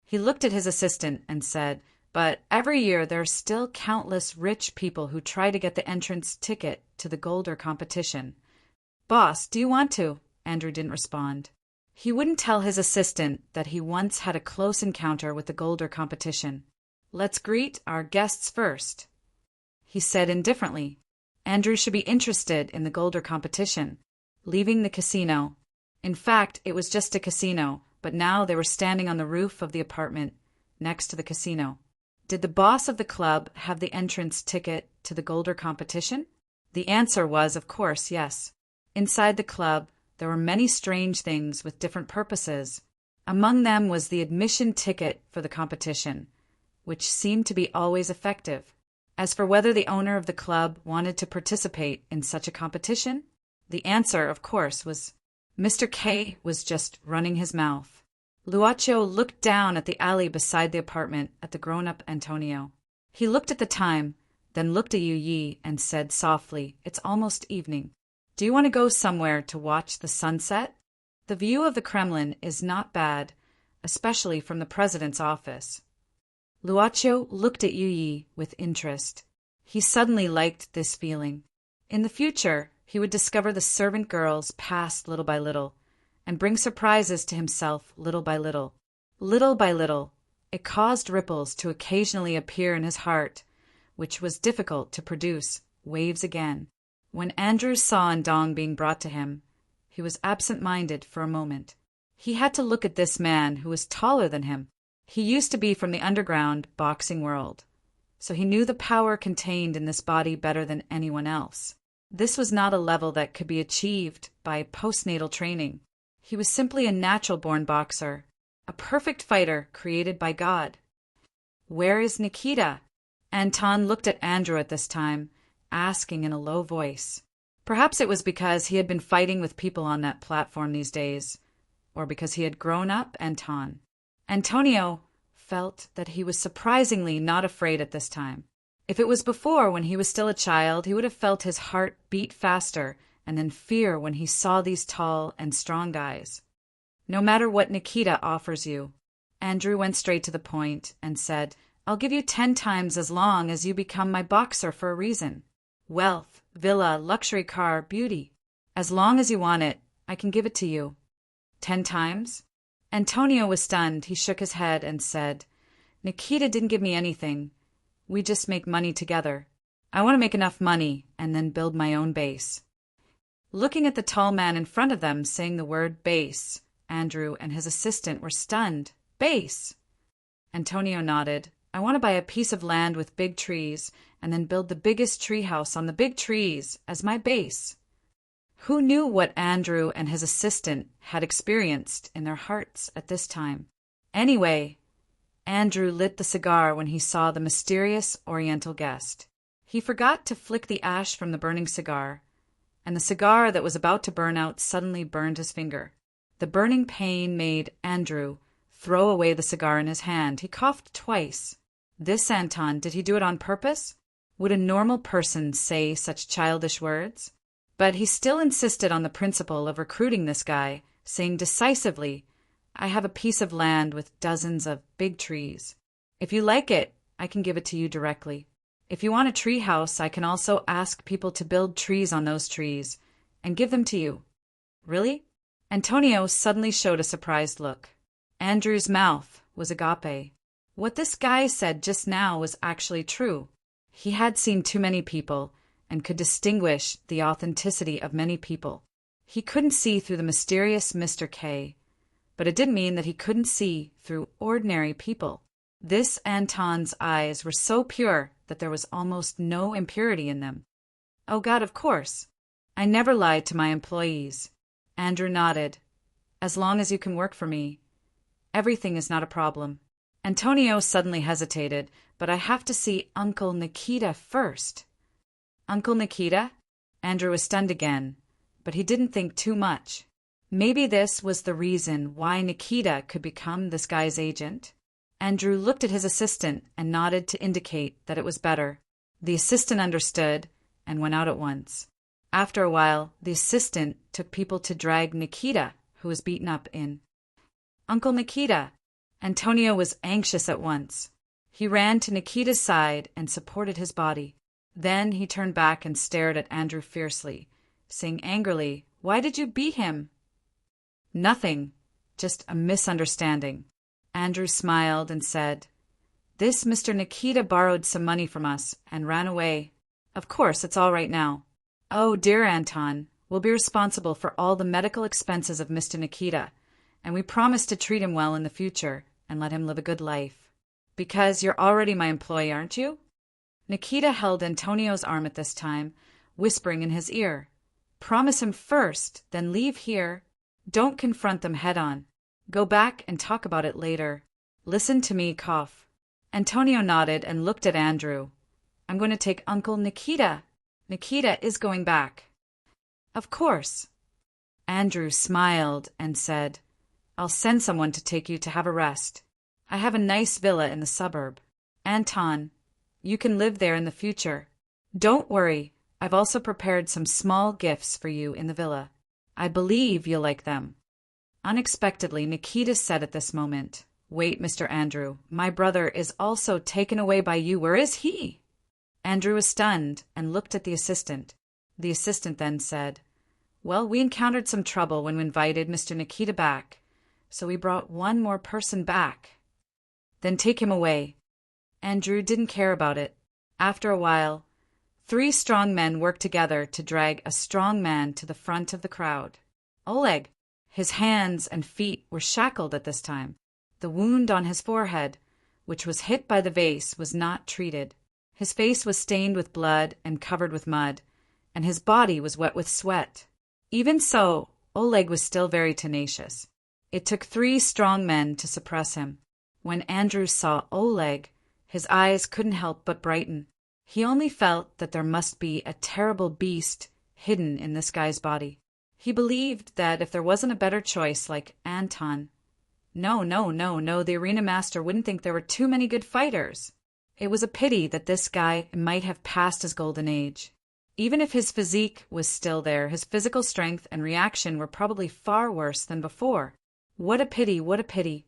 He looked at his assistant and said, "But every year there are still countless rich people who try to get the entrance ticket to the Golder competition. Boss, do you want to?" Andrew didn't respond. He wouldn't tell his assistant that he once had a close encounter with the Golder competition. "Let's greet our guests first," he said indifferently. Andrew should be interested in the Golder competition. Leaving the casino. In fact, it was just a casino, but now they were standing on the roof of the apartment next to the casino. Did the boss of the club have the entrance ticket to the Golder competition? The answer was, of course, yes. Inside the club, there were many strange things with different purposes. Among them was the admission ticket for the competition, which seemed to be always effective. As for whether the owner of the club wanted to participate in such a competition, the answer, of course, was Mr. K was just running his mouth. Luaccio looked down at the alley beside the apartment at the grown-up Antonio. He looked at the time, then looked at Yu Yi and said softly, "It's almost evening. Do you want to go somewhere to watch the sunset? The view of the Kremlin is not bad, especially from the president's office." Luaccio looked at Yu Yi with interest. He suddenly liked this feeling. In the future, he would discover the servant girls past little by little, and bring surprises to himself little by little. Little by little, it caused ripples to occasionally appear in his heart, which was difficult to produce waves again. When Andrew saw Ndong being brought to him, he was absent-minded for a moment. He had to look at this man who was taller than him. He used to be from the underground boxing world, so he knew the power contained in this body better than anyone else. This was not a level that could be achieved by postnatal training. He was simply a natural-born boxer, a perfect fighter created by God. "Where is Nikita?" Anton looked at Andrew at this time, asking in a low voice. Perhaps it was because he had been fighting with people on that platform these days, or because he had grown up Anton. Antonio felt that he was surprisingly not afraid at this time. If it was before, when he was still a child, he would have felt his heart beat faster and then fear when he saw these tall and strong guys. "No matter what Nikita offers you." Andrew went straight to the point and said, "I'll give you 10 times as long as you become my boxer for a reason. Wealth, villa, luxury car, beauty. As long as you want it, I can give it to you." 10 times? Antonio was stunned. He shook his head and said, "Nikita didn't give me anything. We just make money together. I want to make enough money and then build my own base." Looking at the tall man in front of them saying the word base, Andrew and his assistant were stunned. "Base?" Antonio nodded. "I want to buy a piece of land with big trees and then build the biggest tree house on the big trees as my base." Who knew what Andrew and his assistant had experienced in their hearts at this time? Anyway, Andrew lit the cigar when he saw the mysterious Oriental guest. He forgot to flick the ash from the burning cigar, and the cigar that was about to burn out suddenly burned his finger. The burning pain made Andrew throw away the cigar in his hand. He coughed twice. This Anton, did he do it on purpose? Would a normal person say such childish words? But he still insisted on the principle of recruiting this guy, saying decisively, "I have a piece of land with dozens of big trees. If you like it, I can give it to you directly. If you want a tree house, I can also ask people to build trees on those trees and give them to you." "Really?" Antonio suddenly showed a surprised look. Andrew's mouth was agape. What this guy said just now was actually true. He had seen too many people and could distinguish the authenticity of many people. He couldn't see through the mysterious Mr. K, but it didn't mean that he couldn't see through ordinary people. This Anton's eyes were so pure that there was almost no impurity in them. "Oh God, of course." I never lied to my employees. Andrew nodded. As long as you can work for me, everything is not a problem. Antonio suddenly hesitated, but I have to see Uncle Nikita first. Uncle Nikita? Andrew was stunned again, but he didn't think too much. Maybe this was the reason why Nikita could become this guy's agent. Andrew looked at his assistant and nodded to indicate that it was better. The assistant understood and went out at once. After a while, the assistant took people to drag Nikita, who was beaten up, in. Uncle Nikita! Antonio was anxious at once. He ran to Nikita's side and supported his body. Then he turned back and stared at Andrew fiercely, saying angrily, "Why did you beat him?" "Nothing, just a misunderstanding." Andrew smiled and said, "This Mr. Nikita borrowed some money from us and ran away. Of course, it's all right now." "Oh, dear Anton, we'll be responsible for all the medical expenses of Mr. Nikita, and we promise to treat him well in the future and let him live a good life. Because you're already my employee, aren't you?" Nikita held Antonio's arm at this time, whispering in his ear, "Promise him first, then leave here. Don't confront them head-on. Go back and talk about it later. Listen to me, cough." Antonio nodded and looked at Andrew. "I'm going to take Uncle Nikita. Nikita is going back." "Of course." Andrew smiled and said, "I'll send someone to take you to have a rest. I have a nice villa in the suburb. Anton, you can live there in the future. Don't worry, I've also prepared some small gifts for you in the villa. I believe you'll like them." Unexpectedly, Nikita said at this moment, "Wait, Mr. Andrew, my brother is also taken away by you. Where is he?" Andrew was stunned and looked at the assistant. The assistant then said, "Well, we encountered some trouble when we invited Mr. Nikita back, so we brought one more person back." "Then take him away." Andrew didn't care about it. After a while, 3 strong men worked together to drag a strong man to the front of the crowd. Oleg. His hands and feet were shackled at this time. The wound on his forehead, which was hit by the vase, was not treated. His face was stained with blood and covered with mud, and his body was wet with sweat. Even so, Oleg was still very tenacious. It took 3 strong men to suppress him. When Andrew saw Oleg, his eyes couldn't help but brighten. He only felt that there must be a terrible beast hidden in this guy's body. He believed that if there wasn't a better choice like Anton, no, the arena master wouldn't think there were too many good fighters. It was a pity that this guy might have passed his golden age. Even if his physique was still there, his physical strength and reaction were probably far worse than before. What a pity, what a pity.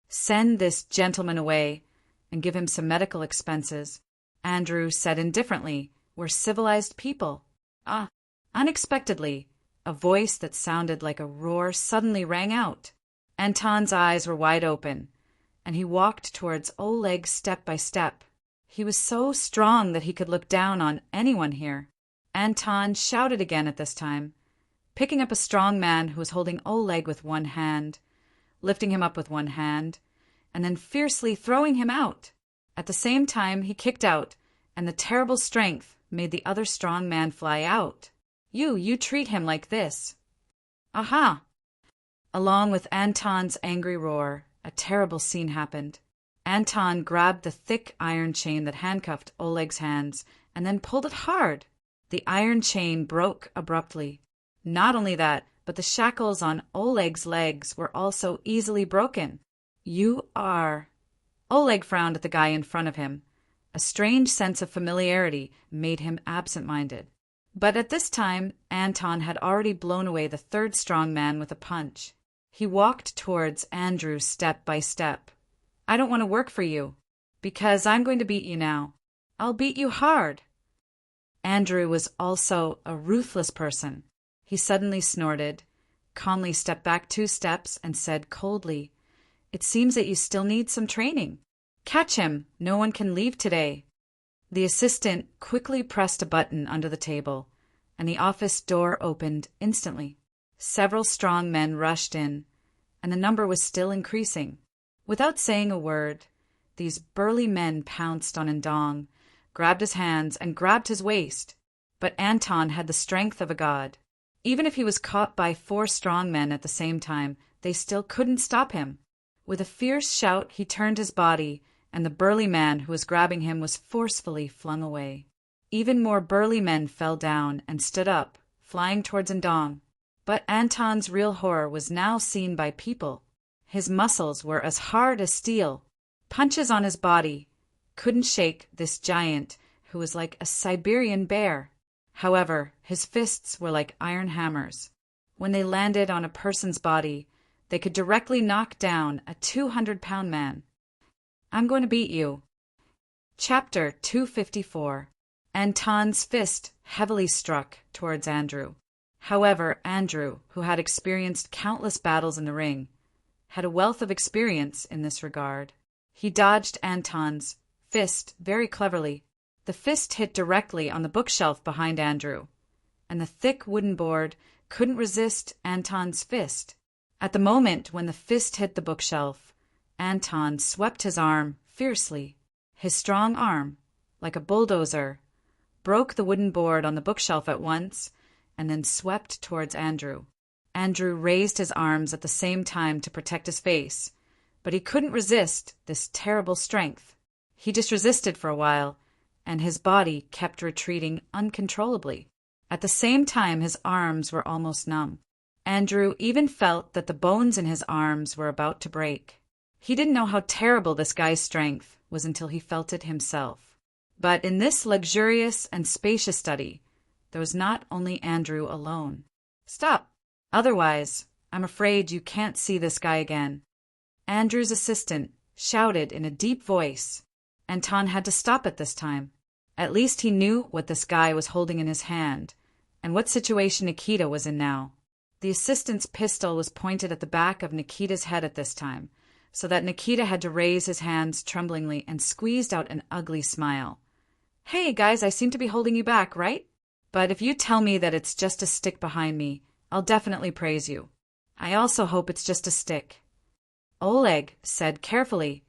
Send this gentleman away and give him some medical expenses. Andrew said indifferently, "We're civilized people." Unexpectedly, a voice that sounded like a roar suddenly rang out. Anton's eyes were wide open, and he walked towards Oleg step by step. He was so strong that he could look down on anyone here. Anton shouted again at this time, picking up a strong man who was holding Oleg with one hand, lifting him up with one hand, and then fiercely throwing him out. At the same time, he kicked out, and the terrible strength made the other strong man fly out. You treat him like this." Aha! Along with Anton's angry roar, a terrible scene happened. Anton grabbed the thick iron chain that handcuffed Oleg's hands and then pulled it hard. The iron chain broke abruptly. Not only that, but the shackles on Oleg's legs were also easily broken. "You are—" Oleg frowned at the guy in front of him. A strange sense of familiarity made him absent-minded. But at this time, Anton had already blown away the 3rd strong man with a punch. He walked towards Andrew step by step. "I don't want to work for you, because I'm going to beat you now. I'll beat you hard." Andrew was also a ruthless person. He suddenly snorted, calmly stepped back 2 steps, and said coldly, "It seems that you still need some training. Catch him. No one can leave today." The assistant quickly pressed a button under the table, and the office door opened instantly. Several strong men rushed in, and the number was still increasing. Without saying a word, these burly men pounced on Ndong, grabbed his hands, and grabbed his waist. but Anton had the strength of a god. Even if he was caught by 4 strong men at the same time, they still couldn't stop him. With a fierce shout, he turned his body, and the burly man who was grabbing him was forcefully flung away. Even more burly men fell down and stood up, flying towards Andong. But Anton's real horror was now seen by people. His muscles were as hard as steel. Punches on his body couldn't shake this giant who was like a Siberian bear. However, his fists were like iron hammers. When they landed on a person's body, they could directly knock down a 200-pound man. I'm going to beat you. Chapter 254. Anton's fist heavily struck towards Andrew. However, Andrew, who had experienced countless battles in the ring, had a wealth of experience in this regard. He dodged Anton's fist very cleverly. The fist hit directly on the bookshelf behind Andrew, and the thick wooden board couldn't resist Anton's fist. At the moment when the fist hit the bookshelf, Anton swept his arm fiercely. His strong arm, like a bulldozer, broke the wooden board on the bookshelf at once and then swept towards Andrew. Andrew raised his arms at the same time to protect his face, but he couldn't resist this terrible strength. He just resisted for a while, and his body kept retreating uncontrollably. At the same time, his arms were almost numb. Andrew even felt that the bones in his arms were about to break. He didn't know how terrible this guy's strength was until he felt it himself. But in this luxurious and spacious study, there was not only Andrew alone. Stop! Otherwise, I'm afraid you can't see this guy again. Andrew's assistant shouted in a deep voice. Anton had to stop at this time. At least he knew what this guy was holding in his hand, and what situation Nikita was in now. The assistant's pistol was pointed at the back of Nikita's head at this time, so that Nikita had to raise his hands tremblingly and squeezed out an ugly smile. Hey, guys, I seem to be holding you back, right? But if you tell me that it's just a stick behind me, I'll definitely praise you. I also hope it's just a stick. Oleg said carefully,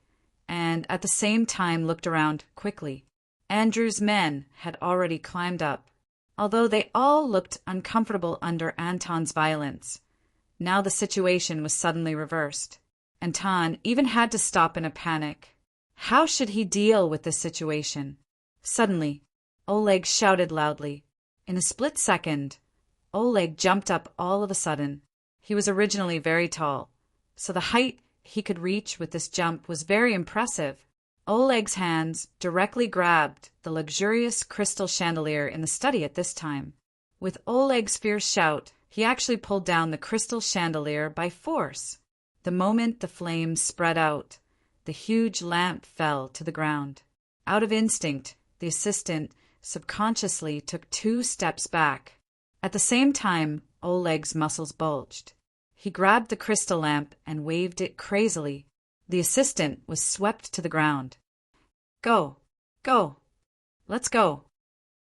and at the same time looked around quickly. Andrew's men had already climbed up. Although they all looked uncomfortable under Anton's violence, now the situation was suddenly reversed. Anton even had to stop in a panic. How should he deal with this situation? Suddenly, Oleg shouted loudly. In a split second, Oleg jumped up all of a sudden. He was originally very tall, so the height he could reach with this jump was very impressive. Oleg's hands directly grabbed the luxurious crystal chandelier in the study at this time. With Oleg's fierce shout, he actually pulled down the crystal chandelier by force. The moment the flames spread out, the huge lamp fell to the ground. Out of instinct, the assistant subconsciously took 2 steps back. At the same time, Oleg's muscles bulged. He grabbed the crystal lamp and waved it crazily. The assistant was swept to the ground. Go! Go! Let's go!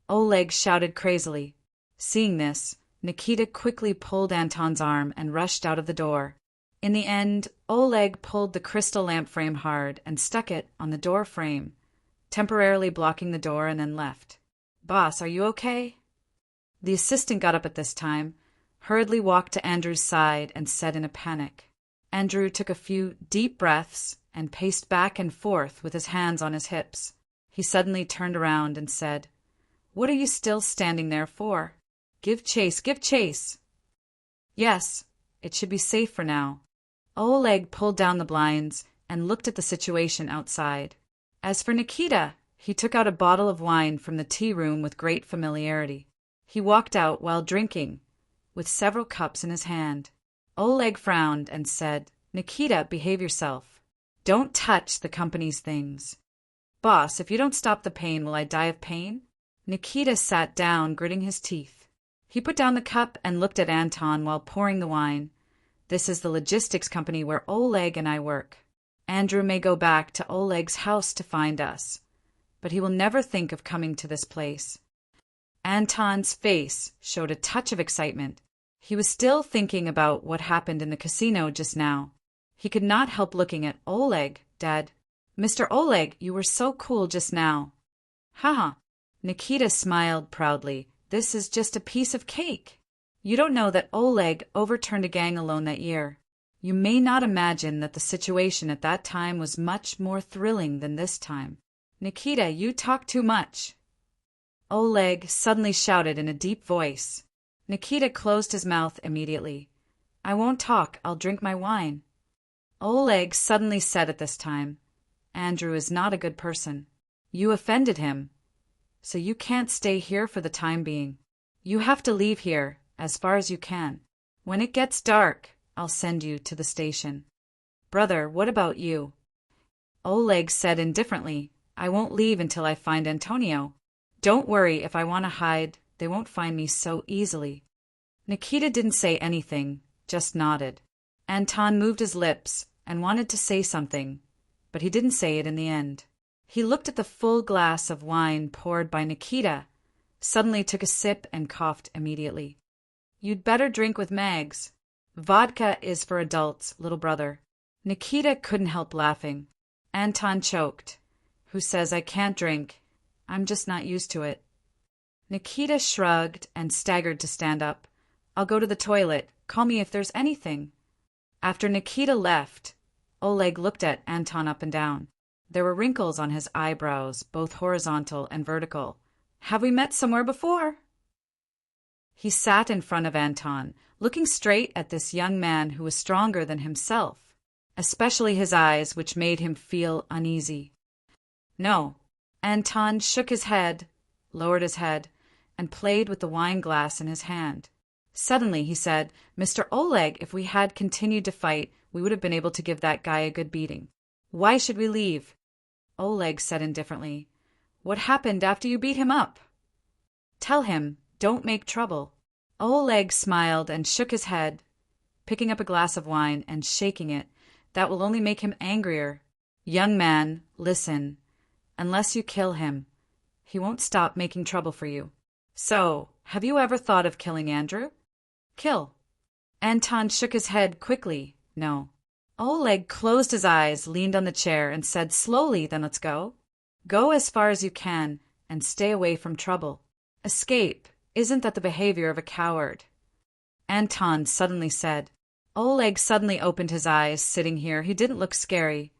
Oleg shouted crazily. Seeing this, Nikita quickly pulled Anton's arm and rushed out of the door. In the end, Oleg pulled the crystal lamp frame hard and stuck it on the door frame, temporarily blocking the door, and then left. Boss, are you okay? The assistant got up at this time, hurriedly walked to Andrew's side, and said in a panic. Andrew took a few deep breaths and paced back and forth with his hands on his hips. He suddenly turned around and said, "What are you still standing there for? Give chase, give chase!" Yes, it should be safe for now. Oleg pulled down the blinds and looked at the situation outside. As for Nikita, he took out a bottle of wine from the tea room with great familiarity. He walked out while drinking, with several cups in his hand. Oleg frowned and said, "Nikita, behave yourself. Don't touch the company's things." "Boss, if you don't stop the pain, will I die of pain?" Nikita sat down, gritting his teeth. He put down the cup and looked at Anton while pouring the wine. "This is the logistics company where Oleg and I work. Andrew may go back to Oleg's house to find us, but he will never think of coming to this place." Anton's face showed a touch of excitement. He was still thinking about what happened in the casino just now. He could not help looking at Oleg, dead. "Mr. Oleg, you were so cool just now." "Haha." Nikita smiled proudly, This is just a piece of cake. You don't know that Oleg overturned a gang alone that year. You may not imagine that the situation at that time was much more thrilling than this time. Nikita, you talk too much. Oleg suddenly shouted in a deep voice. Nikita closed his mouth immediately. I won't talk, I'll drink my wine. Oleg suddenly said at this time, Andrew is not a good person. You offended him. So you can't stay here for the time being. You have to leave here, as far as you can. When it gets dark, I'll send you to the station. Brother, what about you? Oleg said indifferently, I won't leave until I find Antonio. Don't worry, if I want to hide, they won't find me so easily. Nikita didn't say anything, just nodded. Anton moved his lips and wanted to say something, but he didn't say it in the end. He looked at the full glass of wine poured by Nikita, suddenly took a sip and coughed immediately. You'd better drink with Mags. Vodka is for adults, little brother. Nikita couldn't help laughing. Anton choked. Who says I can't drink? I'm just not used to it. Nikita shrugged and staggered to stand up. I'll go to the toilet. Call me if there's anything. After Nikita left, Oleg looked at Anton up and down. There were wrinkles on his eyebrows, both horizontal and vertical. Have we met somewhere before? He sat in front of Anton, looking straight at this young man who was stronger than himself, especially his eyes, which made him feel uneasy. No. Anton shook his head, lowered his head, and played with the wine glass in his hand. Suddenly he said, Mr. Oleg, if we had continued to fight, we would have been able to give that guy a good beating. Why should we leave? Oleg said indifferently, What happened after you beat him up? Tell him, don't make trouble. Oleg smiled and shook his head, picking up a glass of wine and shaking it. That will only make him angrier. Young man, listen. Unless you kill him, he won't stop making trouble for you. So, have you ever thought of killing Andrew? Kill. Anton shook his head quickly. No. Oleg closed his eyes, leaned on the chair, and said slowly, Then let's go. Go as far as you can, and stay away from trouble. Escape. Isn't that the behavior of a coward? Anton suddenly said. Oleg suddenly opened his eyes, sitting here. He didn't look scary.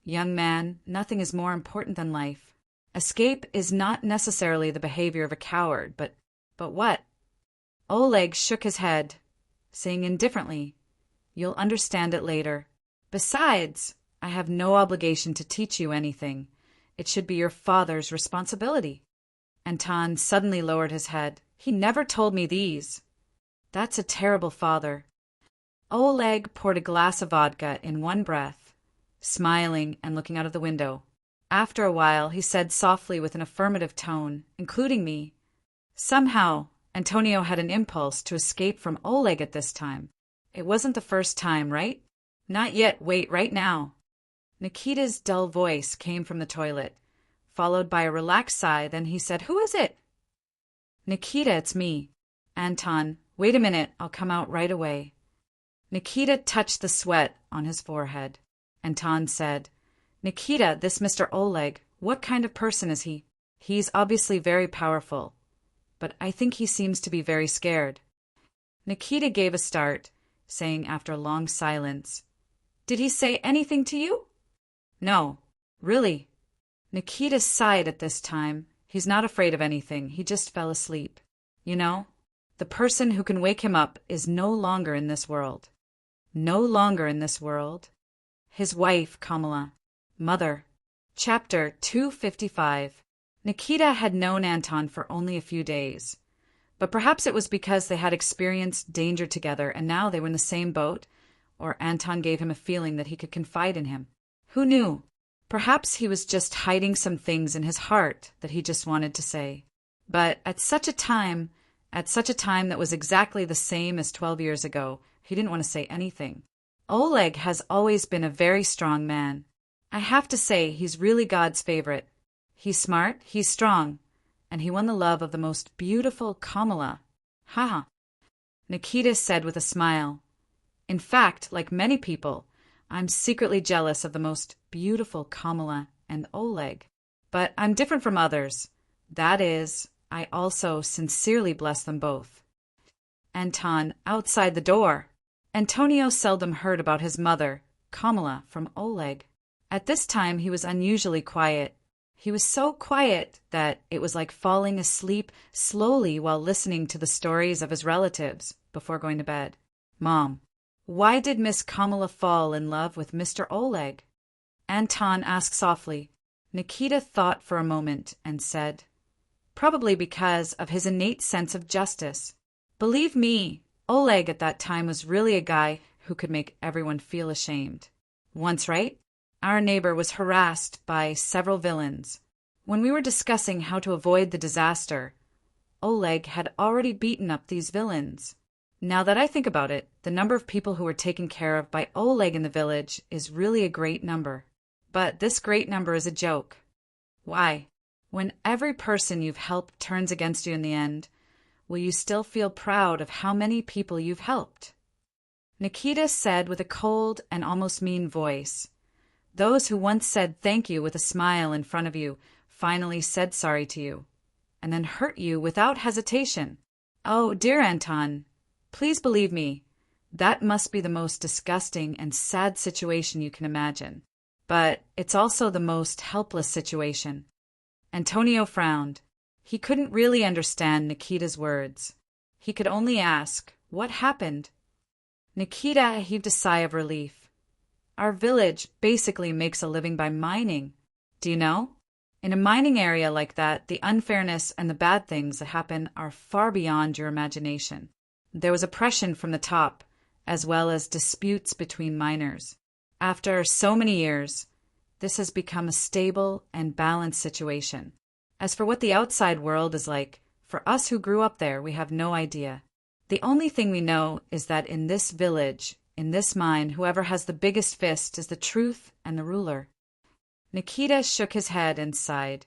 Young man, nothing is more important than life. Escape is not necessarily the behavior of a coward, but what? Oleg shook his head, saying indifferently, You'll understand it later. Besides, I have no obligation to teach you anything. It should be your father's responsibility. Anton suddenly lowered his head. He never told me these. That's a terrible father. Oleg poured a glass of vodka in one breath, smiling and looking out of the window. After a while, he said softly with an affirmative tone, including me, Somehow, Antonio had an impulse to escape from Oleg at this time. It wasn't the first time, right? Not yet, wait, right now. Nikita's dull voice came from the toilet, followed by a relaxed sigh. Then he said, Who is it? Nikita, it's me. Anton, wait a minute, I'll come out right away. Nikita touched the sweat on his forehead. Anton said, Nikita, this Mr. Oleg, what kind of person is he? He's obviously very powerful, but I think he seems to be very scared. Nikita gave a start, saying after a long silence, Did he say anything to you? No, really. Nikita sighed at this time. He's not afraid of anything. He just fell asleep. You know, the person who can wake him up is no longer in this world. No longer in this world. His wife, Kamala. Mother. Chapter 255. Nikita had known Anton for only a few days, but perhaps it was because they had experienced danger together and now they were in the same boat, or Anton gave him a feeling that he could confide in him. Who knew? Perhaps he was just hiding some things in his heart that he just wanted to say. But at such a time that was exactly the same as 12 years ago, he didn't want to say anything. Oleg has always been a very strong man. I have to say he's really God's favorite. He's smart, he's strong, and he won the love of the most beautiful Kamala. Ha! Nikita said with a smile. In fact, like many people, I'm secretly jealous of the most beautiful Kamala and Oleg. But I'm different from others. That is, I also sincerely bless them both. Anton, outside the door. Antonio seldom heard about his mother, Kamala, from Oleg. At this time he was unusually quiet. He was so quiet that it was like falling asleep slowly while listening to the stories of his relatives before going to bed. Mom, why did Miss Kamala fall in love with Mr. Oleg? Anton asked softly. Nikita thought for a moment and said, probably because of his innate sense of justice. Believe me, Oleg at that time was really a guy who could make everyone feel ashamed. Once, right? Our neighbor was harassed by several villains. When we were discussing how to avoid the disaster, Oleg had already beaten up these villains. Now that I think about it, the number of people who were taken care of by Oleg in the village is really a great number. But this great number is a joke. Why? When every person you've helped turns against you in the end, will you still feel proud of how many people you've helped? Nikita said with a cold and almost mean voice. Those who once said thank you with a smile in front of you finally said sorry to you, and then hurt you without hesitation. Oh, dear Anton, please believe me, that must be the most disgusting and sad situation you can imagine. But it's also the most helpless situation. Antonio frowned. He couldn't really understand Nikita's words. He could only ask, what happened? Nikita heaved a sigh of relief. Our village basically makes a living by mining. Do you know? In a mining area like that, the unfairness and the bad things that happen are far beyond your imagination. There was oppression from the top, as well as disputes between miners. After so many years, this has become a stable and balanced situation. As for what the outside world is like, for us who grew up there, we have no idea. The only thing we know is that in this village, in this mine, whoever has the biggest fist is the truth and the ruler. Nikita shook his head and sighed.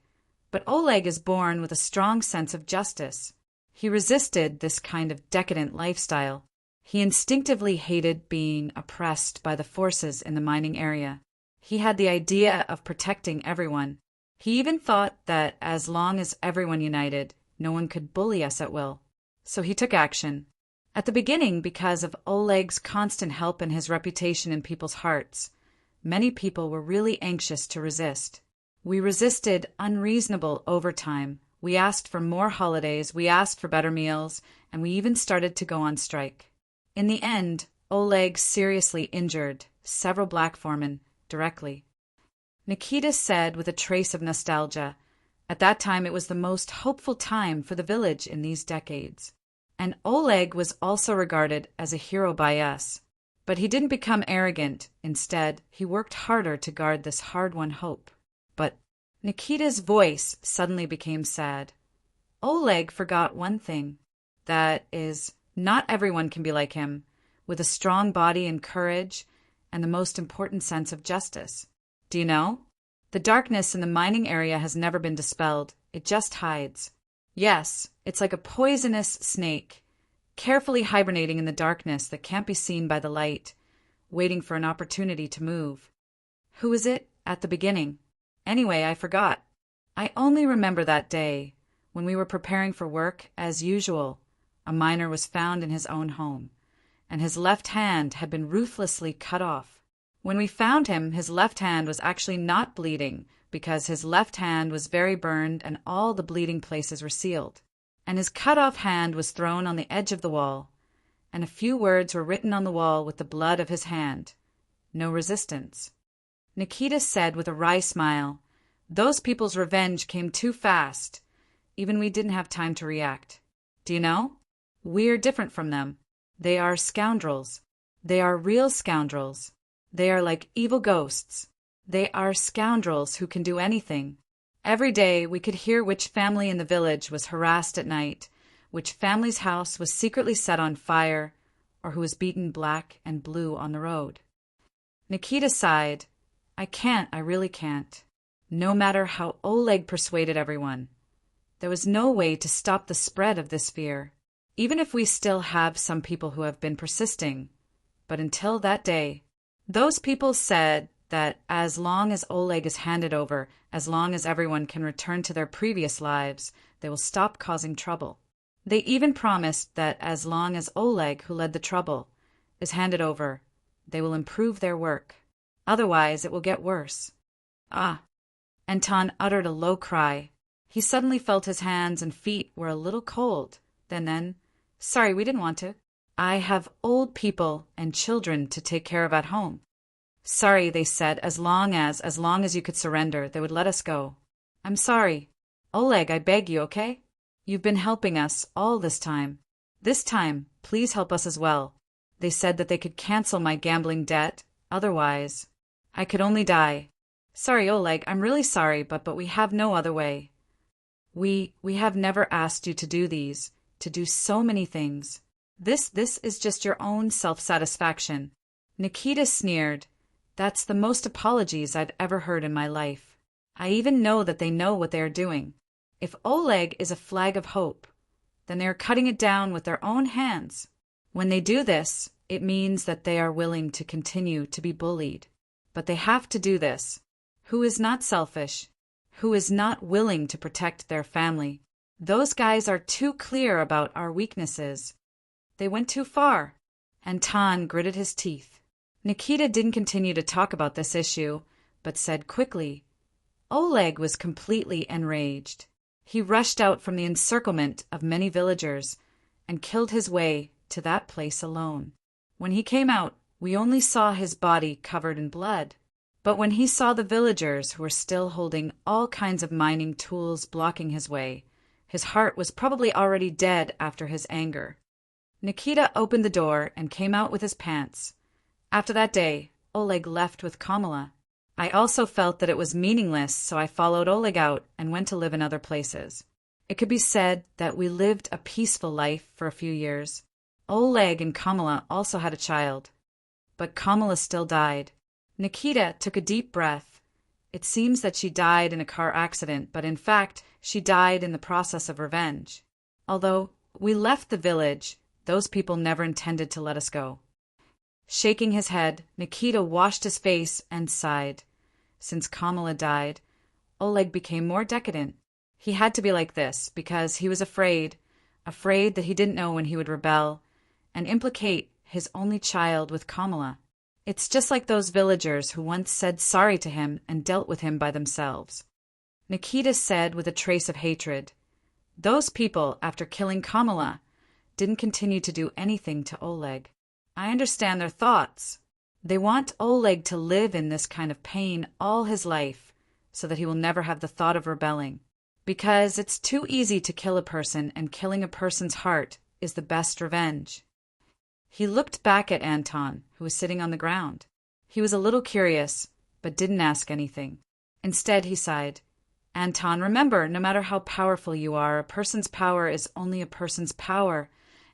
But Oleg is born with a strong sense of justice. He resisted this kind of decadent lifestyle. He instinctively hated being oppressed by the forces in the mining area. He had the idea of protecting everyone. He even thought that as long as everyone united, no one could bully us at will. So he took action. At the beginning, because of Oleg's constant help and his reputation in people's hearts, many people were really anxious to resist. We resisted unreasonable overtime. We asked for more holidays, we asked for better meals, and we even started to go on strike. In the end, Oleg seriously injured several black foremen directly. Nikita said with a trace of nostalgia, at that time it was the most hopeful time for the village in these decades. And Oleg was also regarded as a hero by us. But he didn't become arrogant. Instead, he worked harder to guard this hard-won hope. But Nikita's voice suddenly became sad. Oleg forgot one thing. That is, not everyone can be like him, with a strong body and courage, and the most important sense of justice. Do you know? The darkness in the mining area has never been dispelled. It just hides. Yes, it's like a poisonous snake, carefully hibernating in the darkness that can't be seen by the light, waiting for an opportunity to move. Who is it at the beginning? Anyway, I forgot. I only remember that day, when we were preparing for work, as usual, a miner was found in his own home, and his left hand had been ruthlessly cut off. When we found him, his left hand was actually not bleeding, because his left hand was very burned and all the bleeding places were sealed. And his cut-off hand was thrown on the edge of the wall, and a few words were written on the wall with the blood of his hand. No resistance. Nikita said with a wry smile, those people's revenge came too fast. Even we didn't have time to react. Do you know? We're different from them. They are scoundrels. They are real scoundrels. They are like evil ghosts. They are scoundrels who can do anything. Every day we could hear which family in the village was harassed at night, which family's house was secretly set on fire, or who was beaten black and blue on the road. Nikita sighed. I really can't. No matter how Oleg persuaded everyone, there was no way to stop the spread of this fear, even if we still have some people who have been persisting. But until that day, those people said that as long as Oleg is handed over, as long as everyone can return to their previous lives, they will stop causing trouble. They even promised that as long as Oleg, who led the trouble, is handed over, they will improve their work. Otherwise, it will get worse. Ah! Anton uttered a low cry. He suddenly felt his hands and feet were a little cold. Then, sorry, we didn't want to. I have old people and children to take care of at home. Sorry, they said, as long as you could surrender, they would let us go. I'm sorry. Oleg, I beg you, okay? You've been helping us all this time. This time, please help us as well. They said that they could cancel my gambling debt, otherwise I could only die. Sorry, Oleg, I'm really sorry, but we have no other way. We have never asked you to do so many things. This is just your own self-satisfaction. Nikita sneered. That's the most apologies I've ever heard in my life. I even know that they know what they are doing. If Oleg is a flag of hope, then they are cutting it down with their own hands. When they do this, it means that they are willing to continue to be bullied. But they have to do this. Who is not selfish? Who is not willing to protect their family? Those guys are too clear about our weaknesses. They went too far. Anton gritted his teeth. Nikita didn't continue to talk about this issue, but said quickly, Oleg was completely enraged. He rushed out from the encirclement of many villagers and killed his way to that place alone. When he came out, we only saw his body covered in blood. But when he saw the villagers who were still holding all kinds of mining tools blocking his way, his heart was probably already dead after his anger. Nikita opened the door and came out with his pants. After that day, Oleg left with Kamala. I also felt that it was meaningless, so I followed Oleg out and went to live in other places. It could be said that we lived a peaceful life for a few years. Oleg and Kamala also had a child, but Kamala still died. Nikita took a deep breath. It seems that she died in a car accident, but in fact, she died in the process of revenge. Although we left the village, those people never intended to let us go. Shaking his head, Nikita washed his face and sighed. Since Kamala died, Oleg became more decadent. He had to be like this because he was afraid that he didn't know when he would rebel and implicate his only child with Kamala. It's just like those villagers who once said sorry to him and dealt with him by themselves. Nikita said with a trace of hatred, those people, after killing Kamala, didn't continue to do anything to Oleg. I understand their thoughts. They want Oleg to live in this kind of pain all his life so that he will never have the thought of rebelling. Because it's too easy to kill a person, and killing a person's heart is the best revenge. He looked back at Anton, who was sitting on the ground. He was a little curious, but didn't ask anything. Instead, he sighed. Anton, remember, no matter how powerful you are, a person's power is only a person's power,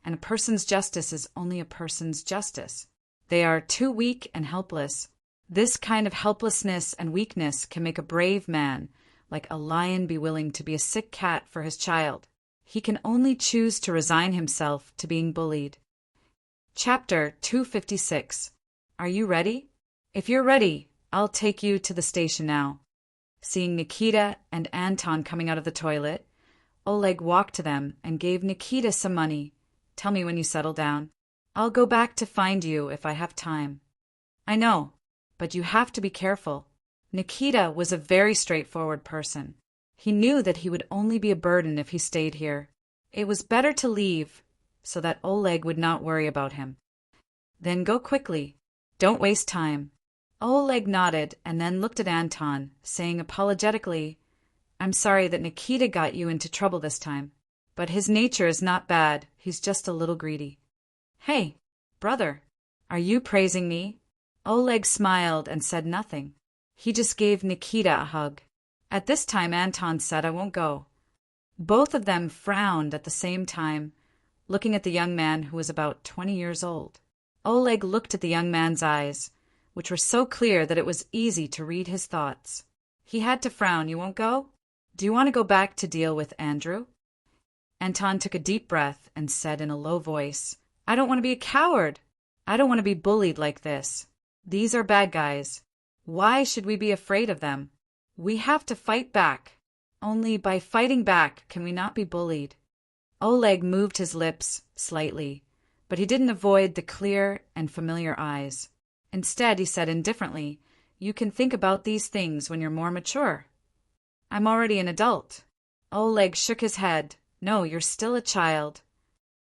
and a person's justice is only a person's justice. They are too weak and helpless. This kind of helplessness and weakness can make a brave man, like a lion, be willing to be a sick cat for his child. He can only choose to resign himself to being bullied. Chapter 256. Are you ready? If you're ready, I'll take you to the station now. Seeing Nikita and Anton coming out of the toilet, Oleg walked to them and gave Nikita some money. Tell me when you settle down. I'll go back to find you if I have time. I know, but you have to be careful. Nikita was a very straightforward person. He knew that he would only be a burden if he stayed here. It was better to leave so that Oleg would not worry about him. Then go quickly. Don't waste time. Oleg nodded and then looked at Anton, saying apologetically, I'm sorry that Nikita got you into trouble this time. But his nature is not bad, he's just a little greedy. Hey, brother, are you praising me? Oleg smiled and said nothing. He just gave Nikita a hug. At this time Anton said, I won't go. Both of them frowned at the same time, looking at the young man who was about 20 years old. Oleg looked at the young man's eyes, which were so clear that it was easy to read his thoughts. He had to frown. You won't go? Do you want to go back to deal with Andrew? Anton took a deep breath and said in a low voice, I don't want to be a coward. I don't want to be bullied like this. These are bad guys. Why should we be afraid of them? We have to fight back. Only by fighting back can we not be bullied. Oleg moved his lips slightly, but he didn't avoid the clear and familiar eyes. Instead, he said indifferently, "You can think about these things when you're more mature." "I'm already an adult." Oleg shook his head. "No, you're still a child."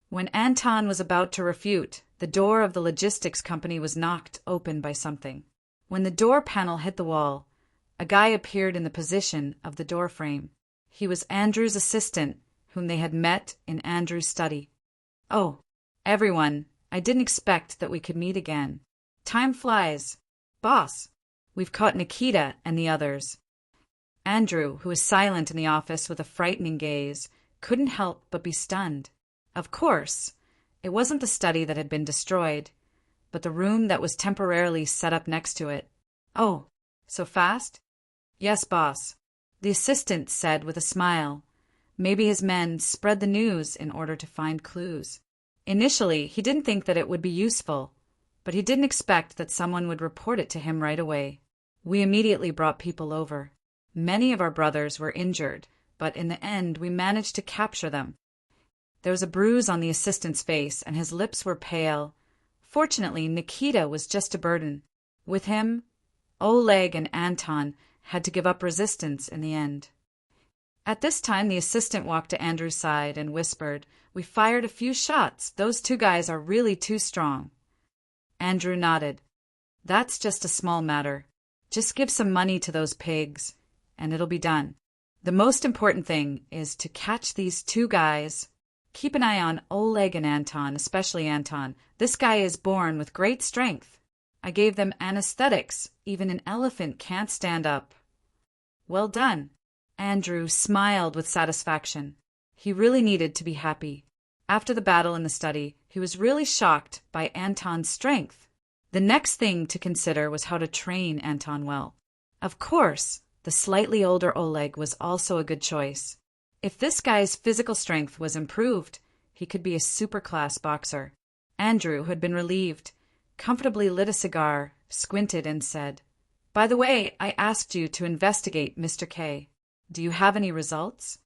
When Anton was about to refute, the door of the logistics company was knocked open by something. When the door panel hit the wall, a guy appeared in the position of the door frame. He was Andrew's assistant, whom they had met in Andrew's study. "Oh, everyone, I didn't expect that we could meet again. Time flies. Boss, we've caught Nikita and the others." Andrew, who was silent in the office with a frightening gaze, couldn't help but be stunned. Of course, it wasn't the study that had been destroyed, but the room that was temporarily set up next to it. "Oh, so fast?" "Yes, boss," the assistant said with a smile. Maybe his men spread the news in order to find clues. Initially, he didn't think that it would be useful, but he didn't expect that someone would report it to him right away. We immediately brought people over. Many of our brothers were injured, but in the end we managed to capture them. There was a bruise on the assistant's face, and his lips were pale. Fortunately, Nikita was just a burden. With him, Oleg and Anton had to give up resistance in the end. At this time, the assistant walked to Andrew's side and whispered, "We fired a few shots. Those two guys are really too strong." Andrew nodded. "That's just a small matter. Just give some money to those pigs, and it'll be done. The most important thing is to catch these two guys. Keep an eye on Oleg and Anton, especially Anton. This guy is born with great strength. I gave them anesthetics. Even an elephant can't stand up." "Well done." Andrew smiled with satisfaction. He really needed to be happy. After the battle in the study, he was really shocked by Anton's strength. The next thing to consider was how to train Anton well. Of course, the slightly older Oleg was also a good choice. If this guy's physical strength was improved, he could be a super-class boxer. Andrew, who had been relieved, comfortably lit a cigar, squinted, and said, "By the way, I asked you to investigate Mr. K. Do you have any results?"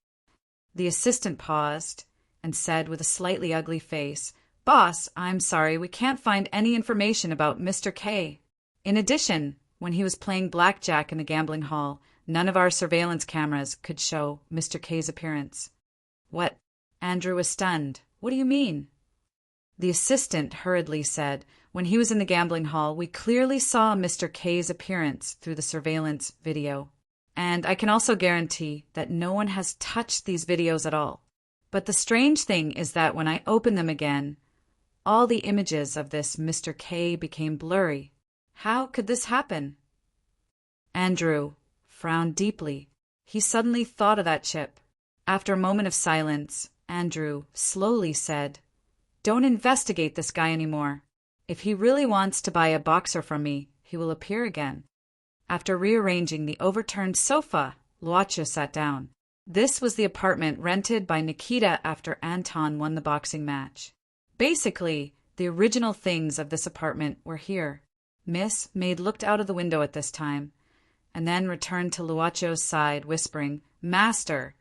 The assistant paused and said with a slightly ugly face, "Boss, I'm sorry, we can't find any information about Mr. K. In addition, when he was playing blackjack in the gambling hall, none of our surveillance cameras could show Mr. K's appearance." "What?" Andrew was stunned. "What do you mean?" The assistant hurriedly said, "When he was in the gambling hall, we clearly saw Mr. K's appearance through the surveillance video. And I can also guarantee that no one has touched these videos at all. But the strange thing is that when I opened them again, all the images of this Mr. K became blurry. How could this happen?" Andrew frowned deeply. He suddenly thought of that chip. After a moment of silence, Andrew slowly said, "Don't investigate this guy anymore. If he really wants to buy a boxer from me, he will appear again." After rearranging the overturned sofa, Luacho sat down. This was the apartment rented by Nikita after Anton won the boxing match. Basically, the original things of this apartment were here. Miss Maid looked out of the window at this time, and then returned to Luacho's side, whispering, "Master,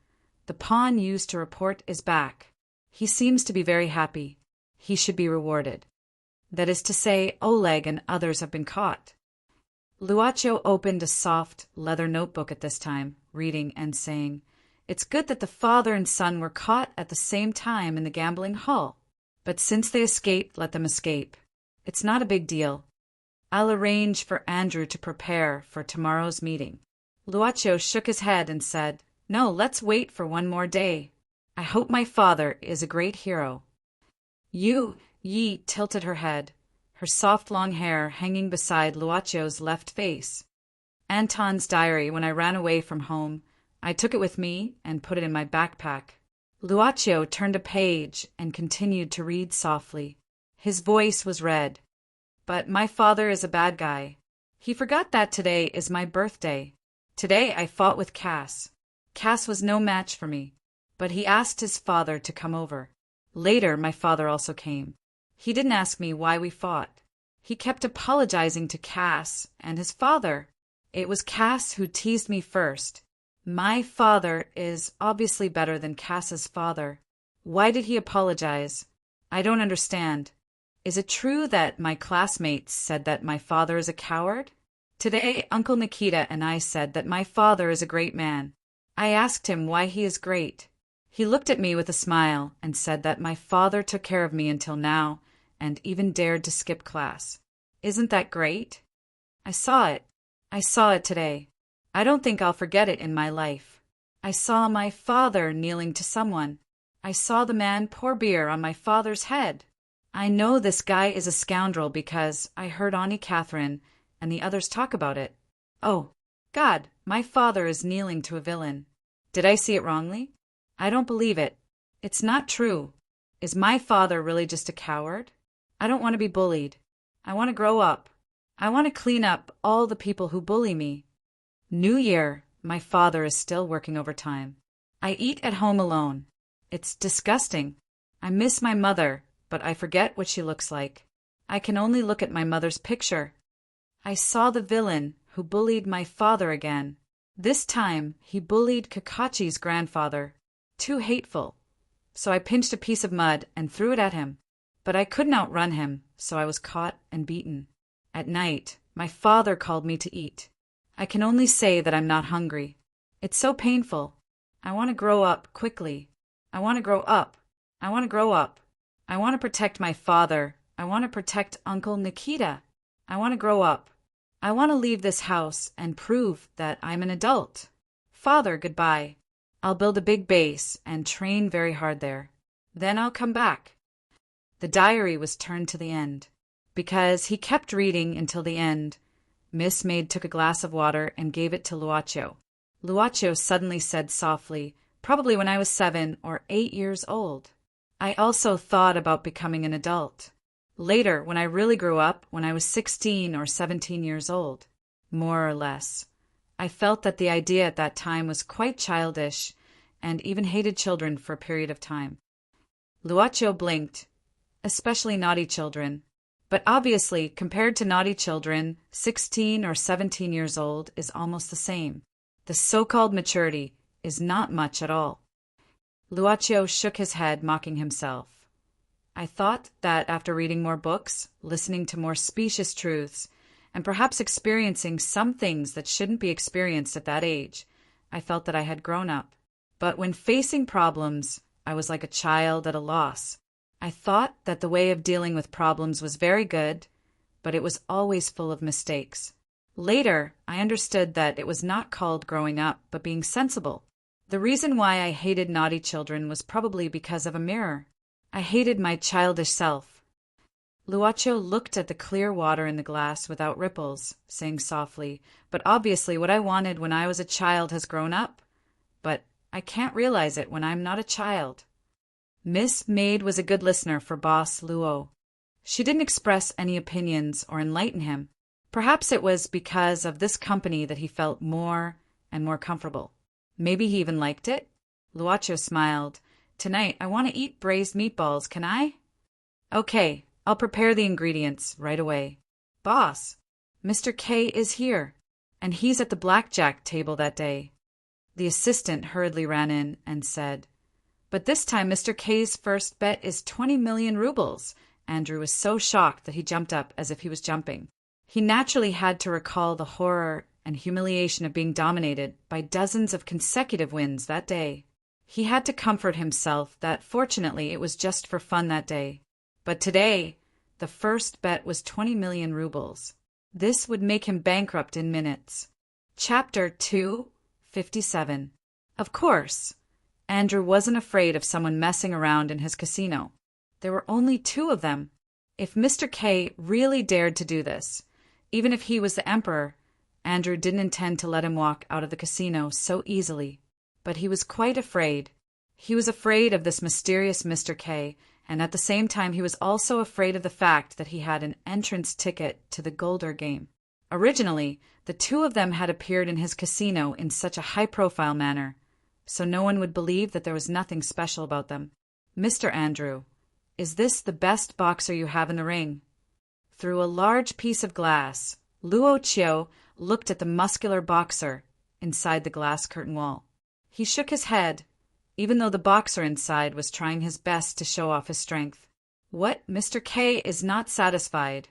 the pawn used to report is back. He seems to be very happy. He should be rewarded. That is to say, Oleg and others have been caught." Luacho opened a soft leather notebook at this time, reading and saying, "It's good that the father and son were caught at the same time in the gambling hall. But since they escaped, let them escape. It's not a big deal. I'll arrange for Andrew to prepare for tomorrow's meeting." Luacho shook his head and said, "No, let's wait for one more day. I hope my father is a great hero." Yi tilted her head, her soft long hair hanging beside Luacho's left face. "Anton's diary. When I ran away from home, I took it with me and put it in my backpack." Luacho turned a page and continued to read softly. His voice was red. "But my father is a bad guy. He forgot that today is my birthday. Today I fought with Cass. Cass was no match for me, but he asked his father to come over. Later, my father also came. He didn't ask me why we fought. He kept apologizing to Cass and his father. It was Cass who teased me first. My father is obviously better than Cass's father. Why did he apologize? I don't understand. Is it true that my classmates said that my father is a coward? Today, Uncle Nikita and I said that my father is a great man. I asked him why he is great. He looked at me with a smile and said that my father took care of me until now and even dared to skip class. Isn't that great? I saw it. I saw it today. I don't think I'll forget it in my life. I saw my father kneeling to someone. I saw the man pour beer on my father's head. I know this guy is a scoundrel because I heard Auntie Catherine and the others talk about it. Oh, God, my father is kneeling to a villain. Did I see it wrongly? I don't believe it. It's not true. Is my father really just a coward? I don't want to be bullied. I want to grow up. I want to clean up all the people who bully me. New Year, my father is still working overtime. I eat at home alone. It's disgusting. I miss my mother, but I forget what she looks like. I can only look at my mother's picture. I saw the villain who bullied my father again. This time, he bullied Kakachi's grandfather. Too hateful. So I pinched a piece of mud and threw it at him. But I couldn't outrun him, so I was caught and beaten. At night, my father called me to eat. I can only say that I'm not hungry. It's so painful. I want to grow up quickly. I want to grow up. I want to grow up. I want to protect my father. I want to protect Uncle Nikita. I want to grow up. I want to leave this house and prove that I'm an adult. Father, goodbye. I'll build a big base and train very hard there. Then I'll come back. The diary was turned to the end. Because he kept reading until the end, Miss Maid took a glass of water and gave it to Luaccio. Luaccio suddenly said softly, probably when I was 7 or 8 years old. I also thought about becoming an adult. Later, when I really grew up, when I was 16 or 17 years old, more or less. I felt that the idea at that time was quite childish and even hated children for a period of time. Luaccio blinked, especially naughty children. But obviously, compared to naughty children, 16 or 17 years old is almost the same. The so-called maturity is not much at all. Luaccio shook his head, mocking himself. I thought that after reading more books, listening to more specious truths, and perhaps experiencing some things that shouldn't be experienced at that age, I felt that I had grown up. But when facing problems, I was like a child at a loss. I thought that the way of dealing with problems was very good, but it was always full of mistakes. Later, I understood that it was not called growing up, but being sensible. The reason why I hated naughty children was probably because of a mirror. I hated my childish self. Luaccio looked at the clear water in the glass without ripples, saying softly, but obviously what I wanted when I was a child has grown up. But I can't realize it when I'm not a child. Miss Maid was a good listener for Boss Luo. She didn't express any opinions or enlighten him. Perhaps it was because of this company that he felt more and more comfortable. Maybe he even liked it? Luaccio smiled. Tonight I want to eat braised meatballs, can I? Okay, I'll prepare the ingredients right away. Boss, Mr. K is here, and he's at the blackjack table that day. The assistant hurriedly ran in and said, But this time Mr. K's first bet is 20 million rubles. Andrew was so shocked that he jumped up as if he was jumping. He naturally had to recall the horror and humiliation of being dominated by dozens of consecutive wins that day. He had to comfort himself that fortunately it was just for fun that day. But today, the first bet was 20 million rubles. This would make him bankrupt in minutes. Chapter 257. Of course, Andrew wasn't afraid of someone messing around in his casino. There were only 2 of them. If Mr. K really dared to do this, even if he was the emperor, Andrew didn't intend to let him walk out of the casino so easily. But he was quite afraid. He was afraid of this mysterious Mr. K, and at the same time he was also afraid of the fact that he had an entrance ticket to the Golder game. Originally, the 2 of them had appeared in his casino in such a high-profile manner, so no one would believe that there was nothing special about them. Mr. Andrew, is this the best boxer you have in the ring? Through a large piece of glass, Luo Chiu looked at the muscular boxer inside the glass curtain wall. He shook his head, even though the boxer inside was trying his best to show off his strength. What? Mr. K is not satisfied.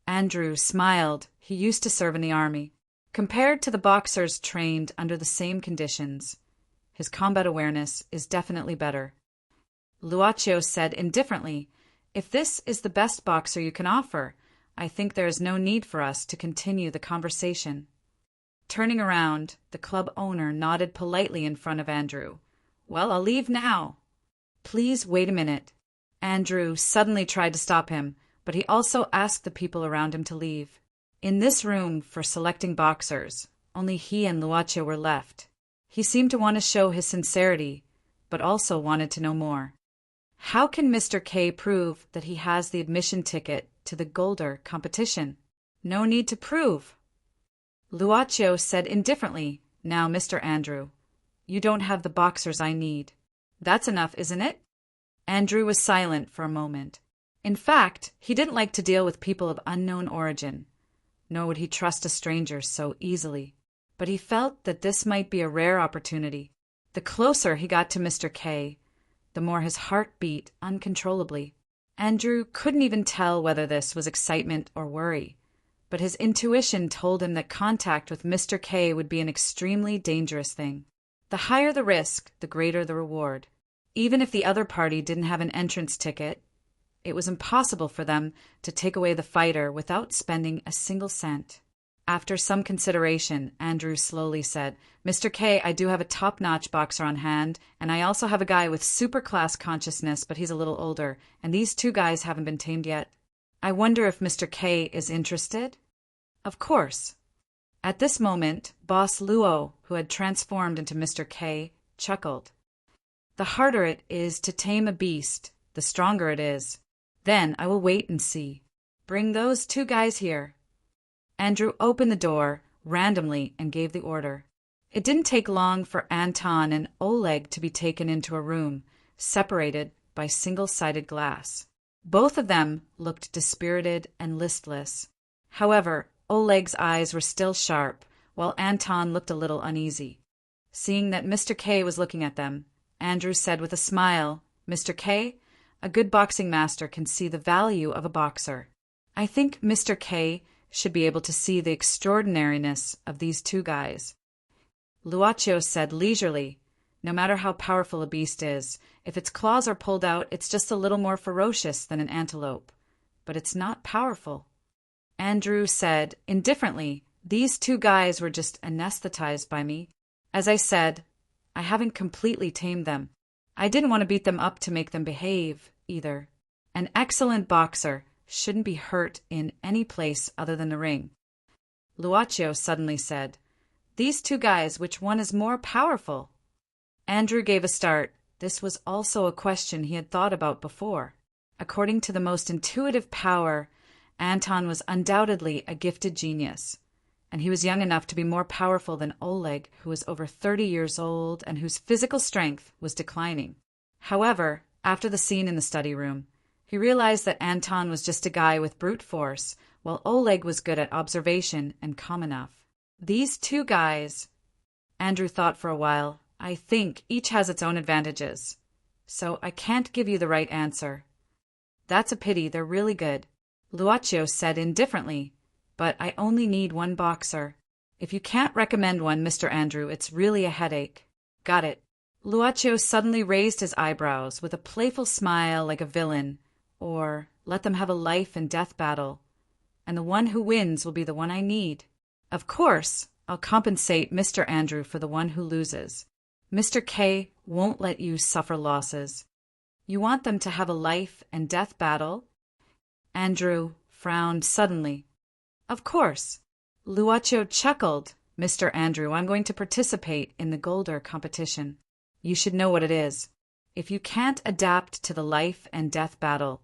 Andrew smiled. He used to serve in the army. Compared to the boxers trained under the same conditions, his combat awareness is definitely better. Luaccio said indifferently, "If this is the best boxer you can offer, I think there is no need for us to continue the conversation." Turning around, the club owner nodded politely in front of Andrew. "Well, I'll leave now." "Please wait a minute." Andrew suddenly tried to stop him, but he also asked the people around him to leave. In this room for selecting boxers, only he and Luaccio were left. He seemed to want to show his sincerity, but also wanted to know more. How can Mr. K prove that he has the admission ticket to the Golder competition? No need to prove. Luaccio said indifferently, "Now, Mr. Andrew, you don't have the boxers I need. That's enough, isn't it?" Andrew was silent for a moment. In fact, he didn't like to deal with people of unknown origin, nor would he trust a stranger so easily. But he felt that this might be a rare opportunity. The closer he got to Mr. K, the more his heart beat uncontrollably. Andrew couldn't even tell whether this was excitement or worry, but his intuition told him that contact with Mr. K would be an extremely dangerous thing. The higher the risk, the greater the reward. Even if the other party didn't have an entrance ticket, it was impossible for them to take away the fighter without spending a single cent. After some consideration, Andrew slowly said, "Mr. K, I do have a top-notch boxer on hand, and I also have a guy with super-class consciousness, but he's a little older, and these two guys haven't been tamed yet. I wonder if Mr. K is interested?" "Of course." At this moment, Boss Luo, who had transformed into Mr. K, chuckled. "The harder it is to tame a beast, the stronger it is. Then I will wait and see. Bring those two guys here." Andrew opened the door randomly and gave the order. It didn't take long for Anton and Oleg to be taken into a room, separated by single-sided glass. Both of them looked dispirited and listless. However, Oleg's eyes were still sharp, while Anton looked a little uneasy. Seeing that Mr. K was looking at them, Andrew said with a smile, "Mr. K, a good boxing master can see the value of a boxer. I think Mr. K should be able to see the extraordinariness of these two guys." Luaccio said leisurely, "No matter how powerful a beast is, if its claws are pulled out, it's just a little more ferocious than an antelope. But it's not powerful." Andrew said indifferently, "These two guys were just anesthetized by me. As I said, I haven't completely tamed them. I didn't want to beat them up to make them behave, either. An excellent boxer shouldn't be hurt in any place other than the ring." Luaccio suddenly said, "These two guys, which one is more powerful?" Andrew gave a start. This was also a question he had thought about before. According to the most intuitive power, Anton was undoubtedly a gifted genius, and he was young enough to be more powerful than Oleg, who was over 30 years old and whose physical strength was declining. However, after the scene in the study room, he realized that Anton was just a guy with brute force, while Oleg was good at observation and calm enough. These two guys, Andrew thought for a while, I think each has its own advantages. So I can't give you the right answer. That's a pity, they're really good. Luaccio said indifferently, but I only need one boxer. If you can't recommend one, Mr. Andrew, it's really a headache. Got it. Luaccio suddenly raised his eyebrows with a playful smile like a villain, or let them have a life and death battle, and the one who wins will be the one I need. Of course, I'll compensate Mr. Andrew for the one who loses. Mr. K won't let you suffer losses. You want them to have a life and death battle? Andrew frowned suddenly. Of course. Luaccio chuckled. Mr. Andrew, I'm going to participate in the Golder competition. You should know what it is. If you can't adapt to the life and death battle,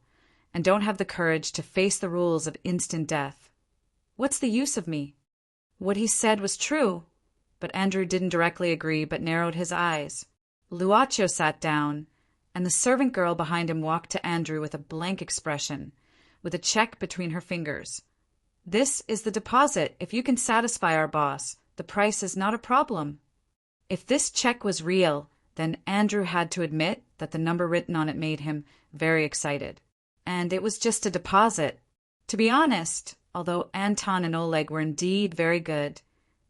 and don't have the courage to face the rules of instant death, what's the use of me? What he said was true, but Andrew didn't directly agree but narrowed his eyes. Luaccio sat down, and the servant girl behind him walked to Andrew with a blank expression, with a check between her fingers. This is the deposit. If you can satisfy our boss, The price is not a problem. If this check was real, then Andrew had to admit that the number written on it made him very excited. And it was just a deposit. To be honest, although Anton and Oleg were indeed very good,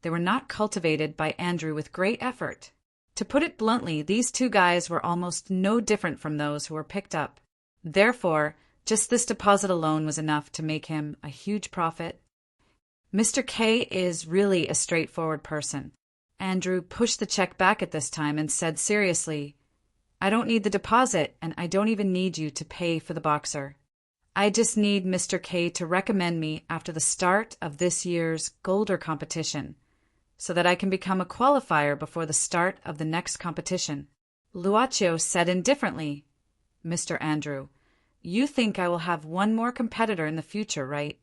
they were not cultivated by Andrew with great effort. To put it bluntly, these two guys were almost no different from those who were picked up. Therefore, just this deposit alone was enough to make him a huge profit. Mr. K is really a straightforward person. Andrew pushed the check back at this time and said seriously, "I don't need the deposit, and I don't even need you to pay for the boxer. I just need Mr. K to recommend me after the start of this year's Golder competition, so that I can become a qualifier before the start of the next competition." Luaccio said indifferently, "Mr. Andrew, you think I will have one more competitor in the future, right?"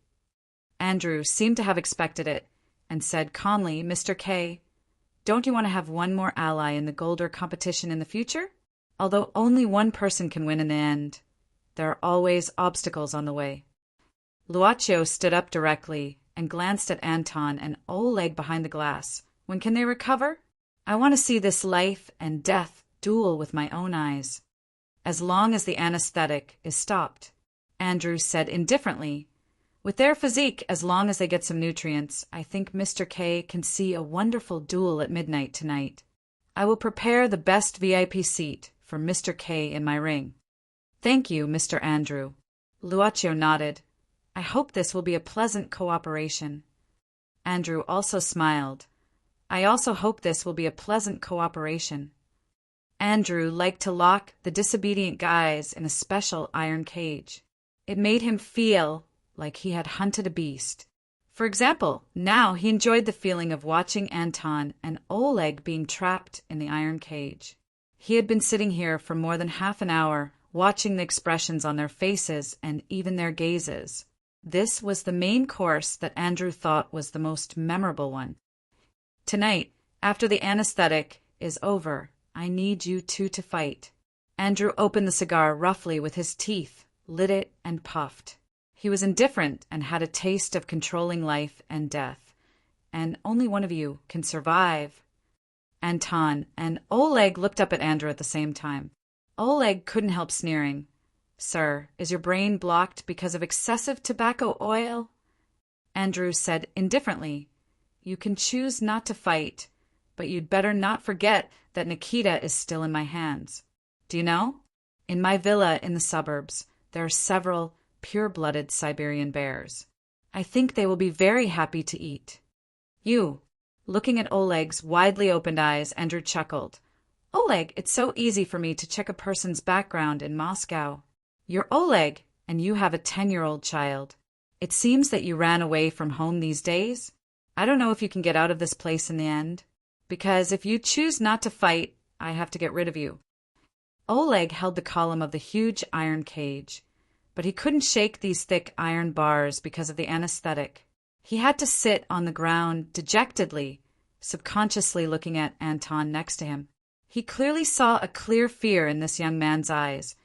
Andrew seemed to have expected it, and said calmly, "Mr. K, don't you want to have one more ally in the Golder competition in the future? Although only one person can win in the end, there are always obstacles on the way." Luaccio stood up directly and glanced at Anton and Oleg behind the glass. "When can they recover? I want to see this life and death duel with my own eyes. As long as the anesthetic is stopped," Andrew said indifferently. "With their physique, as long as they get some nutrients, I think Mr. K can see a wonderful duel at midnight tonight. I will prepare the best VIP seat for Mr. K in my ring." "Thank you, Mr. Andrew." Luaccio nodded. "I hope this will be a pleasant cooperation." Andrew also smiled. "I also hope this will be a pleasant cooperation." Andrew liked to lock the disobedient guys in a special iron cage. It made him feel like he had hunted a beast. For example, now he enjoyed the feeling of watching Anton and Oleg being trapped in the iron cage. He had been sitting here for more than half an hour, watching the expressions on their faces and even their gazes. This was the main course that Andrew thought was the most memorable one. "Tonight, after the anesthetic is over, I need you two to fight." Andrew opened the cigar roughly with his teeth, lit it, and puffed. He was indifferent and had a taste of controlling life and death. "And only one of you can survive." Anton and Oleg looked up at Andrew at the same time. Oleg couldn't help sneering. "Sir, is your brain blocked because of excessive tobacco oil?" Andrew said indifferently, "You can choose not to fight, but you'd better not forget that Nikita is still in my hands. Do you know? In my villa in the suburbs, there are several pure-blooded Siberian bears. I think they will be very happy to eat." "You." Looking at Oleg's widely opened eyes, Andrew chuckled. "Oleg, it's so easy for me to check a person's background in Moscow. You're Oleg, and you have a 10-year-old child. It seems that you ran away from home these days. I don't know if you can get out of this place in the end, because if you choose not to fight, I have to get rid of you." Oleg held the column of the huge iron cage, but he couldn't shake these thick iron bars because of the anesthetic. He had to sit on the ground dejectedly, subconsciously looking at Anton next to him. He clearly saw a clear fear in this young man's eyes,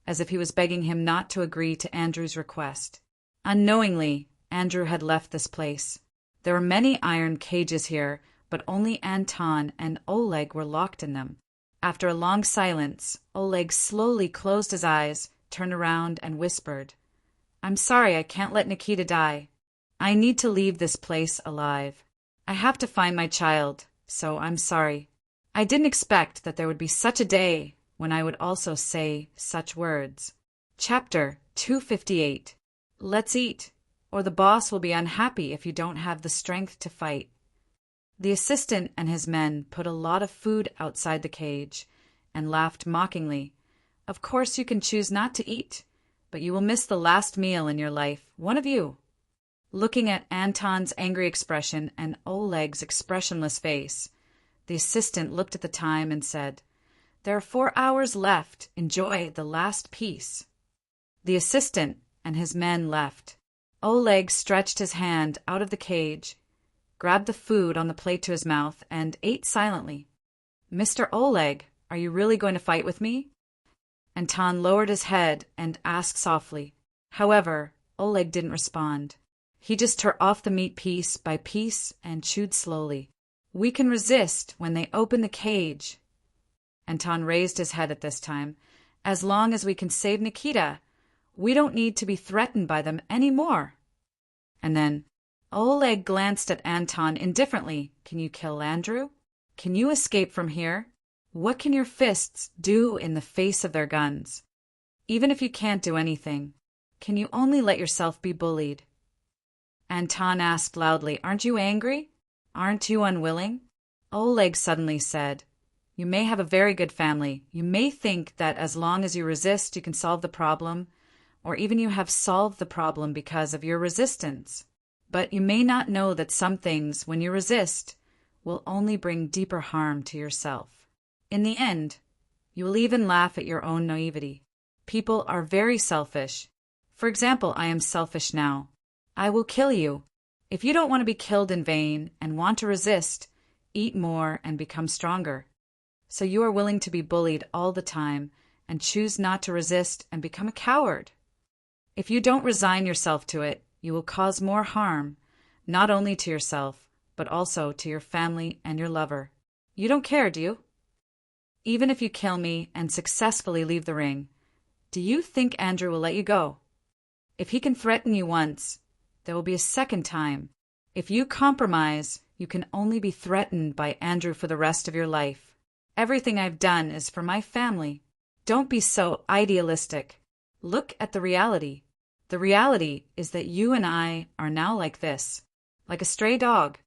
as if he was begging him not to agree to Andrew's request. Unknowingly, Andrew had left this place. There were many iron cages here, but only Anton and Oleg were locked in them. After a long silence, Oleg slowly closed his eyes, turned around, and whispered, "I'm sorry I can't let Nikita die. I need to leave this place alive. I have to find my child, so I'm sorry. I didn't expect that there would be such a day when I would also say such words." Chapter 258. Let's eat, or the boss will be unhappy if you don't have the strength to fight. The assistant and his men put a lot of food outside the cage and laughed mockingly. "Of course you can choose not to eat, but you will miss the last meal in your life, one of you." Looking at Anton's angry expression and Oleg's expressionless face, the assistant looked at the time and said, "There are 4 hours left. Enjoy the last piece." The assistant and his men left. Oleg stretched his hand out of the cage, grabbed the food on the plate to his mouth, and ate silently. "Mr. Oleg, are you really going to fight with me?" Anton lowered his head and asked softly. However, Oleg didn't respond. He just tore off the meat piece by piece and chewed slowly. We can resist when they open the cage. Anton raised his head at this time. As long as we can save Nikita, we don't need to be threatened by them anymore. And then Oleg glanced at Anton indifferently. Can you kill Andrew? Can you escape from here? What can your fists do in the face of their guns? Even if you can't do anything, can you only let yourself be bullied? Anton asked loudly, Aren't you angry? Aren't you unwilling? Oleg suddenly said, You may have a very good family. You may think that as long as you resist, you can solve the problem, or even you have solved the problem because of your resistance. But you may not know that some things, when you resist, will only bring deeper harm to yourself. In the end, you will even laugh at your own naivety. People are very selfish. For example, I am selfish now. I will kill you. If you don't want to be killed in vain and want to resist, eat more and become stronger. So you are willing to be bullied all the time and choose not to resist and become a coward. If you don't resign yourself to it, you will cause more harm, not only to yourself, but also to your family and your lover. You don't care, do you? Even if you kill me and successfully leave the ring, do you think Andrew will let you go? If he can threaten you once, there will be a second time. If you compromise, you can only be threatened by Andrew for the rest of your life. Everything I've done is for my family. Don't be so idealistic. Look at the reality. The reality is that you and I are now like this, like a stray dog.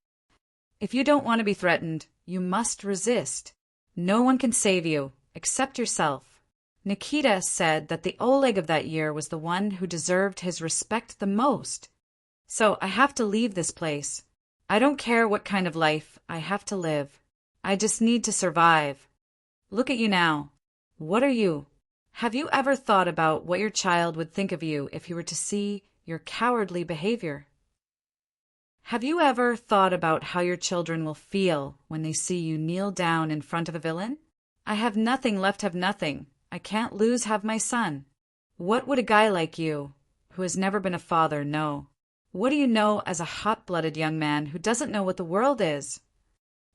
If you don't want to be threatened, you must resist. No one can save you, except yourself. Nikita said that the Oleg of that year was the one who deserved his respect the most. So I have to leave this place. I don't care what kind of life I have to live. I just need to survive. Look at you now. What are you? Have you ever thought about what your child would think of you if he were to see your cowardly behavior? Have you ever thought about how your children will feel when they see you kneel down in front of a villain? I have nothing left, have nothing. I can't lose, have my son. What would a guy like you, who has never been a father, know? What do you know as a hot-blooded young man who doesn't know what the world is?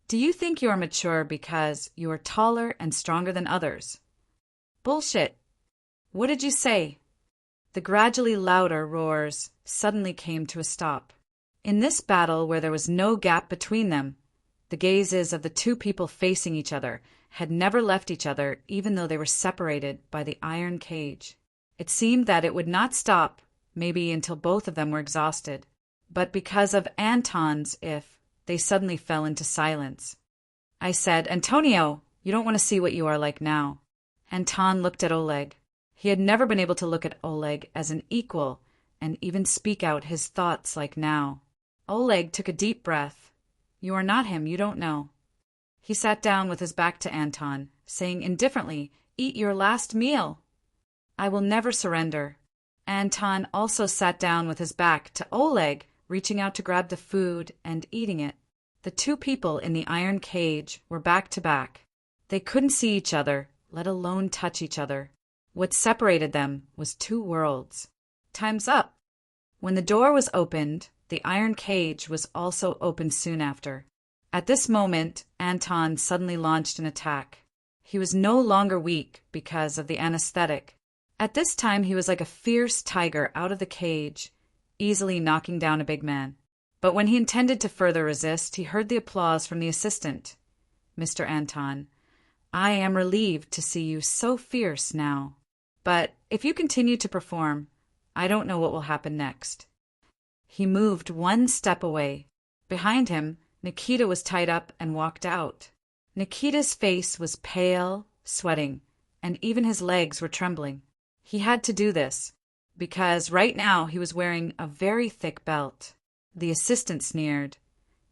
Do you think you are mature because you are taller and stronger than others? Bullshit. What did you say? The gradually louder roars suddenly came to a stop. In this battle where there was no gap between them, the gazes of the two people facing each other had never left each other even though they were separated by the iron cage. It seemed that it would not stop, maybe until both of them were exhausted. But because of Anton's if, they suddenly fell into silence. I said, Antonio, you don't want to see what you are like now. Anton looked at Oleg. He had never been able to look at Oleg as an equal and even speak out his thoughts like now. Oleg took a deep breath. You are not him, you don't know. He sat down with his back to Anton, saying indifferently, Eat your last meal. I will never surrender. Anton also sat down with his back to Oleg, reaching out to grab the food and eating it. The two people in the iron cage were back to back. They couldn't see each other, let alone touch each other. What separated them was two worlds. Time's up. When the door was opened, the iron cage was also opened soon after. At this moment, Anton suddenly launched an attack. He was no longer weak because of the anesthetic. At this time, he was like a fierce tiger out of the cage, easily knocking down a big man. But when he intended to further resist, he heard the applause from the assistant. Mr. Anton, I am relieved to see you so fierce now. But if you continue to perform, I don't know what will happen next. He moved one step away. Behind him, Nikita was tied up and walked out. Nikita's face was pale, sweating, and even his legs were trembling. He had to do this, because right now he was wearing a very thick belt. The assistant sneered.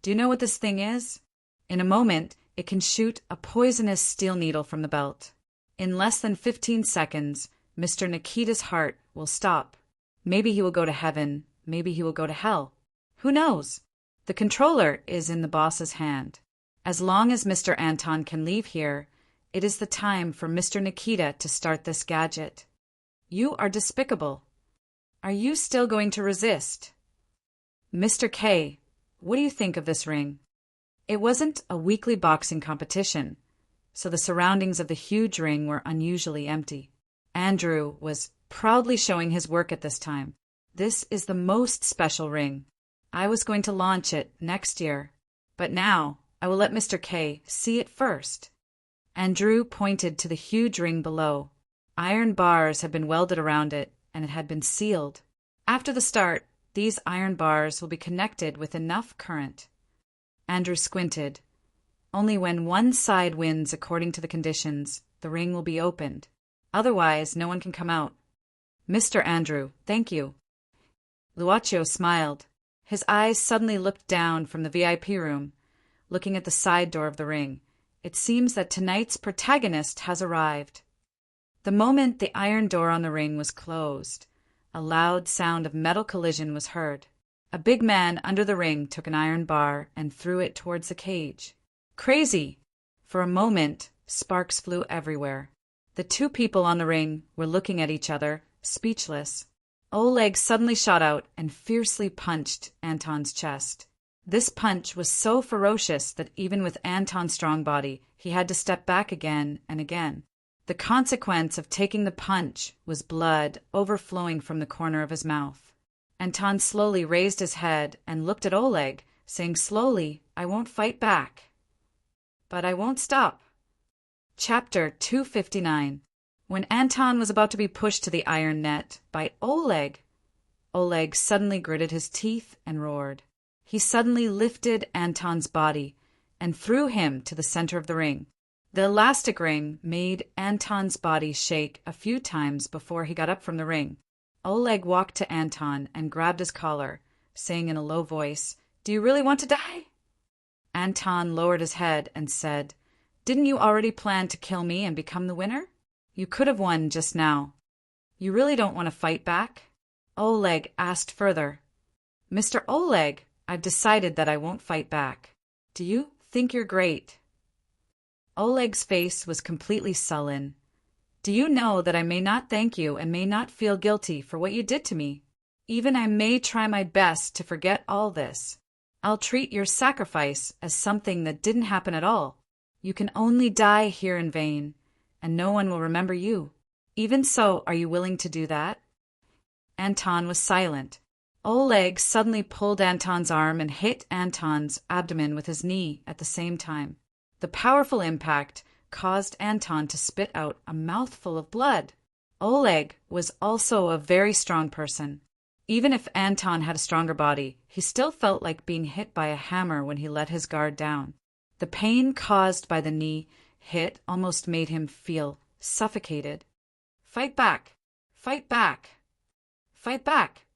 Do you know what this thing is? In a moment, it can shoot a poisonous steel needle from the belt. In less than 15 seconds, Mr. Nikita's heart will stop. Maybe he will go to heaven, maybe he will go to hell. Who knows? The controller is in the boss's hand. As long as Mr. Anton can leave here, it is the time for Mr. Nikita to start this gadget. You are despicable. Are you still going to resist? Mr. K, what do you think of this ring? It wasn't a weekly boxing competition, so the surroundings of the huge ring were unusually empty. Andrew was proudly showing his work at this time. This is the most special ring. I was going to launch it next year, but now I will let Mr. K see it first. Andrew pointed to the huge ring below. Iron bars had been welded around it, and it had been sealed. After the start, these iron bars will be connected with enough current. Andrew squinted. Only when one side wins according to the conditions, the ring will be opened. Otherwise, no one can come out. Mr. Andrew, thank you. Luaccio smiled. His eyes suddenly looked down from the VIP room, looking at the side door of the ring. It seems that tonight's protagonist has arrived. The moment the iron door on the ring was closed, a loud sound of metal collision was heard. A big man under the ring took an iron bar and threw it towards the cage. Crazy! For a moment, sparks flew everywhere. The two people on the ring were looking at each other, speechless. Oleg suddenly shot out and fiercely punched Anton's chest. This punch was so ferocious that even with Anton's strong body, he had to step back again and again. The consequence of taking the punch was blood overflowing from the corner of his mouth. Anton slowly raised his head and looked at Oleg, saying slowly, "I won't fight back. But I won't stop." Chapter 259. When Anton was about to be pushed to the iron net by Oleg, Oleg suddenly gritted his teeth and roared. He suddenly lifted Anton's body and threw him to the center of the ring. The elastic ring made Anton's body shake a few times before he got up from the ring. Oleg walked to Anton and grabbed his collar, saying in a low voice, "Do you really want to die?" Anton lowered his head and said, "Didn't you already plan to kill me and become the winner? You could have won just now. You really don't want to fight back?" Oleg asked further, "Mr. Oleg, I've decided that I won't fight back. Do you think you're great?" Oleg's face was completely sullen. "Do you know that I may not thank you and may not feel guilty for what you did to me? Even I may try my best to forget all this. I'll treat your sacrifice as something that didn't happen at all. You can only die here in vain, and no one will remember you. Even so, are you willing to do that?" Anton was silent. Oleg suddenly pulled Anton's arm and hit Anton's abdomen with his knee at the same time. The powerful impact caused Anton to spit out a mouthful of blood. Oleg was also a very strong person. Even if Anton had a stronger body, he still felt like being hit by a hammer when he let his guard down. The pain caused by the knee hit almost made him feel suffocated. "Fight back! Fight back! Fight back!"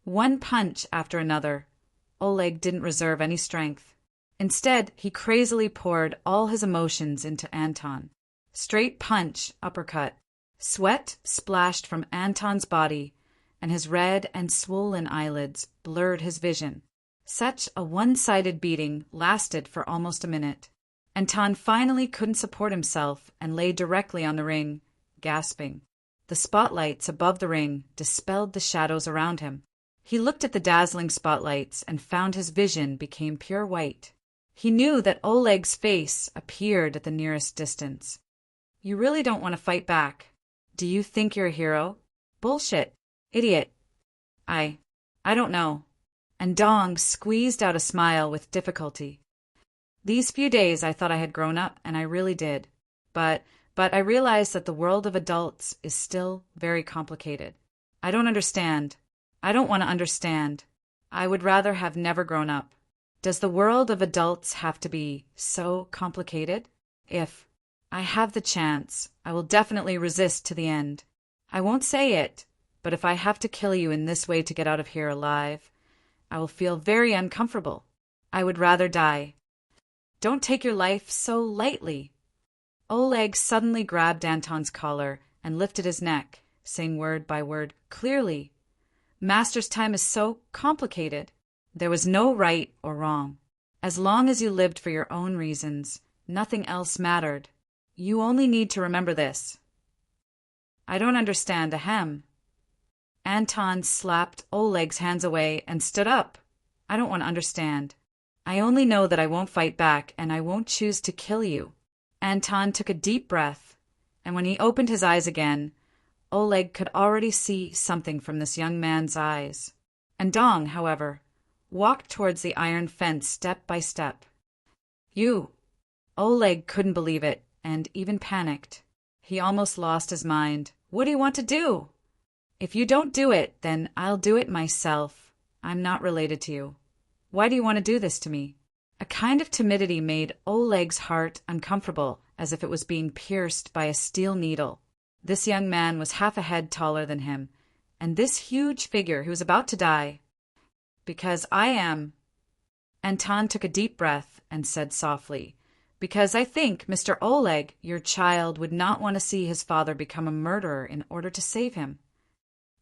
One punch after another, Oleg didn't reserve any strength. Instead, he crazily poured all his emotions into Anton. Straight punch, uppercut. Sweat splashed from Anton's body, and his red and swollen eyelids blurred his vision. Such a one-sided beating lasted for almost a minute. Anton finally couldn't support himself and lay directly on the ring, gasping. The spotlights above the ring dispelled the shadows around him. He looked at the dazzling spotlights and found his vision became pure white. He knew that Oleg's face appeared at the nearest distance. "You really don't want to fight back. Do you think you're a hero? Bullshit. Idiot. I don't know." And Dong squeezed out a smile with difficulty. "These few days I thought I had grown up, and I really did. But I realized that the world of adults is still very complicated. I don't understand. I don't want to understand. I would rather have never grown up. Does the world of adults have to be so complicated? If I have the chance, I will definitely resist to the end. I won't say it, but if I have to kill you in this way to get out of here alive, I will feel very uncomfortable. I would rather die. Don't take your life so lightly." Oleg suddenly grabbed Anton's collar and lifted his neck, saying word by word clearly, "Master's time is so complicated. There was no right or wrong. As long as you lived for your own reasons, nothing else mattered. You only need to remember this." "I don't understand, ahem." Anton slapped Oleg's hands away and stood up. "I don't want to understand. I only know that I won't fight back and I won't choose to kill you." Anton took a deep breath, and when he opened his eyes again, Oleg could already see something from this young man's eyes. And Dong, however, walked towards the iron fence step by step. "You." Oleg couldn't believe it and even panicked. He almost lost his mind. "What do you want to do?" "If you don't do it, then I'll do it myself. I'm not related to you. Why do you want to do this to me?" A kind of timidity made Oleg's heart uncomfortable, as if it was being pierced by a steel needle. This young man was half a head taller than him, and this huge figure who was about to die. "Because I am." Anton took a deep breath and said softly, "Because I think, Mr. Oleg, your child would not want to see his father become a murderer in order to save him."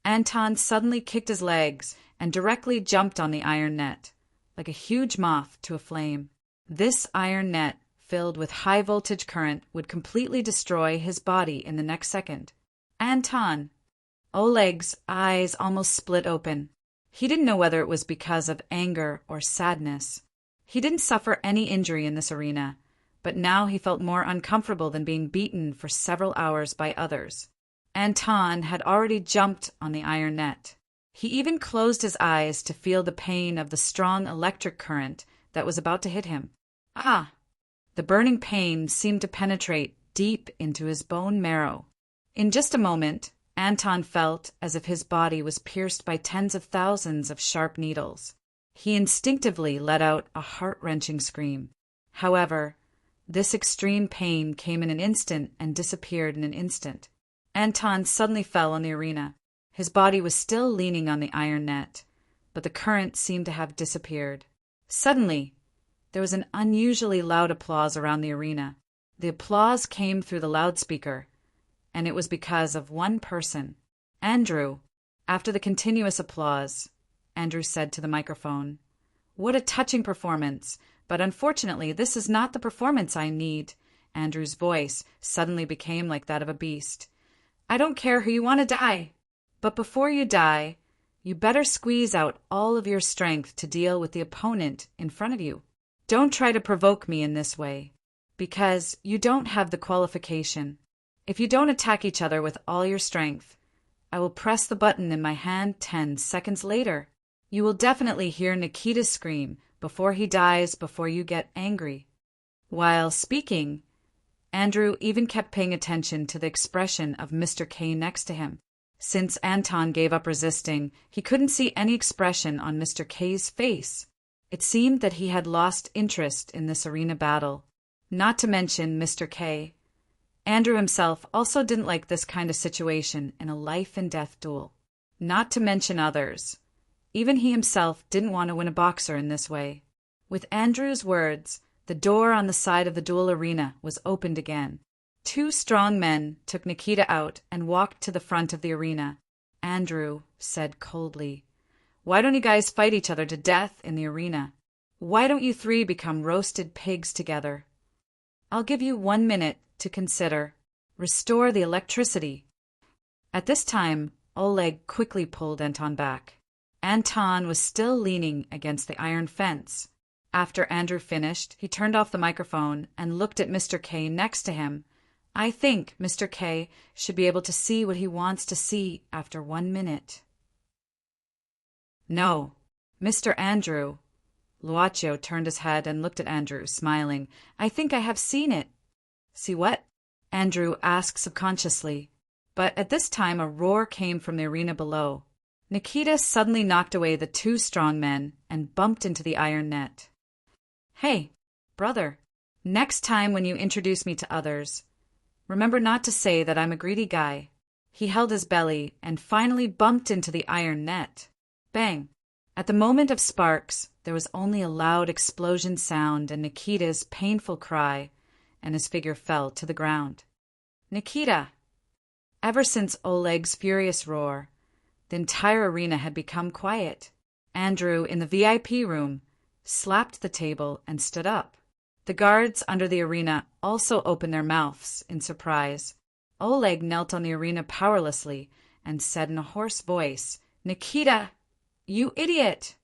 Anton suddenly kicked his legs and directly jumped on the iron net, like a huge moth to a flame. This iron net, filled with high-voltage current, would completely destroy his body in the next second. Anton! Oleg's eyes almost split open. He didn't know whether it was because of anger or sadness. He didn't suffer any injury in this arena, but now he felt more uncomfortable than being beaten for several hours by others. Anton had already jumped on the iron net. He even closed his eyes to feel the pain of the strong electric current that was about to hit him. Ah! The burning pain seemed to penetrate deep into his bone marrow. In just a moment, Anton felt as if his body was pierced by tens of thousands of sharp needles. He instinctively let out a heart-wrenching scream. However, this extreme pain came in an instant and disappeared in an instant. Anton suddenly fell on the arena. His body was still leaning on the iron net, but the current seemed to have disappeared. Suddenly, there was an unusually loud applause around the arena. The applause came through the loudspeaker, and it was because of one person. Andrew. After the continuous applause, Andrew said to the microphone, "What a touching performance, but unfortunately this is not the performance I need." Andrew's voice suddenly became like that of a beast. "I don't care who you want to die, but before you die, you better squeeze out all of your strength to deal with the opponent in front of you. Don't try to provoke me in this way, because you don't have the qualification. If you don't attack each other with all your strength, I will press the button in my hand 10 seconds later. You will definitely hear Nikita scream before he dies before you get angry." While speaking, Andrew even kept paying attention to the expression of Mr. K next to him. Since Anton gave up resisting, he couldn't see any expression on Mr. K's face. It seemed that he had lost interest in this arena battle. Not to mention Mr. K. Andrew himself also didn't like this kind of situation in a life-and-death duel. Not to mention others. Even he himself didn't want to win a boxer in this way. With Andrew's words, the door on the side of the duel arena was opened again. 2 strong men took Nikita out and walked to the front of the arena. Andrew said coldly, "Why don't you guys fight each other to death in the arena? Why don't you 3 become roasted pigs together? I'll give you 1 minute to consider. Restore the electricity." At this time, Oleg quickly pulled Anton back. Anton was still leaning against the iron fence. After Andrew finished, he turned off the microphone and looked at Mr. K next to him. "I think Mr. K should be able to see what he wants to see after 1 minute." "No, Mr. Andrew." Luaccio turned his head and looked at Andrew, smiling. "I think I have seen it." "See what?" Andrew asked subconsciously. But at this time a roar came from the arena below. Nikita suddenly knocked away the 2 strong men and bumped into the iron net. "Hey, brother, next time when you introduce me to others, remember not to say that I'm a greedy guy." He held his belly and finally bumped into the iron net. Bang! At the moment of sparks, there was only a loud explosion sound and Nikita's painful cry, and his figure fell to the ground. "Nikita!" Ever since Oleg's furious roar, the entire arena had become quiet. Andrew, in the VIP room, slapped the table and stood up. The guards under the arena also opened their mouths in surprise. Oleg knelt on the arena powerlessly and said in a hoarse voice, "Nikita, you idiot!"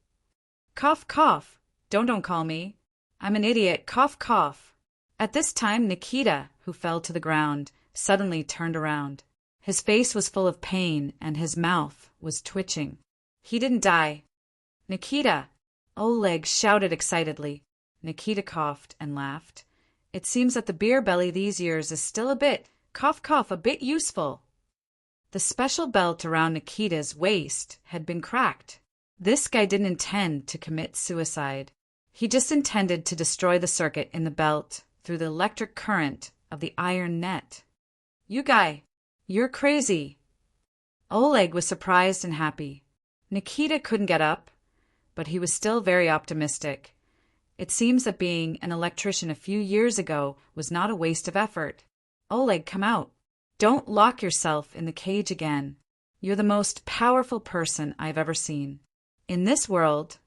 "Cough, cough. Don't call me. I'm an idiot. Cough, cough. At this time, Nikita, who fell to the ground, suddenly turned around. His face was full of pain and his mouth was twitching. He didn't die. Nikita! Oleg shouted excitedly. Nikita coughed and laughed. It seems that the beer belly these years is still a bit, cough, cough, a bit useful. The special belt around Nikita's waist had been cracked. This guy didn't intend to commit suicide. He just intended to destroy the circuit in the belt through the electric current of the iron net. You guy, you're crazy. Oleg was surprised and happy. Nikita couldn't get up, but he was still very optimistic. It seems that being an electrician a few years ago was not a waste of effort. Oleg, come out. Don't lock yourself in the cage again. You're the most powerful person I've ever seen. In this world,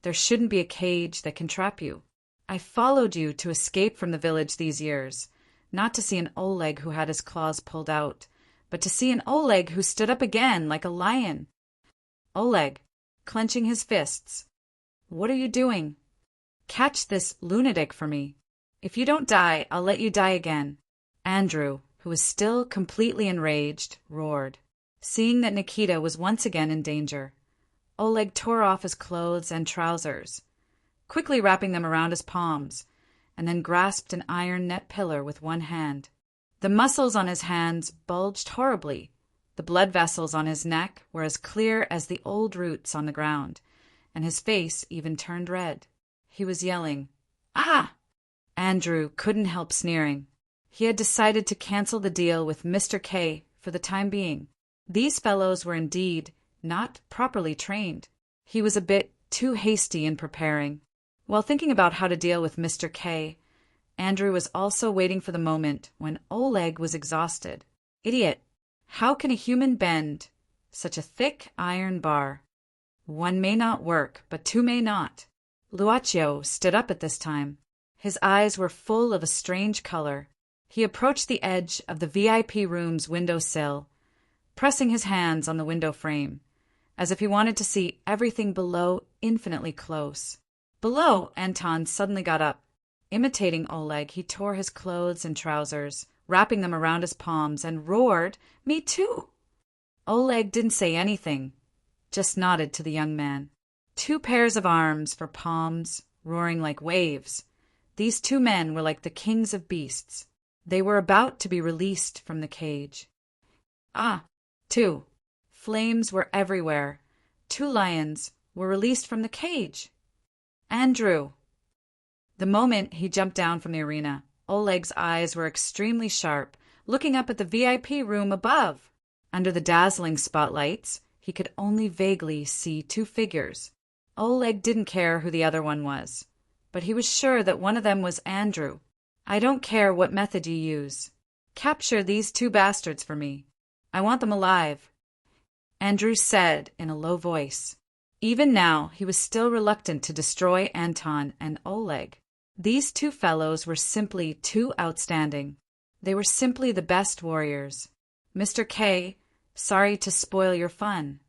there shouldn't be a cage that can trap you. I followed you to escape from the village these years, not to see an Oleg who had his claws pulled out, but to see an Oleg who stood up again like a lion. Oleg, clenching his fists. What are you doing? Catch this lunatic for me. If you don't die, I'll let you die again. Andrew, who was still completely enraged, roared, seeing that Nikita was once again in danger. Oleg tore off his clothes and trousers, quickly wrapping them around his palms, and then grasped an iron net pillar with one hand. The muscles on his hands bulged horribly. The blood vessels on his neck were as clear as the old roots on the ground, and his face even turned red. He was yelling, "Ah!" Andrew couldn't help sneering. He had decided to cancel the deal with Mr. K for the time being. These fellows were indeed not properly trained. He was a bit too hasty in preparing. While thinking about how to deal with Mr. K, Andrew was also waiting for the moment when Oleg was exhausted. Idiot! How can a human bend such a thick iron bar? One may not work, but two may not. Luaccio stood up at this time. His eyes were full of a strange color. He approached the edge of the VIP room's windowsill, pressing his hands on the window frame, as if he wanted to see everything below infinitely close. Below, Anton suddenly got up. Imitating Oleg, he tore his clothes and trousers, wrapping them around his palms, and roared, "Me too!" Oleg didn't say anything, just nodded to the young man. Two pairs of arms for palms, roaring like waves. These two men were like the kings of beasts. They were about to be released from the cage. Two. Flames were everywhere. Two lions were released from the cage. Andrew! The moment he jumped down from the arena, Oleg's eyes were extremely sharp, looking up at the VIP room above. Under the dazzling spotlights, he could only vaguely see two figures. Oleg didn't care who the other one was, but he was sure that one of them was Andrew. I don't care what method you use. Capture these two bastards for me. I want them alive. Andrew said in a low voice. Even now, he was still reluctant to destroy Anton and Oleg. These two fellows were simply too outstanding. They were simply the best warriors. Mr. K, sorry to spoil your fun,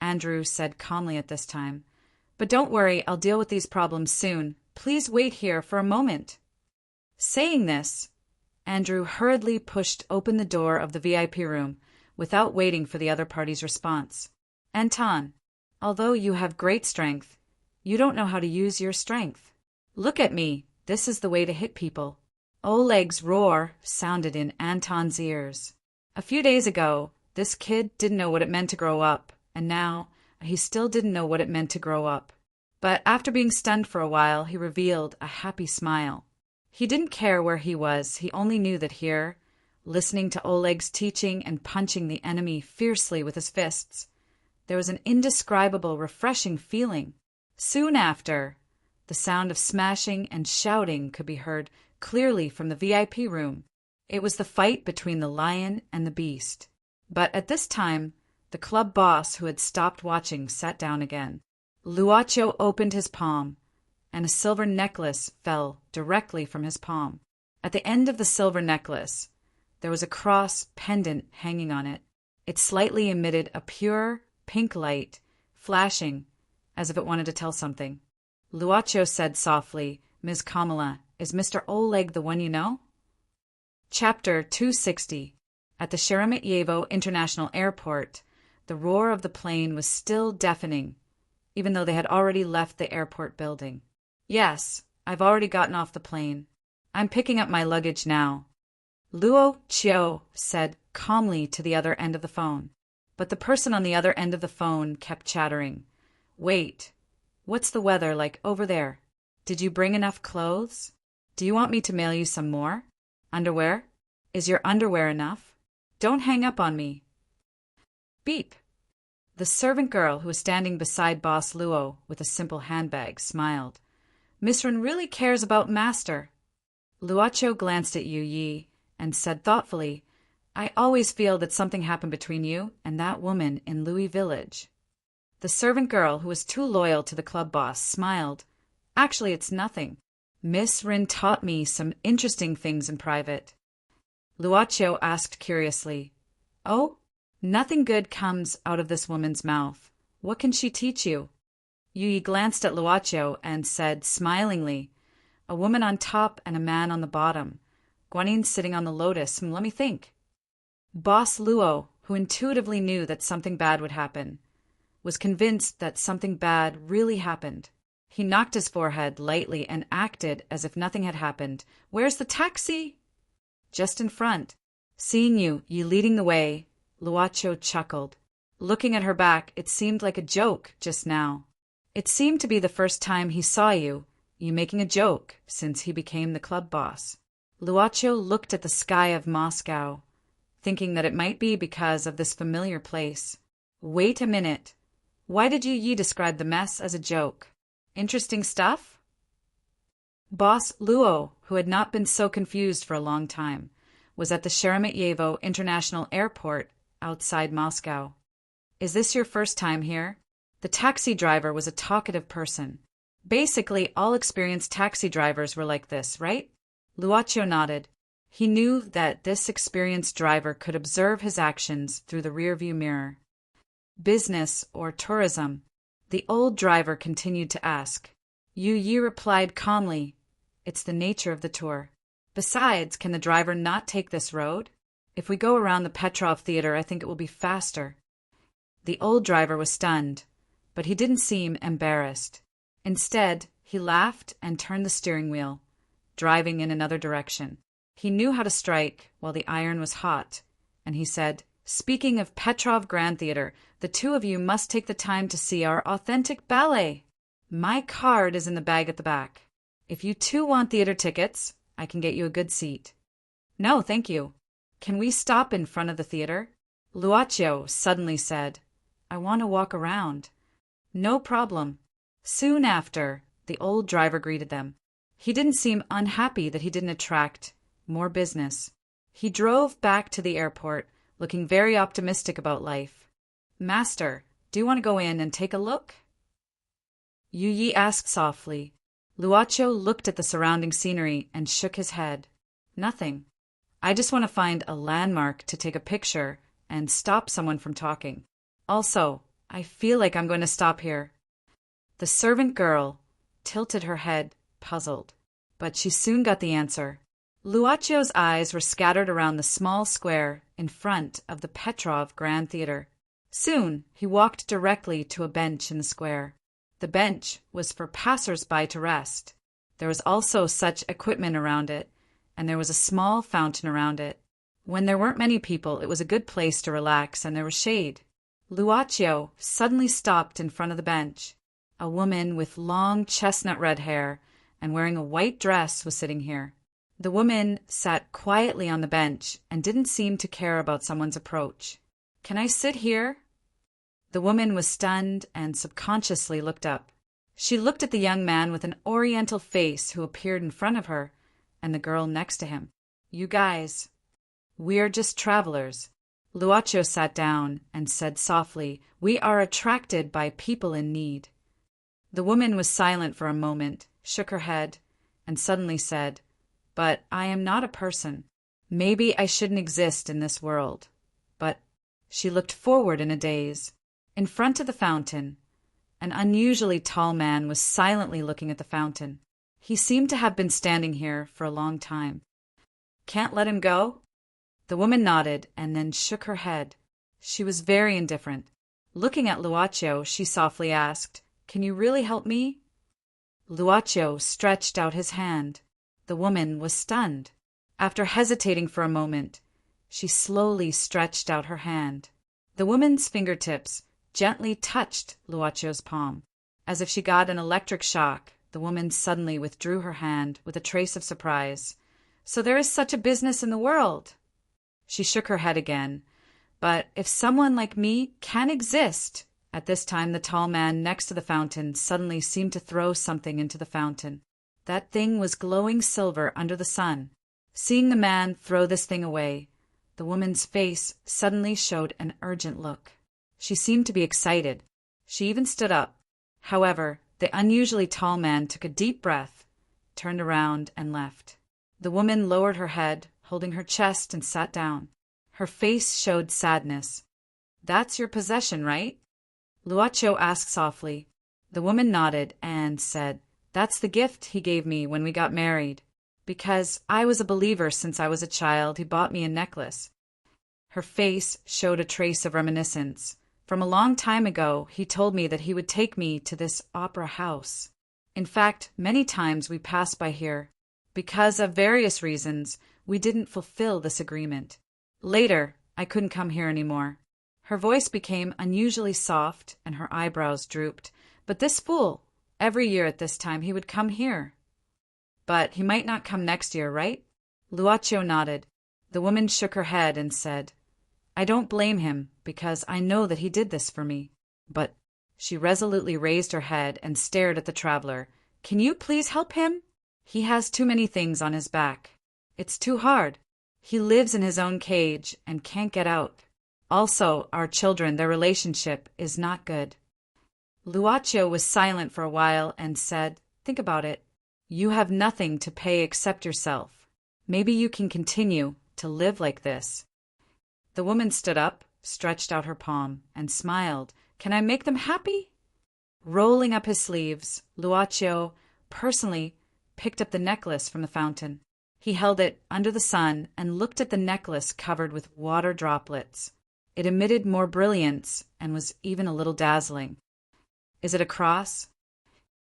Andrew said calmly at this time. But don't worry, I'll deal with these problems soon. Please wait here for a moment. Saying this, Andrew hurriedly pushed open the door of the VIP room without waiting for the other party's response. Anton, although you have great strength, you don't know how to use your strength. Look at me. This is the way to hit people. Oleg's roar sounded in Anton's ears. A few days ago, this kid didn't know what it meant to grow up, and now he still didn't know what it meant to grow up. But after being stunned for a while, he revealed a happy smile. He didn't care where he was, he only knew that here, listening to Oleg's teaching and punching the enemy fiercely with his fists, there was an indescribable, refreshing feeling. Soon after, the sound of smashing and shouting could be heard clearly from the VIP room. It was the fight between the lion and the beast. But at this time, the club boss who had stopped watching sat down again. Luaccio opened his palm, and a silver necklace fell directly from his palm. At the end of the silver necklace, there was a cross pendant hanging on it. It slightly emitted a pure pink light, flashing as if it wanted to tell something. Luacho said softly, Ms. Kamala, is Mr. Oleg the one you know? Chapter 260. At the Sheremetyevo International Airport, the roar of the plane was still deafening, even though they had already left the airport building. Yes, I've already gotten off the plane. I'm picking up my luggage now, Luo said calmly to the other end of the phone. But the person on the other end of the phone kept chattering. Wait, what's the weather like over there? Did you bring enough clothes? Do you want me to mail you some more? Underwear? Is your underwear enough? Don't hang up on me. Beep. The servant girl who was standing beside Boss Luo with a simple handbag smiled. Misrin really cares about Master. Luacho glanced at Yu Yi and said thoughtfully, I always feel that something happened between you and that woman in Louis Village. The servant girl, who was too loyal to the club boss, smiled. Actually, it's nothing. Miss Rin taught me some interesting things in private. Luacho asked curiously, Oh? Nothing good comes out of this woman's mouth. What can she teach you? Yui glanced at Luacho and said smilingly, A woman on top and a man on the bottom. Guanin's sitting on the lotus. Let me think. Boss Luo, who intuitively knew that something bad would happen, was convinced that something bad really happened. He knocked his forehead lightly and acted as if nothing had happened. Where's the taxi? Just in front. Seeing you leading the way, Luacho chuckled. Looking at her back, it seemed like a joke just now. It seemed to be the first time he saw you making a joke since he became the club boss. Luacho looked at the sky of Moscow, thinking that it might be because of this familiar place. Wait a minute. Why did Yi describe the mess as a joke? Interesting stuff? Boss Luo, who had not been so confused for a long time, was at the Sheremetyevo International Airport outside Moscow. Is this your first time here? The taxi driver was a talkative person. Basically, all experienced taxi drivers were like this, right? Luacho nodded. He knew that this experienced driver could observe his actions through the rearview mirror. Business or tourism? The old driver continued to ask. Yu Yi replied calmly, It's the nature of the tour. Besides, can the driver not take this road? If we go around the Petrov Theater, I think it will be faster. The old driver was stunned, but he didn't seem embarrassed. Instead, he laughed and turned the steering wheel, driving in another direction. He knew how to strike while the iron was hot, and he said, Speaking of Petrov Grand Theater, the two of you must take the time to see our authentic ballet. My card is in the bag at the back. If you two want theater tickets, I can get you a good seat. No, thank you. Can we stop in front of the theater? Luacho suddenly said, I want to walk around. No problem. Soon after, the old driver greeted them. He didn't seem unhappy that he didn't attract more business. He drove back to the airport, looking very optimistic about life. Master, do you want to go in and take a look? Yu Yi asked softly. Luacho looked at the surrounding scenery and shook his head. Nothing. I just want to find a landmark to take a picture and stop someone from talking. Also, I feel like I'm going to stop here. The servant girl tilted her head, puzzled, but she soon got the answer. Luacho's eyes were scattered around the small square in front of the Petrov Grand Theater. Soon, he walked directly to a bench in the square. The bench was for passers-by to rest. There was also such equipment around it, and there was a small fountain around it. When there weren't many people, it was a good place to relax, and there was shade. Luacho suddenly stopped in front of the bench. A woman with long chestnut red hair and wearing a white dress was sitting here. The woman sat quietly on the bench and didn't seem to care about someone's approach. Can I sit here? The woman was stunned and subconsciously looked up. She looked at the young man with an oriental face who appeared in front of her and the girl next to him. You guys, we're just travelers. Luacho sat down and said softly, We are attracted by people in need. The woman was silent for a moment, shook her head, and suddenly said, But I am not a person. Maybe I shouldn't exist in this world. But she looked forward in a daze. In front of the fountain, An unusually tall man was silently looking at the fountain. He seemed to have been standing here for a long time. "Can't let him go?" The woman nodded and then shook her head. She was very indifferent. Looking at Luaccio, she softly asked, "Can you really help me?" Luaccio stretched out his hand. The woman was stunned. After hesitating for a moment, she slowly stretched out her hand. The woman's fingertips gently touched Luaccio's palm. As if she got an electric shock, the woman suddenly withdrew her hand with a trace of surprise. "So there is such a business in the world?" She shook her head again. "But if someone like me can exist—" At this time the tall man next to the fountain suddenly seemed to throw something into the fountain. That thing was glowing silver under the sun. Seeing the man throw this thing away, the woman's face suddenly showed an urgent look. She seemed to be excited. She even stood up. However, the unusually tall man took a deep breath, turned around, and left. The woman lowered her head, holding her chest, and sat down. Her face showed sadness. "That's your possession, right?" Luaccio asked softly. The woman nodded and said, "That's the gift he gave me when we got married. Because I was a believer since I was a child, he bought me a necklace." Her face showed a trace of reminiscence. "From a long time ago, he told me that he would take me to this opera house. In fact, many times we passed by here. Because of various reasons, we didn't fulfill this agreement. Later, I couldn't come here anymore." Her voice became unusually soft and her eyebrows drooped. "But this fool, every year at this time he would come here." "But he might not come next year, right?" Luaccio nodded. The woman shook her head and said, "I don't blame him, because I know that he did this for me. But—" She resolutely raised her head and stared at the traveler. "Can you please help him? He has too many things on his back. It's too hard. He lives in his own cage and can't get out. Also, our children, their relationship is not good." Luaccio was silent for a while and said, "Think about it. You have nothing to pay except yourself. Maybe you can continue to live like this." The woman stood up, stretched out her palm, and smiled. "Can I make them happy?" Rolling up his sleeves, Luaccio personally picked up the necklace from the fountain. He held it under the sun and looked at the necklace covered with water droplets. It emitted more brilliance and was even a little dazzling. "Is it a cross?"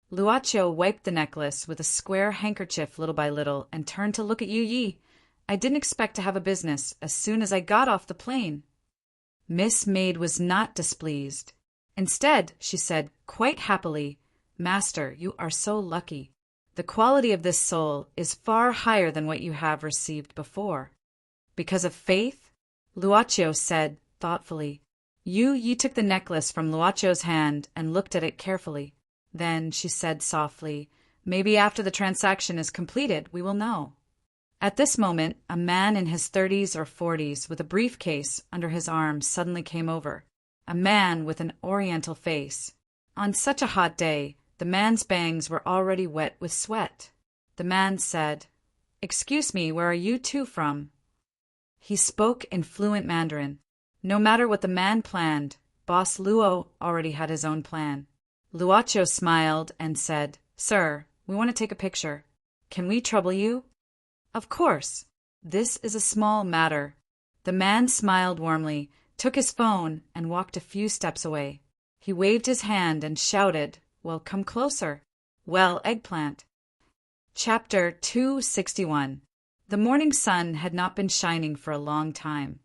Luaccio wiped the necklace with a square handkerchief little by little and turned to look at Yu Yi. "I didn't expect to have a business as soon as I got off the plane." Miss Maid was not displeased. Instead, she said quite happily, "Master, you are so lucky. The quality of this soul is far higher than what you have received before." "Because of faith?" Luaccio said thoughtfully. Yu Yi took the necklace from Luaccio's hand and looked at it carefully. Then she said softly, "Maybe after the transaction is completed, we will know." At this moment, a man in his 30s or 40s with a briefcase under his arm suddenly came over. A man with an oriental face. On such a hot day, the man's bangs were already wet with sweat. The man said, "Excuse me, where are you two from?" He spoke in fluent Mandarin. No matter what the man planned, Boss Luo already had his own plan. Luaccio smiled and said, "Sir, we want to take a picture. Can we trouble you?" "Of course. This is a small matter." The man smiled warmly, took his phone, and walked a few steps away. He waved his hand and shouted, "Well, come closer." "Well, eggplant." Chapter 261. The morning sun had not been shining for a long time,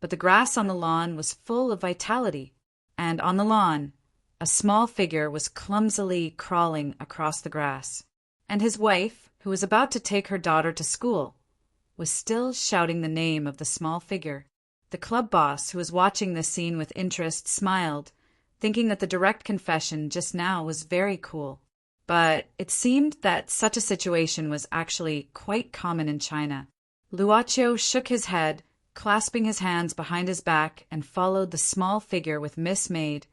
but the grass on the lawn was full of vitality, and on the lawn a small figure was clumsily crawling across the grass, and his wife, who was about to take her daughter to school, was still shouting the name of the small figure. The club boss, who was watching this scene with interest, smiled, thinking that the direct confession just now was very cool. But it seemed that such a situation was actually quite common in China. Luaccio shook his head, clasping his hands behind his back, and followed the small figure with Miss Maid,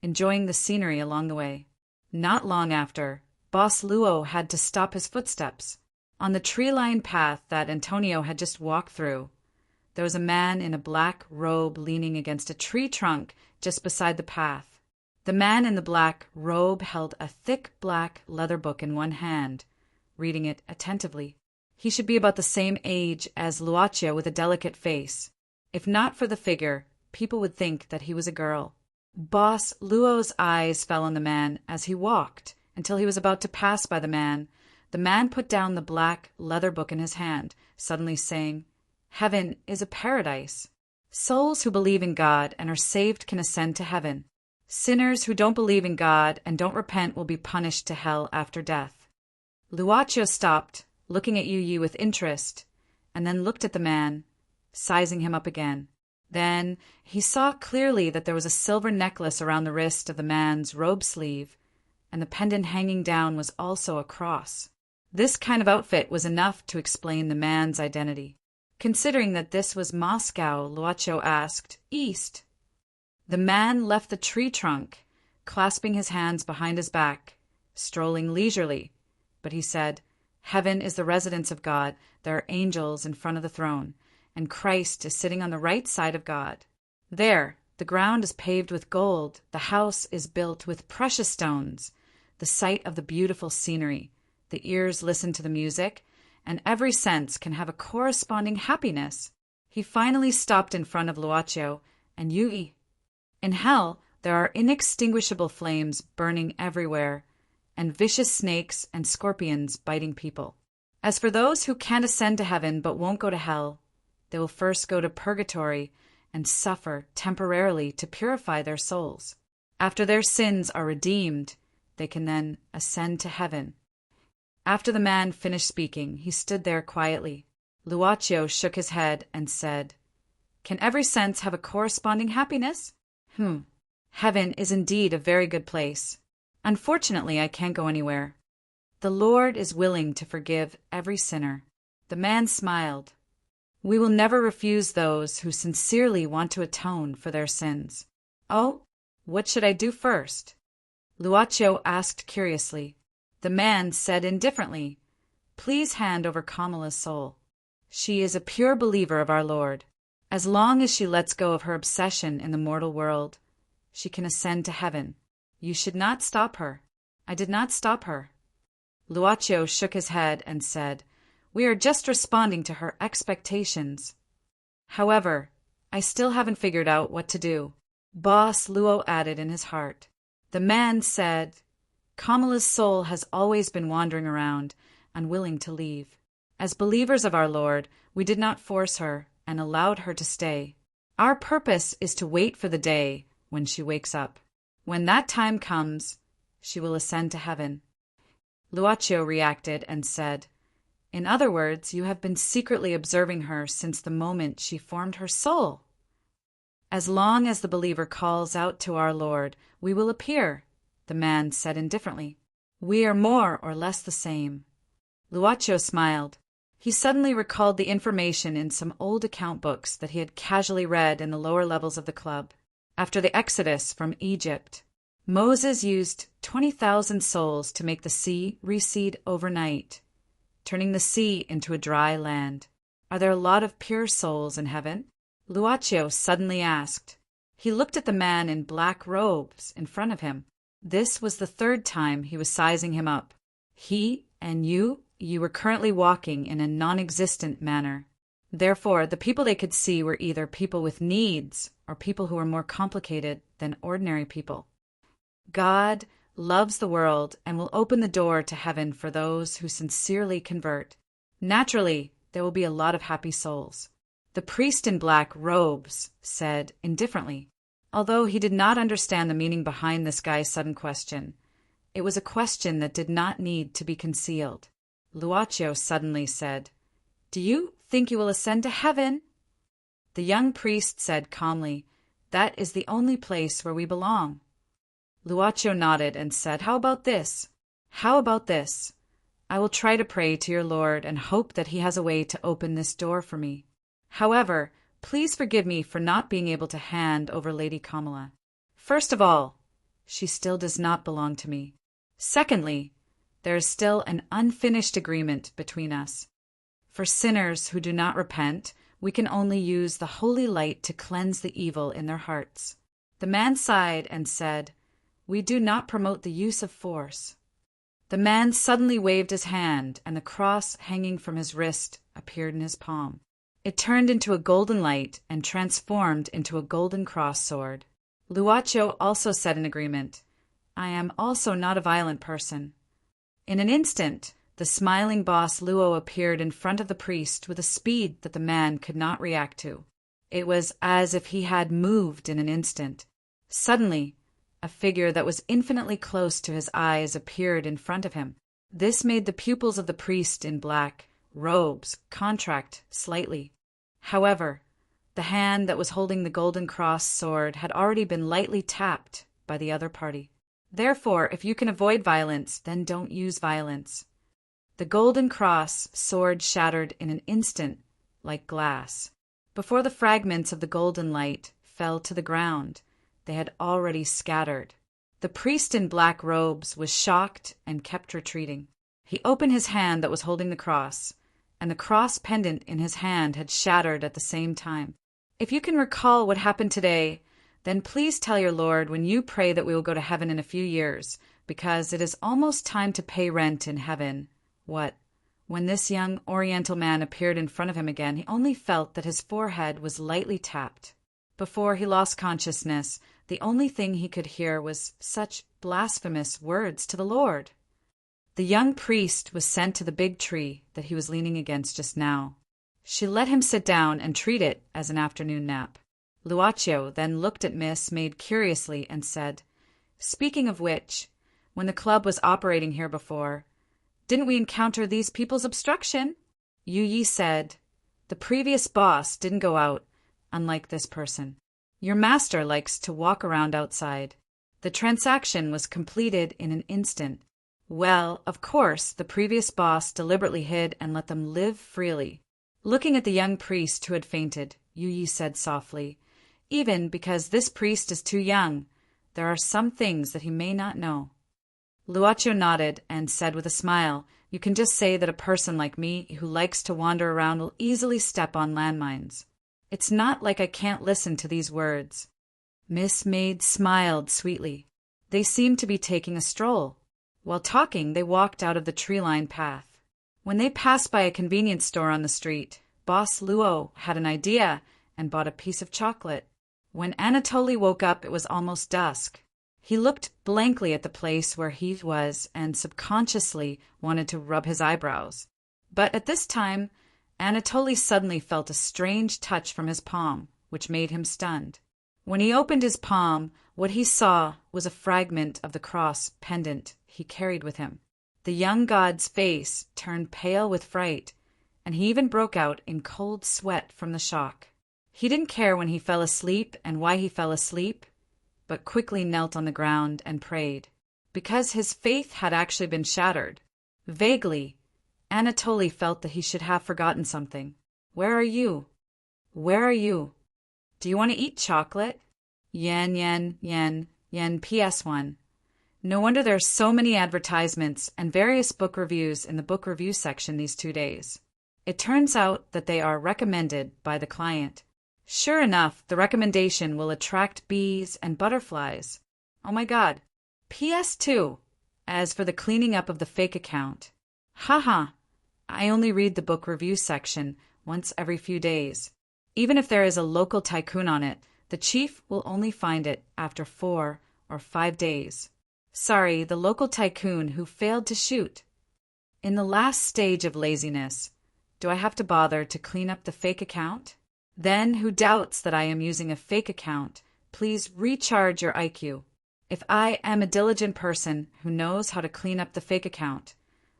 enjoying the scenery along the way. Not long after, Boss Luo had to stop his footsteps. On the tree-lined path that Antonio had just walked through, there was a man in a black robe leaning against a tree trunk just beside the path. The The man in the black robe held a thick black leather book in one hand, reading it attentively. He should be about the same age as Luaccio, with a delicate face. If not for the figure, people would think that he was a girl. Boss Luo's eyes fell on the man as he walked until he was about to pass by the man. The man put down the black leather book in his hand, suddenly saying, "Heaven is a paradise. Souls who believe in God and are saved can ascend to heaven. Sinners who don't believe in God and don't repent will be punished to hell after death." Luaccio stopped, looking at Yu Yi with interest, and then looked at the man, sizing him up again. Then he saw clearly that there was a silver necklace around the wrist of the man's robe sleeve, and the pendant hanging down was also a cross. This kind of outfit was enough to explain the man's identity. Considering that this was Moscow, Luaccio asked, "East?" The man left the tree trunk, clasping his hands behind his back, strolling leisurely, but he said, "Heaven is the residence of God. There are angels in front of the throne, and Christ is sitting on the right side of God. There, the ground is paved with gold, the house is built with precious stones, the sight of the beautiful scenery, the ears listen to the music, and every sense can have a corresponding happiness." He finally stopped in front of Luaccio and Yu Yi. "In hell, there are inextinguishable flames burning everywhere, and vicious snakes and scorpions biting people. As for those who can't ascend to heaven but won't go to hell, they will first go to purgatory and suffer temporarily to purify their souls. After their sins are redeemed, they can then ascend to heaven." After the man finished speaking, he stood there quietly. Luaccio shook his head and said, "Can every sense have a corresponding happiness? Heaven is indeed a very good place. Unfortunately, I can't go anywhere. The Lord is willing to forgive every sinner." The man smiled. "We will never refuse those who sincerely want to atone for their sins." "Oh, what should I do first?" Luaccio asked curiously. The man said indifferently, "Please hand over Kamala's soul. She is a pure believer of our Lord. As long as she lets go of her obsession in the mortal world, she can ascend to heaven. You should not stop her." "I did not stop her." Luaccio shook his head and said, "We are just responding to her expectations. However, I still haven't figured out what to do." Boss Luo added in his heart. The man said, "Kamala's soul has always been wandering around, unwilling to leave. As believers of our Lord, we did not force her and allowed her to stay. Our purpose is to wait for the day when she wakes up. When that time comes, she will ascend to heaven." Luaccio reacted and said, "In other words, you have been secretly observing her since the moment she formed her soul." "As long as the believer calls out to our Lord, we will appear," the man said indifferently. "We are more or less the same." Luaccio smiled. He suddenly recalled the information in some old account books that he had casually read in the lower levels of the club. After the Exodus from Egypt, Moses used 20,000 souls to make the sea recede overnight, turning the sea into a dry land. Are there a lot of pure souls in heaven? Luaccio suddenly asked. He looked at the man in black robes in front of him. This was the third time he was sizing him up. He and you were currently walking in a non-existent manner. Therefore, the people they could see were either people with needs or people who were more complicated than ordinary people. God loves the world and will open the door to heaven for those who sincerely convert. Naturally, there will be a lot of happy souls. The priest in black robes said indifferently, although he did not understand the meaning behind this guy's sudden question. It was a question that did not need to be concealed. Luaccio suddenly said, "Do you think you will ascend to heaven?" The young priest said calmly, "That is the only place where we belong." Luaccio nodded and said, How about this? I will try to pray to your Lord and hope that he has a way to open this door for me. However, please forgive me for not being able to hand over Lady Kamala. First of all, she still does not belong to me. Secondly, there is still an unfinished agreement between us. For sinners who do not repent, we can only use the holy light to cleanse the evil in their hearts. The man sighed and said, We do not promote the use of force." The man suddenly waved his hand, and the cross hanging from his wrist appeared in his palm. It turned into a golden light and transformed into a golden cross sword. Luaccio also said in agreement, "I am also not a violent person." In an instant, the smiling boss Luo appeared in front of the priest with a speed that the man could not react to. It was as if he had moved in an instant. Suddenly, a figure that was infinitely close to his eyes appeared in front of him. This made the pupils of the priest in black robes contract slightly. However, the hand that was holding the golden cross sword had already been lightly tapped by the other party. Therefore, if you can avoid violence, then don't use violence. The golden cross sword shattered in an instant like glass. Before the fragments of the golden light fell to the ground, they had already scattered. The priest in black robes was shocked and kept retreating. He opened his hand that was holding the cross, and the cross pendant in his hand had shattered at the same time. If you can recall what happened today, then please tell your Lord when you pray that we will go to heaven in a few years, because it is almost time to pay rent in heaven. What? When this young Oriental man appeared in front of him again, he only felt that his forehead was lightly tapped. Before he lost consciousness, the only thing he could hear was such blasphemous words to the Lord. The young priest was sent to the big tree that he was leaning against just now. She let him sit down and treat it as an afternoon nap. Luaccio then looked at Miss Maid curiously and said, "Speaking of which, when the club was operating here before, didn't we encounter these people's obstruction?" Yu Yi said, "The previous boss didn't go out, unlike this person. Your master likes to walk around outside. The transaction was completed in an instant. Well, of course, the previous boss deliberately hid and let them live freely." Looking at the young priest who had fainted, Yu Yi said softly, "Even because this priest is too young, there are some things that he may not know." Luaccio nodded and said with a smile, "You can just say that a person like me who likes to wander around will easily step on landmines. It's not like I can't listen to these words." Miss Maid smiled sweetly. They seemed to be taking a stroll. While talking, they walked out of the tree-lined path. When they passed by a convenience store on the street, Boss Luo had an idea and bought a piece of chocolate. When Anatoly woke up, it was almost dusk. He looked blankly at the place where he was and subconsciously wanted to rub his eyebrows. But at this time, Anatoly suddenly felt a strange touch from his palm, which made him stunned. When he opened his palm, what he saw was a fragment of the cross pendant he carried with him. The young god's face turned pale with fright, and he even broke out in cold sweat from the shock. He didn't care when he fell asleep and why he fell asleep, but quickly knelt on the ground and prayed, because his faith had actually been shattered. Vaguely, Anatoly felt that he should have forgotten something. "Where are you? Where are you? Do you want to eat chocolate?" Yen, yen, yen, yen, PS1. No wonder there are so many advertisements and various book reviews in the book review section these 2 days. It turns out that they are recommended by the client. Sure enough, the recommendation will attract bees and butterflies. Oh my God. PS2. As for the cleaning up of the fake account. Haha. I only read the book review section once every few days. Even if there is a local tycoon on it, the chief will only find it after 4 or 5 days. Sorry, the local tycoon who failed to shoot. In the last stage of laziness, do I have to bother to clean up the fake account? Then, who doubts that I am using a fake account, please recharge your IQ. If I am a diligent person who knows how to clean up the fake account,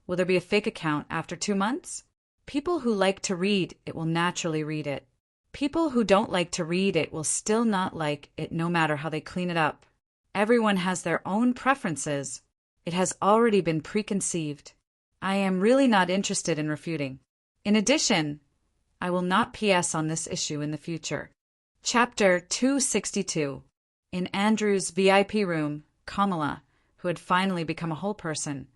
will there be a fake account after 2 months? People who like to read it will naturally read it. People who don't like to read it will still not like it no matter how they clean it up. Everyone has their own preferences. It has already been preconceived. I am really not interested in refuting. In addition, I will not PS on this issue in the future. Chapter 262. In Andrew's VIP room, Kamala, who had finally become a whole person,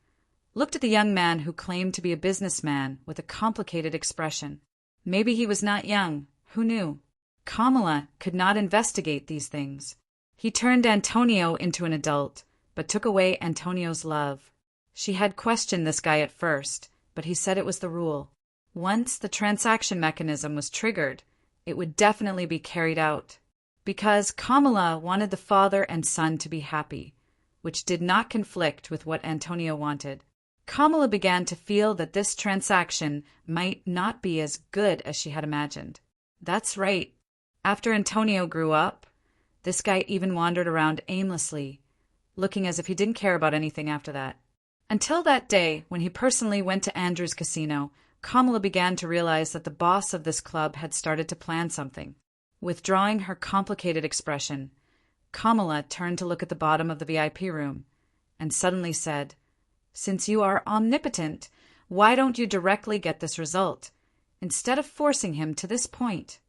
looked at the young man who claimed to be a businessman with a complicated expression. Maybe he was not young. Who knew? Kamala could not investigate these things. He turned Antonio into an adult, but took away Antonio's love. She had questioned this guy at first, but he said it was the rule. Once the transaction mechanism was triggered, it would definitely be carried out. Because Kamala wanted the father and son to be happy, which did not conflict with what Antonio wanted. Kamala began to feel that this transaction might not be as good as she had imagined. That's right. After Antonio grew up, this guy even wandered around aimlessly, looking as if he didn't care about anything after that. Until that day, when he personally went to Andrew's casino, Kamala began to realize that the boss of this club had started to plan something. Withdrawing her complicated expression, Kamala turned to look at the bottom of the VIP room, and suddenly said, "Since you are omnipotent, why don't you directly get this result, instead of forcing him to this point?"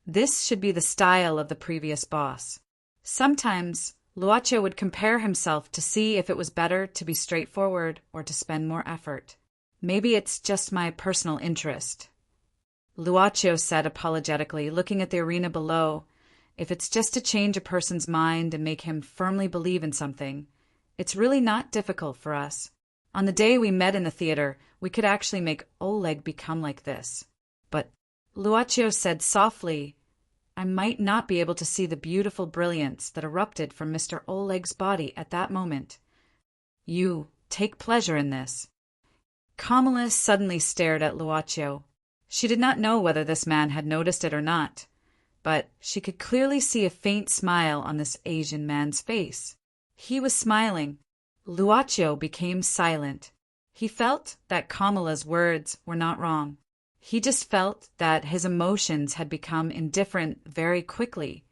This should be the style of the previous boss. Sometimes, Luaccio would compare himself to see if it was better to be straightforward or to spend more effort. "Maybe it's just my personal interest," Luaccio said apologetically, looking at the arena below. "If it's just to change a person's mind and make him firmly believe in something, it's really not difficult for us. On the day we met in the theater, we could actually make Oleg become like this." "But," Luaccio said softly, "I might not be able to see the beautiful brilliance that erupted from Mr. Oleg's body at that moment. You take pleasure in this." Kamala suddenly stared at Luaccio. She did not know whether this man had noticed it or not, but she could clearly see a faint smile on this Asian man's face. He was smiling. Luaccio became silent. He felt that Kamala's words were not wrong. He just felt that his emotions had become indifferent very quickly,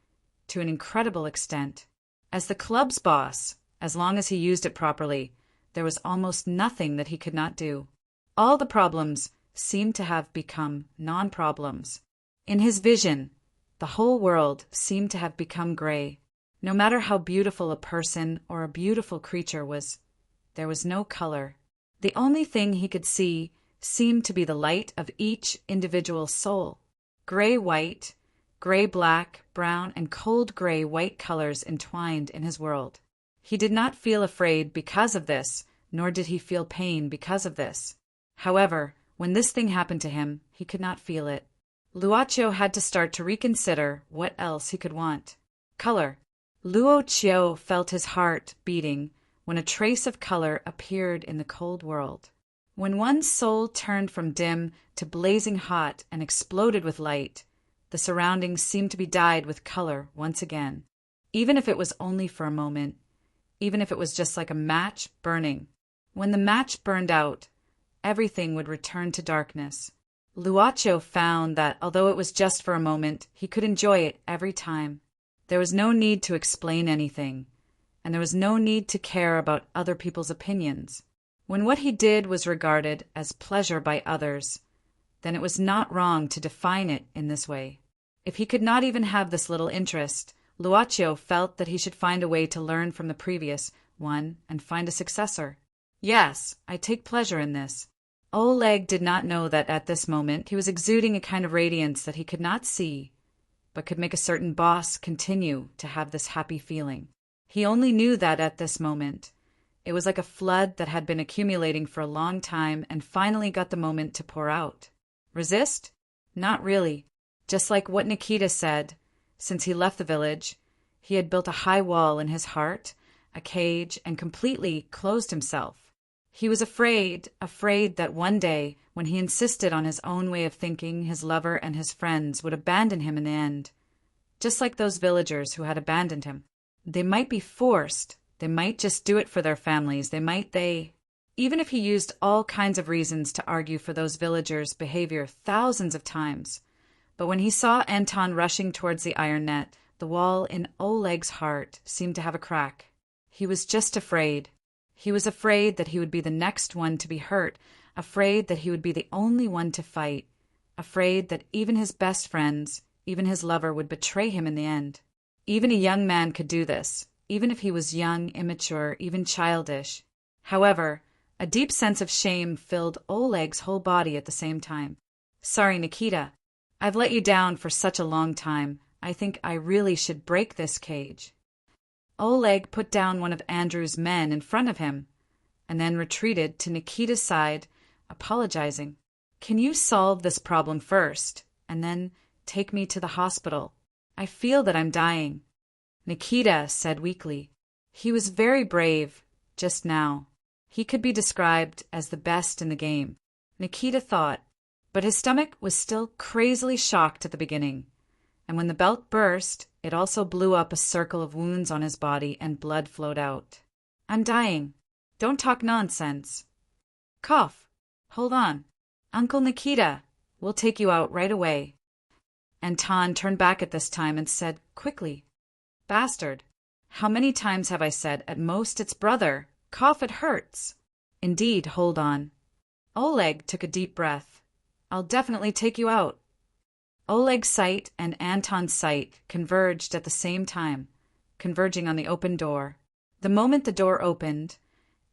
to an incredible extent. As the club's boss, as long as he used it properly, there was almost nothing that he could not do. All the problems seemed to have become non-problems. In his vision, the whole world seemed to have become gray. No matter how beautiful a person or a beautiful creature was, there was no color. The only thing he could see seemed to be the light of each individual soul. Gray-white, gray-black, brown, and cold gray-white colors entwined in his world. He did not feel afraid because of this, nor did he feel pain because of this. However, when this thing happened to him, he could not feel it. Luaccio had to start to reconsider what else he could want. Color. Luaccio felt his heart beating when a trace of color appeared in the cold world. When one's soul turned from dim to blazing hot and exploded with light, the surroundings seemed to be dyed with color once again. Even if it was only for a moment, even if it was just like a match burning. When the match burned out, everything would return to darkness. Luaccio found that, although it was just for a moment, he could enjoy it every time. There was no need to explain anything, and there was no need to care about other people's opinions. When what he did was regarded as pleasure by others, then it was not wrong to define it in this way. If he could not even have this little interest, Luaccio felt that he should find a way to learn from the previous one and find a successor. "Yes, I take pleasure in this." Oleg did not know that at this moment he was exuding a kind of radiance that he could not see, but could make a certain boss continue to have this happy feeling. He only knew that at this moment, it was like a flood that had been accumulating for a long time and finally got the moment to pour out. Resist? Not really. Just like what Nikita said, since he left the village, he had built a high wall in his heart, a cage, and completely closed himself. He was afraid that one day, when he insisted on his own way of thinking, his lover and his friends would abandon him in the end, just like those villagers who had abandoned him. They might be forced, they might just do it for their families, even if he used all kinds of reasons to argue for those villagers' behavior thousands of times. But when he saw Anton rushing towards the iron net, the wall in Oleg's heart seemed to have a crack. He was just afraid. He was afraid that he would be the next one to be hurt, afraid that he would be the only one to fight, afraid that even his best friends, even his lover, would betray him in the end. Even a young man could do this, even if he was young, immature, even childish. However, a deep sense of shame filled Oleg's whole body at the same time. "Sorry, Nikita. I've let you down for such a long time. I think I really should break this cage." Oleg put down one of Andrew's men in front of him, and then retreated to Nikita's side, apologizing. "Can you solve this problem first, and then take me to the hospital? I feel that I'm dying," Nikita said weakly. He was very brave, just now. He could be described as the best in the game, Nikita thought, but his stomach was still crazily shocked at the beginning, and when the belt burst, it also blew up a circle of wounds on his body and blood flowed out. "I'm dying. Don't talk nonsense." "Cough. Hold on. Uncle Nikita, we'll take you out right away." Anton turned back at this time and said quickly, "Bastard, how many times have I said, at most it's brother? Cough, it hurts." "Indeed, hold on." Oleg took a deep breath. "I'll definitely take you out." Oleg's sight and Anton's sight converged at the same time, converging on the open door. The moment the door opened,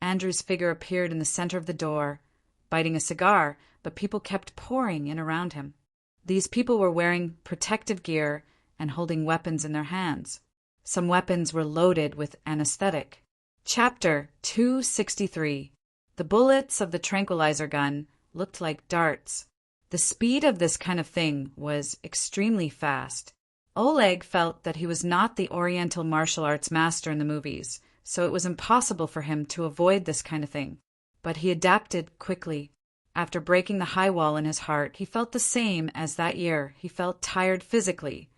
Andrew's figure appeared in the center of the door, biting a cigar, but people kept pouring in around him. These people were wearing protective gear and holding weapons in their hands. Some weapons were loaded with anesthetic. Chapter 263. The bullets of the tranquilizer gun looked like darts. The speed of this kind of thing was extremely fast. Oleg felt that he was not the Oriental martial arts master in the movies, so it was impossible for him to avoid this kind of thing. But he adapted quickly. After breaking the high wall in his heart, he felt the same as that year. He felt tired physically,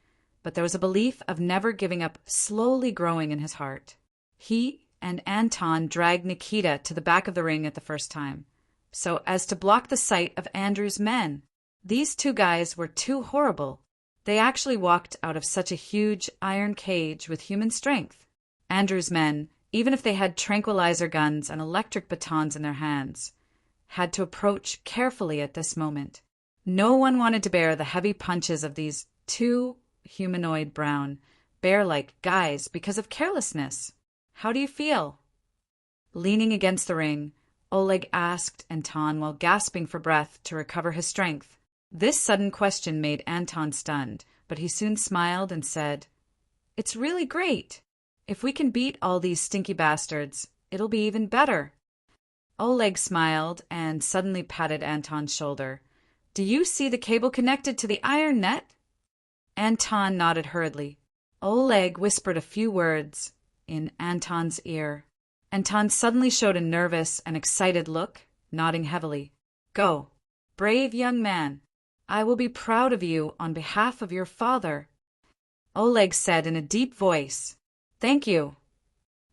but there was a belief of never giving up slowly growing in his heart. He and Anton dragged Nikita to the back of the ring at the first time, so as to block the sight of Andrew's men. These two guys were too horrible. They actually walked out of such a huge iron cage with human strength. Andrew's men, even if they had tranquilizer guns and electric batons in their hands, had to approach carefully at this moment. No one wanted to bear the heavy punches of these two humanoid brown, bear-like guys because of carelessness. "How do you feel?" Leaning against the ring, Oleg asked Anton while gasping for breath to recover his strength. This sudden question made Anton stunned, but he soon smiled and said, "It's really great. If we can beat all these stinky bastards, it'll be even better." Oleg smiled and suddenly patted Anton's shoulder. "Do you see the cable connected to the iron net?" Anton nodded hurriedly. Oleg whispered a few words in Anton's ear. Anton suddenly showed a nervous and excited look, nodding heavily. "Go, brave young man. I will be proud of you on behalf of your father," Oleg said in a deep voice. "Thank you."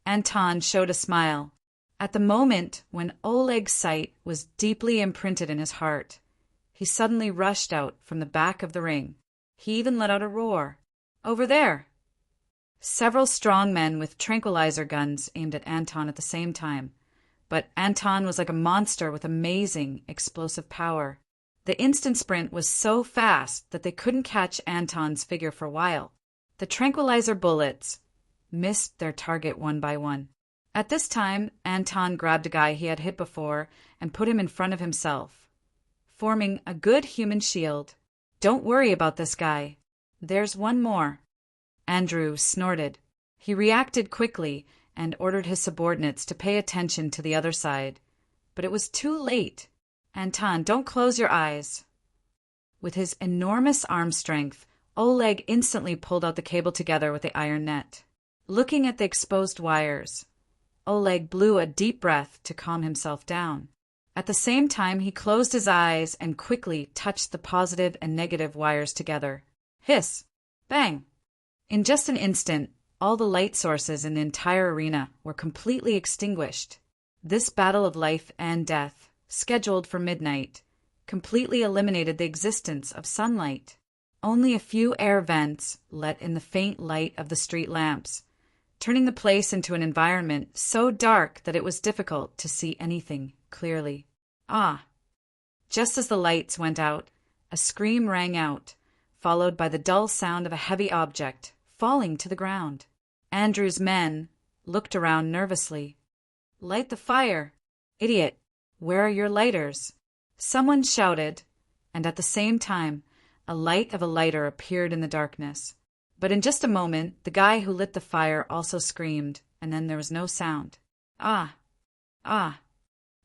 Anton showed a smile. At the moment when Oleg's sight was deeply imprinted in his heart, he suddenly rushed out from the back of the ring. He even let out a roar. "Over there!" Several strong men with tranquilizer guns aimed at Anton at the same time, but Anton was like a monster with amazing explosive power. The instant sprint was so fast that they couldn't catch Anton's figure for a while. The tranquilizer bullets missed their target one by one. At this time, Anton grabbed a guy he had hit before and put him in front of himself, forming a good human shield. "Don't worry about this guy. There's one more." Andrew snorted. He reacted quickly and ordered his subordinates to pay attention to the other side. But it was too late. "Anton, don't close your eyes." With his enormous arm strength, Oleg instantly pulled out the cable together with the iron net. Looking at the exposed wires, Oleg blew a deep breath to calm himself down. At the same time, he closed his eyes and quickly touched the positive and negative wires together. Hiss! Bang! In just an instant, all the light sources in the entire arena were completely extinguished. This battle of life and death, scheduled for midnight, completely eliminated the existence of sunlight. Only a few air vents let in the faint light of the street lamps, turning the place into an environment so dark that it was difficult to see anything clearly. Ah! Just as the lights went out, a scream rang out, followed by the dull sound of a heavy object falling to the ground. Andrew's men looked around nervously. "Light the fire! Idiot! Where are your lighters?" Someone shouted, and at the same time, a light of a lighter appeared in the darkness. But in just a moment, the guy who lit the fire also screamed, and then there was no sound. Ah! Ah!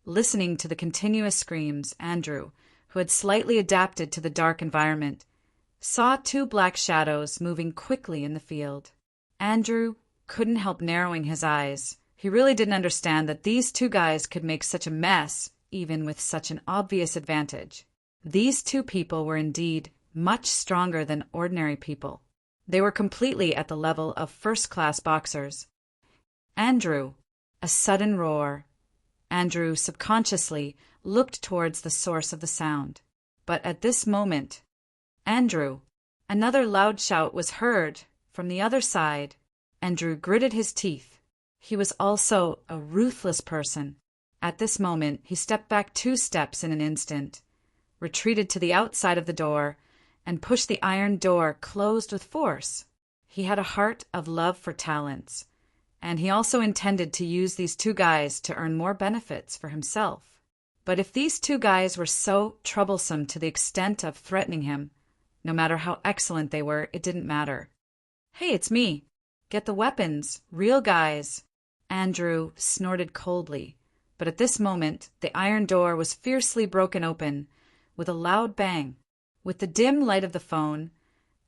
Listening to the continuous screams, Andrew, who had slightly adapted to the dark environment, saw two black shadows moving quickly in the field. Andrew couldn't help narrowing his eyes. He really didn't understand that these two guys could make such a mess, even with such an obvious advantage. These two people were indeed much stronger than ordinary people. They were completely at the level of first-class boxers. Andrew, a sudden roar. Andrew subconsciously looked towards the source of the sound. But at this moment, Andrew, another loud shout was heard from the other side. Andrew gritted his teeth. He was also a ruthless person. At this moment, he stepped back 2 steps in an instant, retreated to the outside of the door, and pushed the iron door closed with force. He had a heart of love for talents, and he also intended to use these two guys to earn more benefits for himself. But if these two guys were so troublesome to the extent of threatening him, no matter how excellent they were, it didn't matter. "Hey, it's me. Get the weapons. Real guys." Andrew snorted coldly, but at this moment the iron door was fiercely broken open with a loud bang. With the dim light of the phone,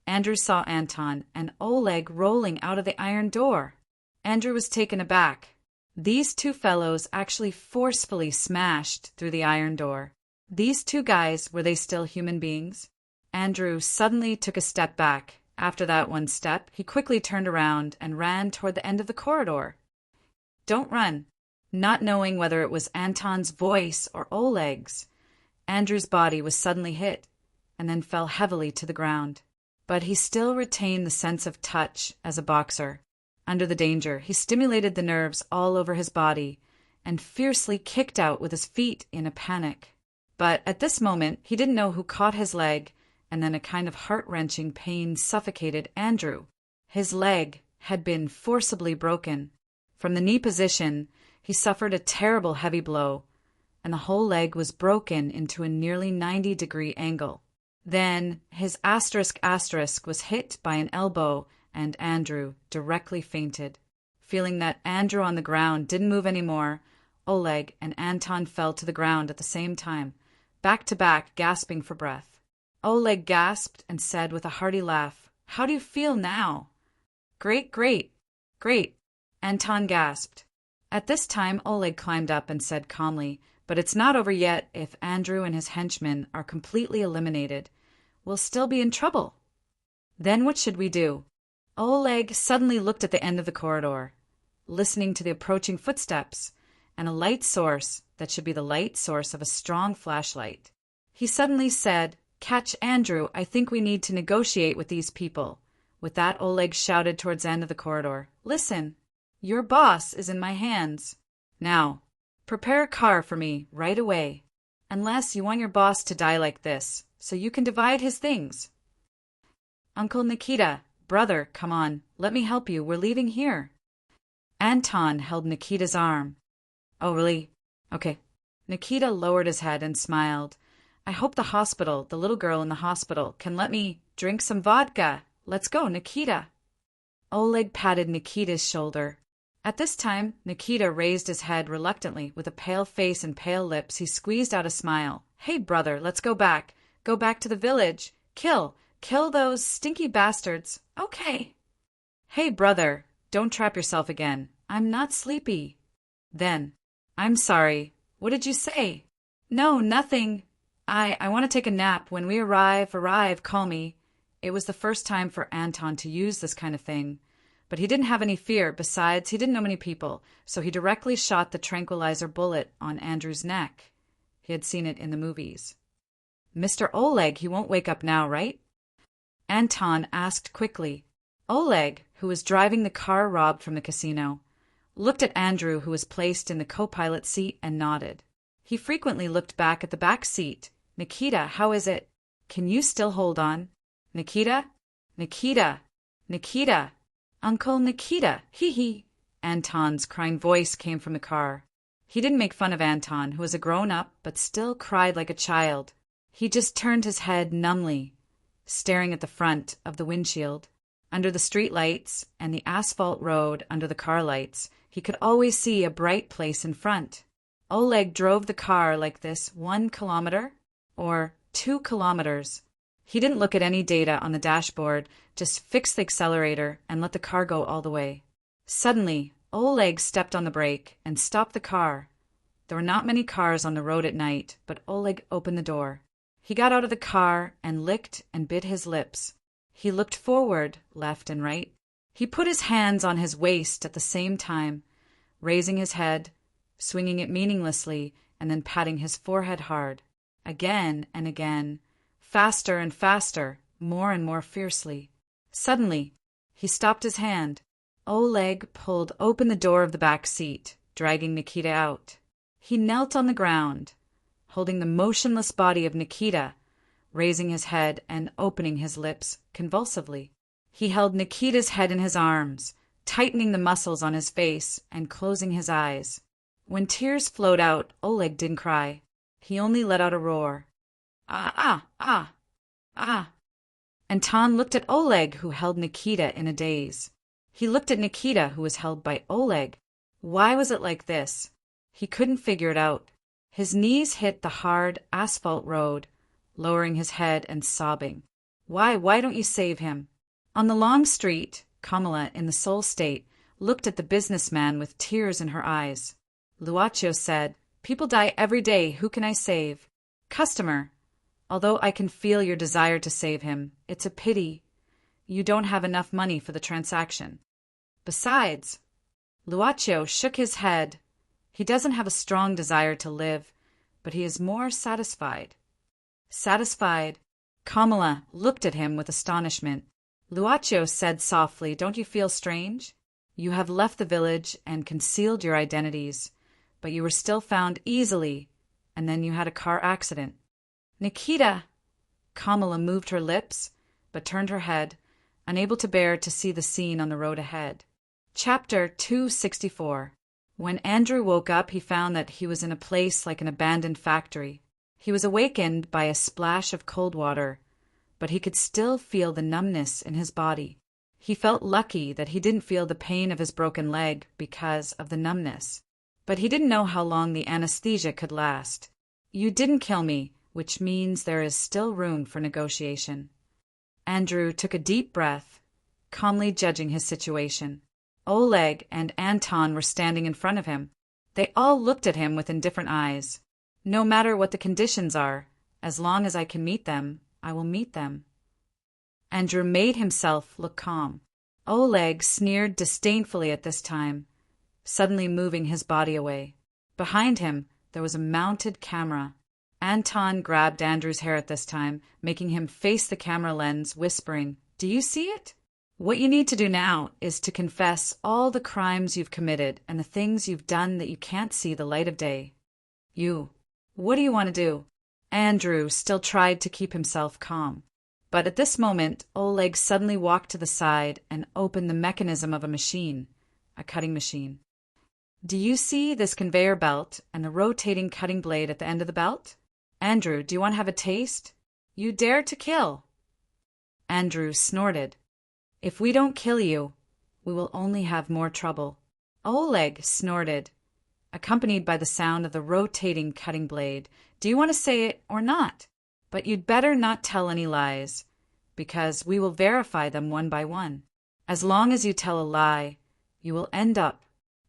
Andrew saw Anton and Oleg rolling out of the iron door. Andrew was taken aback. These two fellows actually forcefully smashed through the iron door. These two guys, were they still human beings? Andrew suddenly took a step back. After that one step, he quickly turned around and ran toward the end of the corridor. "Don't run." Not knowing whether it was Anton's voice or Oleg's, Andrew's body was suddenly hit and then fell heavily to the ground. But he still retained the sense of touch as a boxer. Under the danger, he stimulated the nerves all over his body and fiercely kicked out with his feet in a panic. But at this moment, he didn't know who caught his leg, and then a kind of heart-wrenching pain suffocated Andrew. His leg had been forcibly broken. From the knee position, he suffered a terrible heavy blow, and the whole leg was broken into a nearly 90-degree angle. Then his asterisk was hit by an elbow, and Andrew directly fainted. Feeling that Andrew on the ground didn't move anymore, Oleg and Anton fell to the ground at the same time, back to back, gasping for breath. Oleg gasped and said with a hearty laugh, "How do you feel now?" "Great, great, great," Anton gasped. At this time, Oleg climbed up and said calmly, "But it's not over yet. If Andrew and his henchmen are completely eliminated, we'll still be in trouble." "Then what should we do?" Oleg suddenly looked at the end of the corridor, listening to the approaching footsteps and a light source that should be the light source of a strong flashlight. He suddenly said, "Catch Andrew, I think we need to negotiate with these people." With that, Oleg shouted towards the end of the corridor, "Listen, your boss is in my hands. Now, prepare a car for me right away, unless you want your boss to die like this, so you can divide his things." "Uncle Nikita, brother, come on, let me help you, we're leaving here." Anton held Nikita's arm. "Oh, really? Okay." Nikita lowered his head and smiled. "I hope the hospital, the little girl in the hospital, can let me drink some vodka. Let's go, Nikita." Oleg patted Nikita's shoulder. At this time, Nikita raised his head reluctantly. With a pale face and pale lips, he squeezed out a smile. "Hey, brother, let's go back. Go back to the village. Kill those stinky bastards. Okay." "Hey, brother, don't trap yourself again. I'm not sleepy." Then, "I'm sorry. What did you say?" "No, nothing. I want to take a nap. When we arrive, call me." It was the first time for Anton to use this kind of thing. But he didn't have any fear. Besides, he didn't know many people, so he directly shot the tranquilizer bullet on Andrew's neck. He had seen it in the movies. "Mr. Oleg, he won't wake up now, right?" Anton asked quickly. Oleg, who was driving the car robbed from the casino, looked at Andrew, who was placed in the co-pilot seat, and nodded. He frequently looked back at the back seat. "Nikita, how is it? Can you still hold on? Nikita? Nikita? Nikita? Uncle Nikita, hee." Anton's crying voice came from the car. He didn't make fun of Anton, who was a grown-up but still cried like a child. He just turned his head numbly, staring at the front of the windshield. Under the street lights and the asphalt road under the car lights, he could always see a bright place in front. Oleg drove the car like this 1 kilometer or 2 kilometers. He didn't look at any data on the dashboard, just fixed the accelerator and let the car go all the way. Suddenly, Oleg stepped on the brake and stopped the car. There were not many cars on the road at night, but Oleg opened the door. He got out of the car and licked and bit his lips. He looked forward, left and right. He put his hands on his waist at the same time, raising his head, swinging it meaninglessly, and then patting his forehead hard. Again and again, faster and faster, more and more fiercely. Suddenly, he stopped his hand. Oleg pulled open the door of the back seat, dragging Nikita out. He knelt on the ground, holding the motionless body of Nikita, raising his head and opening his lips convulsively. He held Nikita's head in his arms, tightening the muscles on his face and closing his eyes. When tears flowed out, Oleg didn't cry. He only let out a roar. Ah, ah, ah, ah. Anton looked at Oleg, who held Nikita in a daze. He looked at Nikita, who was held by Oleg. Why was it like this? He couldn't figure it out. His knees hit the hard asphalt road, lowering his head and sobbing. Why don't you save him? On the long street, Kamala, in the soul state, looked at the businessman with tears in her eyes. Luaccio said, "People die every day. Who can I save?" Customer, although I can feel your desire to save him, it's a pity you don't have enough money for the transaction. Besides, Luaccio shook his head. He doesn't have a strong desire to live, but he is more satisfied. Satisfied? Kamala looked at him with astonishment. Luaccio said softly, "Don't you feel strange? You have left the village and concealed your identities, but you were still found easily, and then you had a car accident." Nikita! Kamala moved her lips, but turned her head, unable to bear to see the scene on the road ahead. Chapter 264. When Andrew woke up, he found that he was in a place like an abandoned factory. He was awakened by a splash of cold water, but he could still feel the numbness in his body. He felt lucky that he didn't feel the pain of his broken leg because of the numbness, but he didn't know how long the anesthesia could last. "You didn't kill me, which means there is still room for negotiation." Andrew took a deep breath, calmly judging his situation. Oleg and Anton were standing in front of him. They all looked at him with indifferent eyes. "No matter what the conditions are, as long as I can meet them, I will meet them." Andrew made himself look calm. Oleg sneered disdainfully at this time, suddenly moving his body away. Behind him, there was a mounted camera. Anton grabbed Andrew's hair at this time, making him face the camera lens, whispering, "Do you see it? What you need to do now is to confess all the crimes you've committed and the things you've done that you can't see the light of day. What do you want to do?" Andrew still tried to keep himself calm. But at this moment, Oleg suddenly walked to the side and opened the mechanism of a machine, a cutting machine. "Do you see this conveyor belt and the rotating cutting blade at the end of the belt? Andrew, do you want to have a taste? You dare to kill?" Andrew snorted. "If we don't kill you, we will only have more trouble." Oleg snorted, accompanied by the sound of the rotating cutting blade. "Do you want to say it or not? But you'd better not tell any lies, because we will verify them one by one. As long as you tell a lie, you will end up."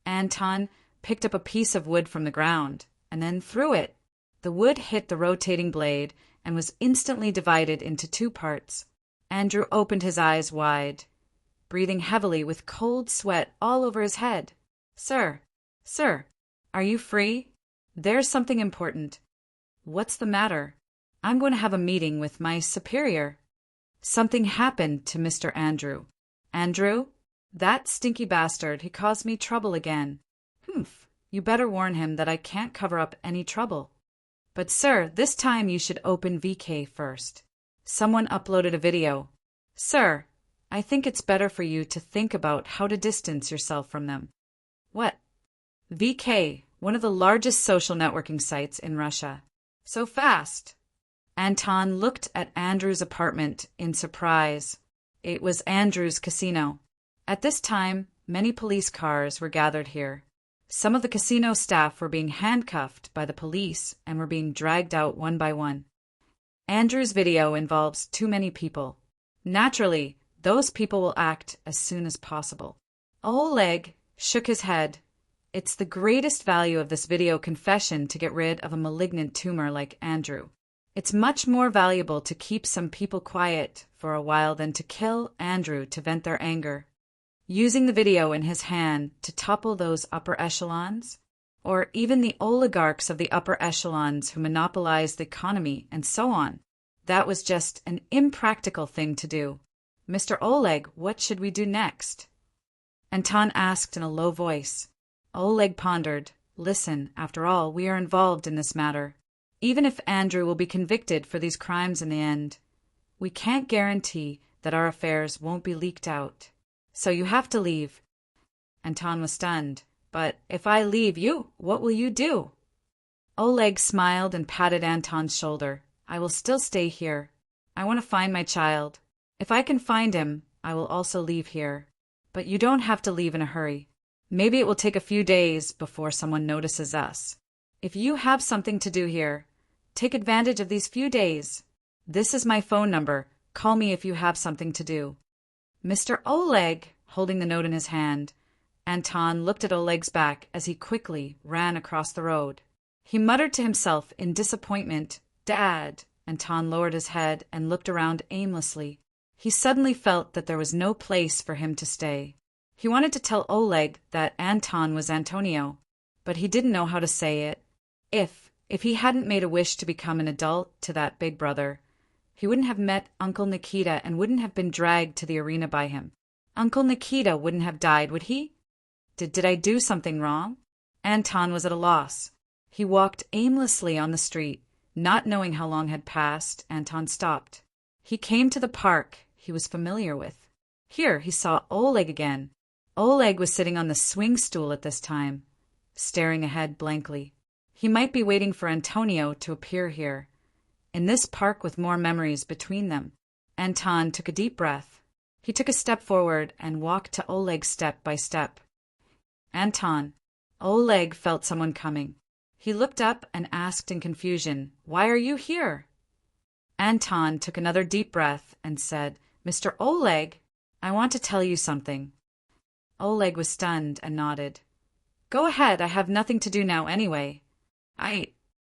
Anton picked up a piece of wood from the ground and then threw it. The wood hit the rotating blade and was instantly divided into 2 parts. Andrew opened his eyes wide, breathing heavily with cold sweat all over his head. Sir, are you free? There's something important." "What's the matter?" "I'm going to have a meeting with my superior." "Something happened to Mr. Andrew." "Andrew? That stinky bastard. He caused me trouble again." "Humph. You better warn him that I can't cover up any trouble." "But sir, this time you should open VK first. Someone uploaded a video." "Sir, I think it's better for you to think about how to distance yourself from them." "What?" "VK, one of the largest social networking sites in Russia." "So fast?" Anton looked at Andrew's apartment in surprise. It was Andrew's casino. At this time, many police cars were gathered here. Some of the casino staff were being handcuffed by the police and were being dragged out one by one. Andrew's video involves too many people. Naturally, those people will act as soon as possible. Oleg shook his head. It's the greatest value of this video confession to get rid of a malignant tumor like Andrew. It's much more valuable to keep some people quiet for a while than to kill Andrew to vent their anger. Using the video in his hand to topple those upper echelons, or even the oligarchs of the upper echelons who monopolize the economy and so on. That was just an impractical thing to do. Mr. Oleg, what should we do next? Anton asked in a low voice. Oleg pondered. Listen, after all, we are involved in this matter. Even if Andrew will be convicted for these crimes in the end, we can't guarantee that our affairs won't be leaked out. So you have to leave. Anton was stunned. But if I leave you, what will you do? Oleg smiled and patted Anton's shoulder. I will still stay here. I want to find my child. If I can find him, I will also leave here. But you don't have to leave in a hurry. Maybe it will take a few days before someone notices us. If you have something to do here, take advantage of these few days. This is my phone number. Call me if you have something to do. Mr. Oleg, holding the note in his hand, Anton looked at Oleg's back as he quickly ran across the road. He muttered to himself in disappointment, Dad. Anton lowered his head and looked around aimlessly. He suddenly felt that there was no place for him to stay. He wanted to tell Oleg that Anton was Antonio, but he didn't know how to say it. If he hadn't made a wish to become an adult to that big brother, he wouldn't have met Uncle Nikita and wouldn't have been dragged to the arena by him. Uncle Nikita wouldn't have died, would he? Did I do something wrong? Anton was at a loss. He walked aimlessly on the street. Not knowing how long had passed, Anton stopped. He came to the park he was familiar with. Here he saw Oleg again. Oleg was sitting on the swing stool at this time, staring ahead blankly. He might be waiting for Antonio to appear here, in this park with more memories between them. Anton took a deep breath. He took a step forward and walked to Oleg step by step. Anton. Oleg felt someone coming. He looked up and asked in confusion, Why are you here? Anton took another deep breath and said, Mr. Oleg, I want to tell you something. Oleg was stunned and nodded. Go ahead, I have nothing to do now anyway.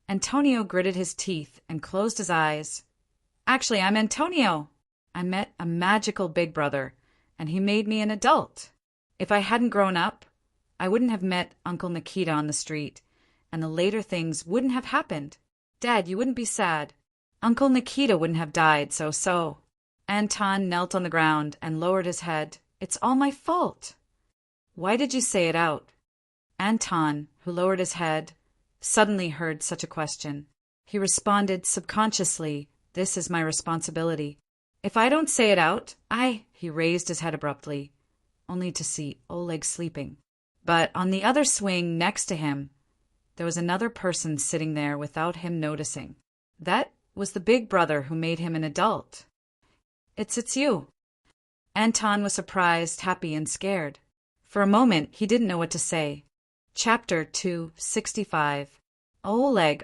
Antonio gritted his teeth and closed his eyes. Actually, I'm Antonio. I met a magical big brother, and he made me an adult. If I hadn't grown up, I wouldn't have met Uncle Nikita on the street, and the later things wouldn't have happened. Dad, you wouldn't be sad. Uncle Nikita wouldn't have died, so. Anton knelt on the ground and lowered his head. It's all my fault. Why did you say it out? Anton, who lowered his head, suddenly heard such a question. He responded subconsciously, This is my responsibility. If I don't say it out, He raised his head abruptly, only to see Oleg sleeping. But on the other swing next to him, there was another person sitting there without him noticing. That was the big brother who made him an adult. It's you. Anton was surprised, happy, and scared. For a moment, he didn't know what to say. Chapter 265. Oleg.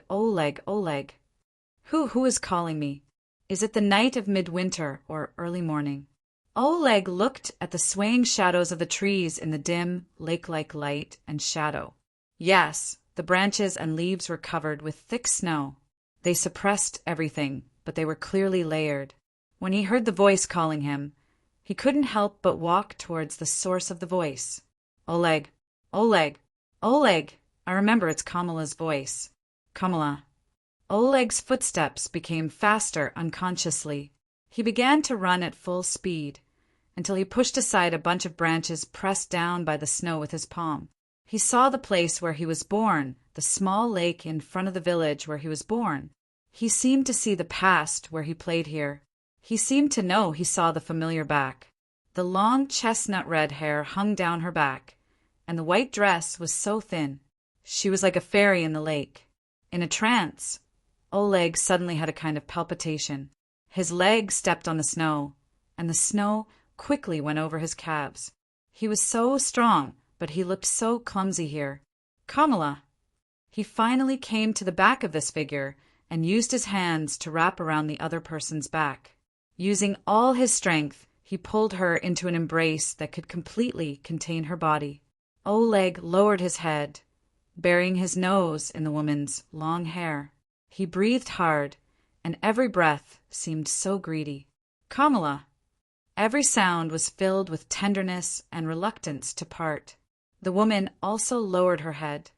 Who is calling me? Is it the night of midwinter or early morning? Oleg looked at the swaying shadows of the trees in the dim, lake-like light and shadow. Yes, the branches and leaves were covered with thick snow. They suppressed everything, but they were clearly layered. When he heard the voice calling him, he couldn't help but walk towards the source of the voice. Oleg. I remember it's Kamala's voice. Kamala. Oleg's footsteps became faster unconsciously. He began to run at full speed, until he pushed aside a bunch of branches pressed down by the snow with his palm. He saw the place where he was born, the small lake in front of the village where he was born. He seemed to see the past where he played here. He seemed to know he saw the familiar back. The long chestnut-red hair hung down her back, and the white dress was so thin. She was like a fairy in the lake. In a trance, Oleg suddenly had a kind of palpitation. His leg stepped on the snow, and the snow quickly went over his calves. He was so strong, but he looked so clumsy here. Kamala! He finally came to the back of this figure and used his hands to wrap around the other person's back. Using all his strength, he pulled her into an embrace that could completely contain her body. Oleg lowered his head, burying his nose in the woman's long hair. He breathed hard, and every breath seemed so greedy. Kamala! Every sound was filled with tenderness and reluctance to part. The woman also lowered her head,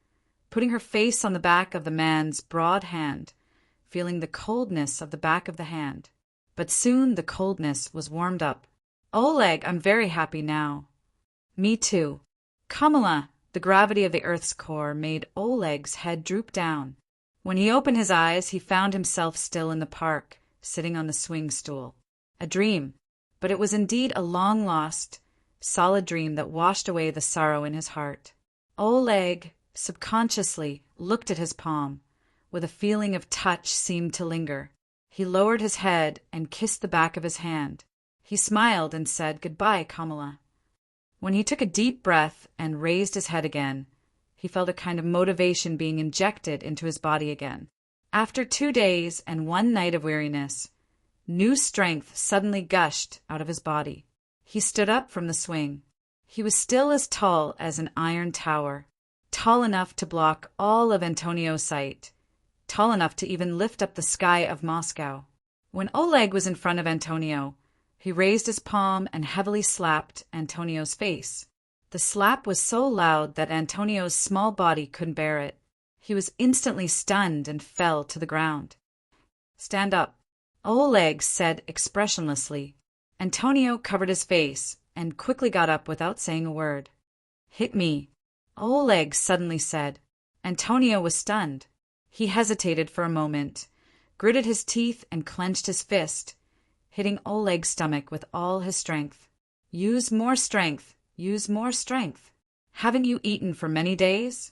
putting her face on the back of the man's broad hand, feeling the coldness of the back of the hand. But soon the coldness was warmed up. Oleg, I'm very happy now. Me too. Kamala! The gravity of the earth's core made Oleg's head droop down. When he opened his eyes, he found himself still in the park, sitting on the swing stool. A dream, but it was indeed a long-lost, solid dream that washed away the sorrow in his heart. Oleg subconsciously looked at his palm, with a feeling of touch seemed to linger. He lowered his head and kissed the back of his hand. He smiled and said, "Goodbye, Kamala." When he took a deep breath and raised his head again, he felt a kind of motivation being injected into his body again. After 2 days and 1 night of weariness, new strength suddenly gushed out of his body. He stood up from the swing. He was still as tall as an iron tower, tall enough to block all of Antonio's sight, tall enough to even lift up the sky of Moscow. When Oleg was in front of Antonio, he raised his palm and heavily slapped Antonio's face. The slap was so loud that Antonio's small body couldn't bear it. He was instantly stunned and fell to the ground. "Stand up," Oleg said expressionlessly. Antonio covered his face and quickly got up without saying a word. "Hit me," Oleg suddenly said. Antonio was stunned. He hesitated for a moment, gritted his teeth and clenched his fist, hitting Oleg's stomach with all his strength. "Use more strength. Use more strength. Haven't you eaten for many days?"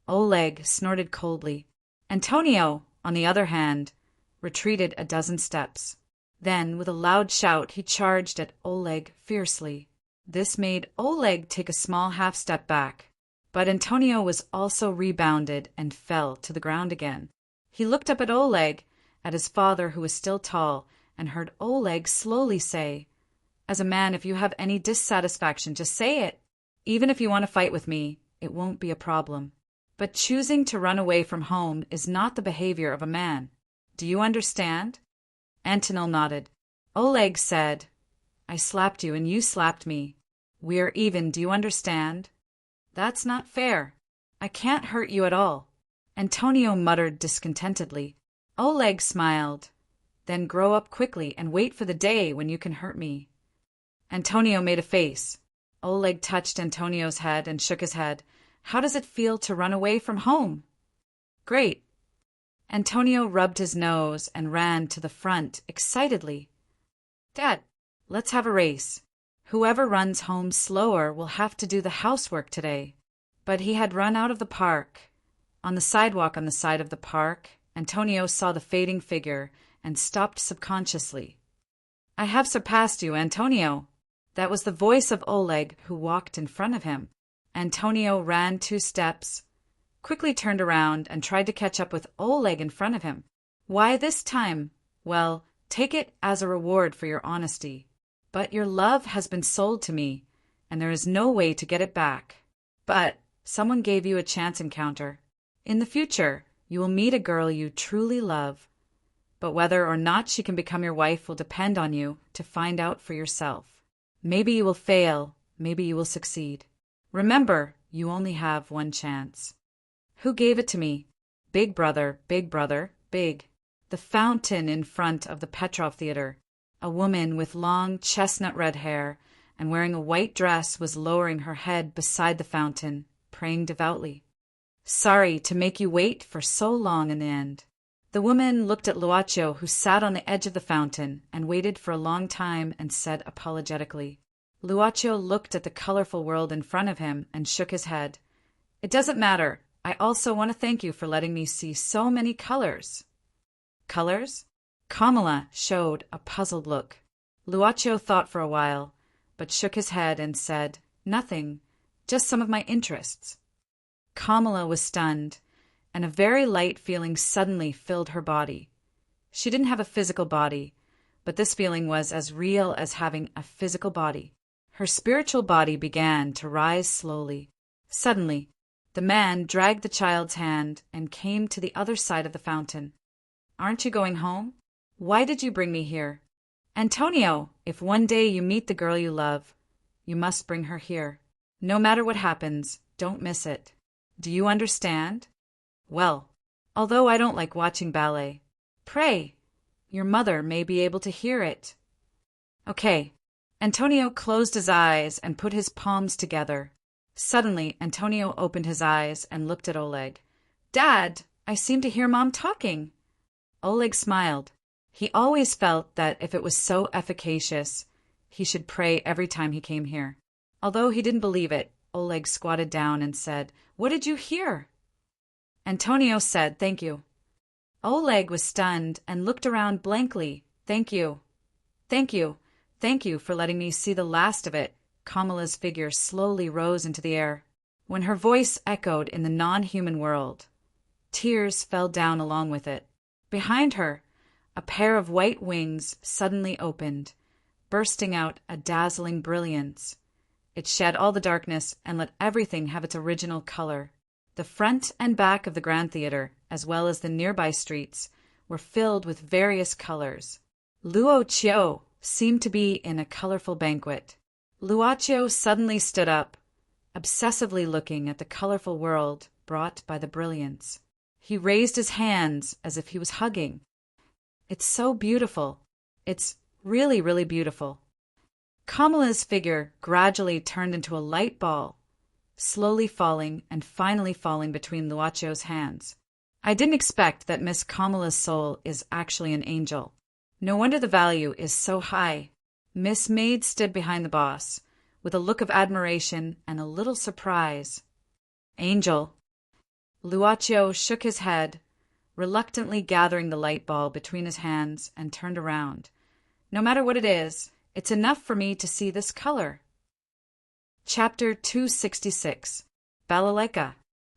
Oleg snorted coldly. Antonio, on the other hand, retreated a dozen steps. Then, with a loud shout, he charged at Oleg fiercely. This made Oleg take a small half-step back. But Antonio was also rebounded and fell to the ground again. He looked up at Oleg, at his father who was still tall, and heard Oleg slowly say, "As a man, if you have any dissatisfaction, just say it. Even if you want to fight with me, it won't be a problem. But choosing to run away from home is not the behavior of a man. Do you understand?" Antonio nodded. Oleg said, "I slapped you and you slapped me. We are even, do you understand? That's not fair. I can't hurt you at all." Antonio muttered discontentedly. Oleg smiled. "Then grow up quickly and wait for the day when you can hurt me." Antonio made a face. Oleg touched Antonio's head and shook his head. "How does it feel to run away from home?" "Great." Antonio rubbed his nose and ran to the front excitedly. "Dad, let's have a race. Whoever runs home slower will have to do the housework today." But he had run out of the park. On the sidewalk on the side of the park, Antonio saw the fading figure and stopped subconsciously. "I have surpassed you, Antonio." That was the voice of Oleg, who walked in front of him. Antonio ran 2 steps, quickly turned around and tried to catch up with Oleg in front of him. "Why this time?" "Well, take it as a reward for your honesty. But your love has been sold to me, and there is no way to get it back. But someone gave you a chance encounter. In the future, you will meet a girl you truly love. But whether or not she can become your wife will depend on you to find out for yourself. Maybe you will fail, maybe you will succeed. Remember, you only have 1 chance." "Who gave it to me?" Big brother, big. The fountain in front of the Petrov Theater. A woman with long chestnut red hair and wearing a white dress was lowering her head beside the fountain, praying devoutly. "Sorry to make you wait for so long in the end." The woman looked at Luacho, who sat on the edge of the fountain and waited for a long time, and said apologetically. Luacho looked at the colorful world in front of him and shook his head. "It doesn't matter. I also want to thank you for letting me see so many colors." "Colors?" Kamala showed a puzzled look. Luaccio thought for a while, but shook his head and said, "Nothing, just some of my interests." Kamala was stunned, and a very light feeling suddenly filled her body. She didn't have a physical body, but this feeling was as real as having a physical body. Her spiritual body began to rise slowly. Suddenly, the man dragged the child's hand and came to the other side of the fountain. "Aren't you going home? Why did you bring me here? Antonio, if one day you meet the girl you love, you must bring her here. No matter what happens, don't miss it. Do you understand? Well, although I don't like watching ballet, pray, your mother may be able to hear it." Okay. Antonio closed his eyes and put his palms together. Suddenly, Antonio opened his eyes and looked at Oleg. "Dad, I seem to hear Mom talking." Oleg smiled. He always felt that if it was so efficacious, he should pray every time he came here. Although he didn't believe it, Oleg squatted down and said, "What did you hear?" Antonio said, "Thank you." Oleg was stunned and looked around blankly. "Thank you. Thank you. Thank you for letting me see the last of it." Kamala's figure slowly rose into the air. When her voice echoed in the non-human world, tears fell down along with it. Behind her, a pair of white wings suddenly opened, bursting out a dazzling brilliance. It shed all the darkness and let everything have its original color. The front and back of the Grand Theater, as well as the nearby streets, were filled with various colors. Luocio seemed to be in a colorful banquet. Luocio suddenly stood up, obsessively looking at the colorful world brought by the brilliance. He raised his hands as if he was hugging. "It's so beautiful. It's really, really beautiful." Kamala's figure gradually turned into a light ball, slowly falling and finally falling between Luoccio's hands. I didn't expect that Miss Kamala's soul is actually an angel. No wonder the value is so high. Miss Maid stood behind the boss, with a look of admiration and a little surprise. "Angel." Luocio shook his head, reluctantly gathering the light ball between his hands, and turned around. "No matter what it is, it's enough for me to see this color." Chapter 266. Balalaika.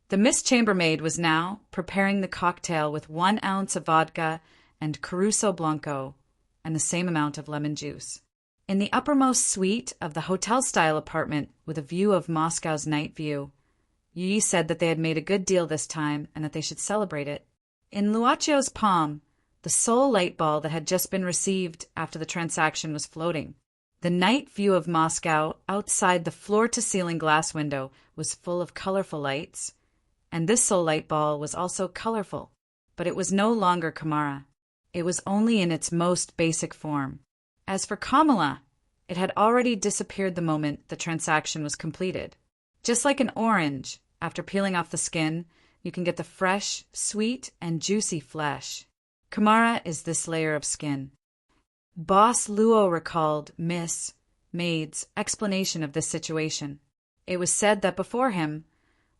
The Miss Chambermaid was now preparing the cocktail with 1 ounce of vodka and Caruso Blanco, and the same amount of lemon juice. In the uppermost suite of the hotel-style apartment with a view of Moscow's night view, Yi said that they had made a good deal this time and that they should celebrate it. In Luoccio's palm, the sole light ball that had just been received after the transaction was floating. The night view of Moscow outside the floor-to-ceiling glass window was full of colorful lights, and this sole light ball was also colorful, but it was no longer Kamara. It was only in its most basic form. As for Kamala, it had already disappeared the moment the transaction was completed. Just like an orange, after peeling off the skin, you can get the fresh, sweet, and juicy flesh. Kamara is this layer of skin. Boss Luo recalled Miss Maid's explanation of this situation. It was said that before him,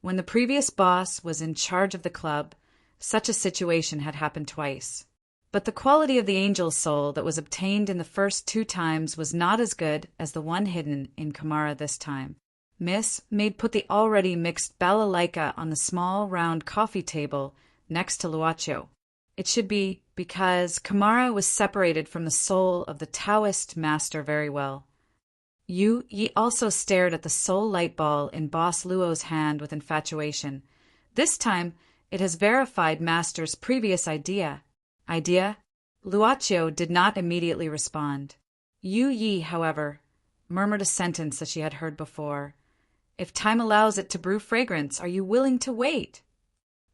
when the previous boss was in charge of the club, such a situation had happened twice. But the quality of the angel's soul that was obtained in the first 2 times was not as good as the one hidden in Kamara this time. Miss Maid put the already mixed balalaika on the small round coffee table next to Luocio. It should be because Kamara was separated from the soul of the Taoist master very well. Yi also stared at the soul light ball in Boss Luo's hand with infatuation. This time, it has verified Master's previous idea. Luocio did not immediately respond. Yi, however, murmured a sentence that she had heard before. "If time allows it to brew fragrance, are you willing to wait?"